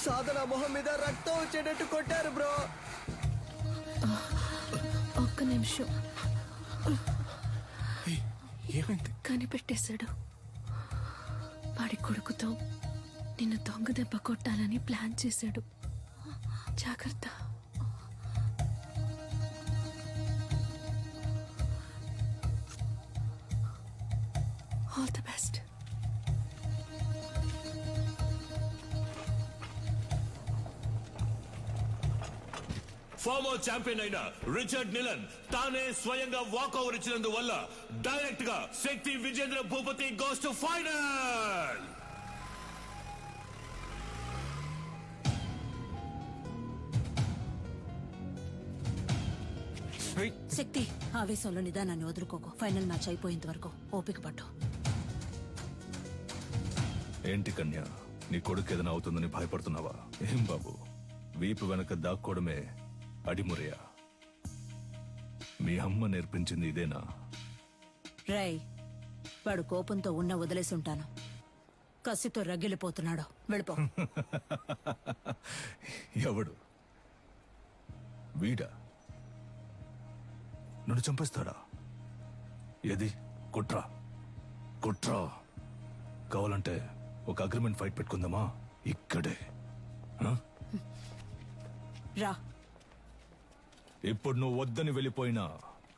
సాధన మొహం మీద రక్తం వచ్చేటట్టు కొట్టారు బ్రో. ఒక్క నిమిషం. ఏమైంది? కనిపెట్టేశాడు. వాడి కొడుకుతో నిన్ను దొంగ దెబ్బ కొట్టాలని ప్లాన్ చేశాడు. జాగ్రత్త. All the best. Former champion అయిన రిచర్డ్ నిలన్ తానే స్వయంగా వాకౌవర్ ఇచ్చినందువల్ల డైరెక్ట్ గా Shakti Vijendra Bhupathi goes to final. Shakti, ఆవేశంలో నిదానాన్ని వదులుకోకు. ఫైనల్ మ్యాచ్ అయిపోయేంత వరకు ఓపిక పట్టు. ఏంటి కన్య, నీ కొడుకు ఏదైనా అవుతుందని భయపడుతున్నావా? ఏం బాబు, వీపు వెనక దాక్కోవడమే అడిమురయా? మీ అమ్మ నేర్పించింది ఇదేనా? రేయ్, వాడు కోపంతో వదిలేసి ఉంటాను. కసితో రగిలిపోతున్నాడు. వెళ్ళిపో. ఎవడు? వీడా? నన్ను చంపేస్తాడా? ఏది? కుట్రా కుట్రా. కావాలంటే ఒక అగ్రిమెంట్ ఫైట్ పెట్టుకుందామా? ఇక్కడే. రా. ఇప్పుడు నువ్వు వద్దని వెళ్ళిపోయినా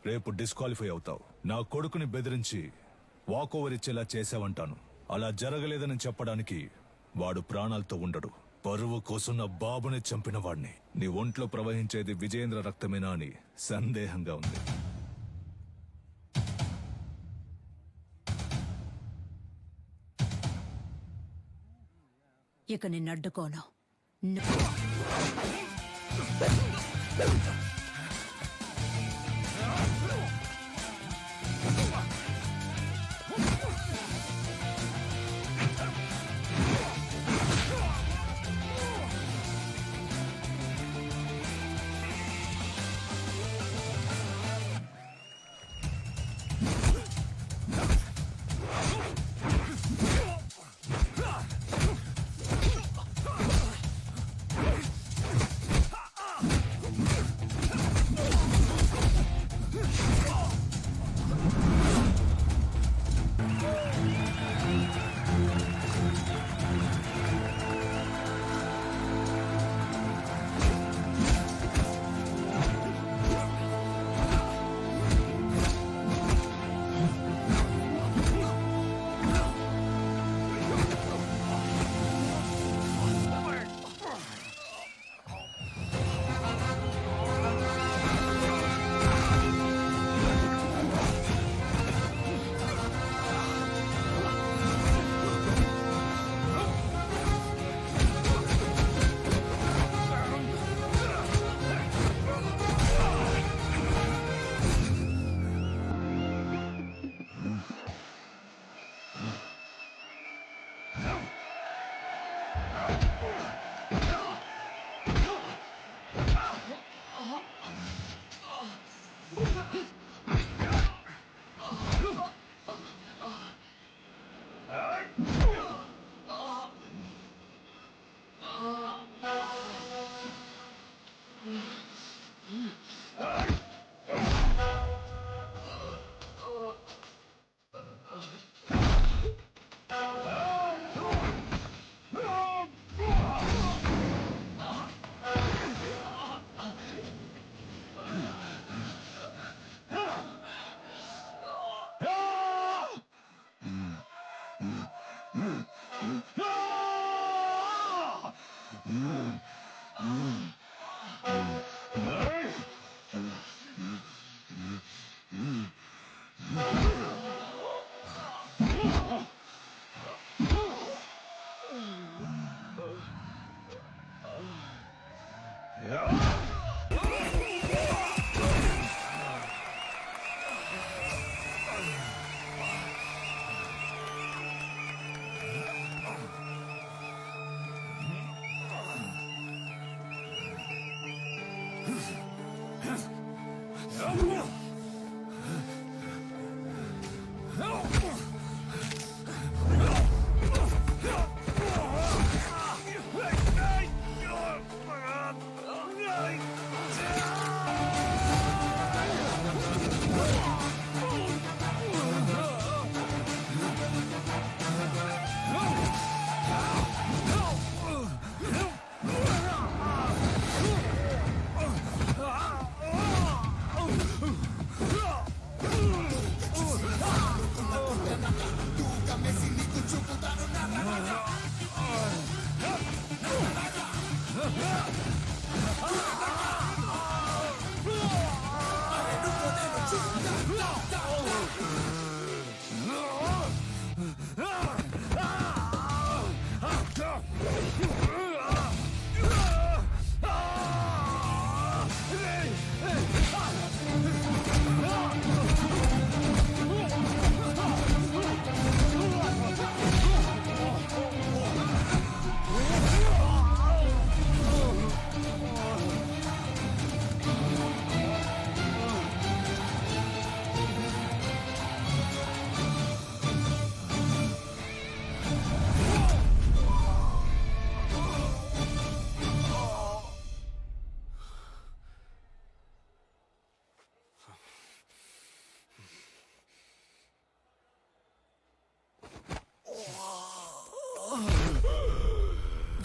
రేపు డిస్క్వాలిఫై అవుతావు. నా కొడుకుని బెదిరించి వాకోవర్ ఇచ్చేలా చేసావంటాను. అలా జరగలేదని చెప్పడానికి వాడు ప్రాణాలతో ఉండడు. పరువు కోసం నా బాబుని చంపిన వాడిని. నీ ఒంట్లో ప్రవహించేది విజయేంద్ర రక్తమేనా అని సందేహంగా ఉంది. ఇక నిన్ను అడ్డుకోను.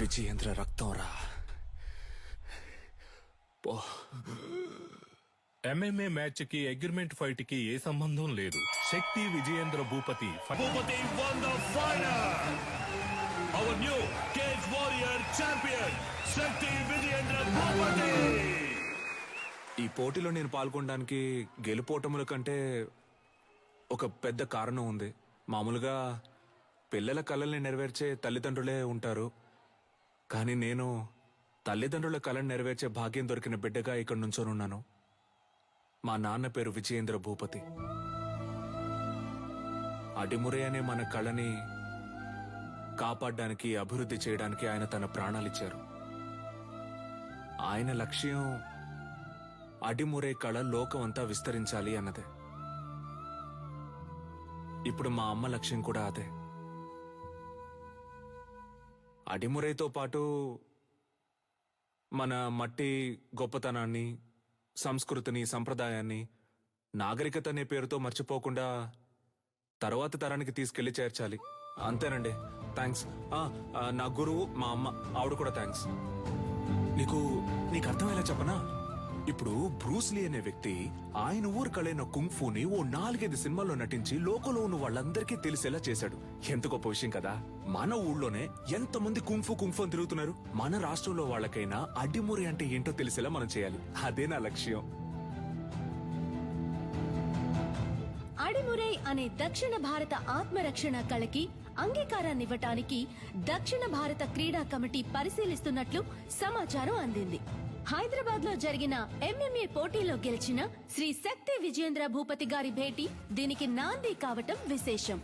విజయేంద్ర రక్తం రా. ఎంఎంఏ మ్యాచ్ కి అగ్రిమెంట్ ఫైట్ కి ఏ సంబంధం లేదు. శక్తి Vijayendra Bhupathi Bhupathi won the final. Our new cage warrior champion, శక్తి విజయేంద్ర భూపతి. ఈ పోటీలో నేను పాల్గొనడానికి గెలుపోటముల కంటే ఒక పెద్ద కారణం ఉంది. మామూలుగా పిల్లల కలల్ని నెరవేర్చే తల్లిదండ్రులే ఉంటారు, కానీ నేను తల్లిదండ్రుల కళను నెరవేర్చే భాగ్యం దొరికిన బిడ్డగా ఇక్కడ నుంచోనున్నాను. మా నాన్న పేరు విజయేంద్ర భూపతి. అడిమురే అనే మన కళని కాపాడడానికి, అభివృద్ధి చేయడానికి ఆయన తన ప్రాణాలిచ్చారు. ఆయన లక్ష్యం అడిమురే కళ లోకం అంతా విస్తరించాలి అన్నదే. ఇప్పుడు మా అమ్మ లక్ష్యం కూడా అదే. అడిమురేతో పాటు మన మట్టి గొప్పతనాన్ని, సంస్కృతిని, సంప్రదాయాన్ని, నాగరికత అనే పేరుతో మర్చిపోకుండా తర్వాత తరానికి తీసుకెళ్లి చేర్చాలి. అంతేనండి. థ్యాంక్స్. నా గురువు మా అమ్మ, ఆవిడ కూడా థ్యాంక్స్. నీకు అర్థమయ్యేలా చెప్పనా? ఇప్పుడు బ్రూస్లీ అనే వ్యక్తి ఆయన ఊరు కళైన కుంగ్ఫూని ఓ 4-5 సినిమాల్లో నటించి లోకంలో ఉన్న వాళ్ళందరికీ తెలిసేలా చేశాడు. ఎంత గొప్ప విషయం కదా. మన ఊళ్ళోనే ఎంతమంది కుంగ్ఫూ అని తిరుగుతున్నారు. మన రాష్ట్రంలో వాళ్ళకైనా అడ్డిమురి అంటే ఏంటో తెలిసేలా మనం చేయాలి. అదే నా లక్ష్యం. అడిమురై అనే దక్షిణ భారత ఆత్మరక్షణ కళకి అంగీకారాన్నివ్వటానికి దక్షిణ భారత క్రీడా కమిటీ పరిశీలిస్తున్నట్లు సమాచారం అందింది. హైదరాబాద్ లో జరిగిన ఎంఎంఏ పోటీలో గెలిచిన శ్రీ శక్తి విజయేంద్ర భూపతి గారి భేటీ దీనికి నాంది కావటం విశేషం.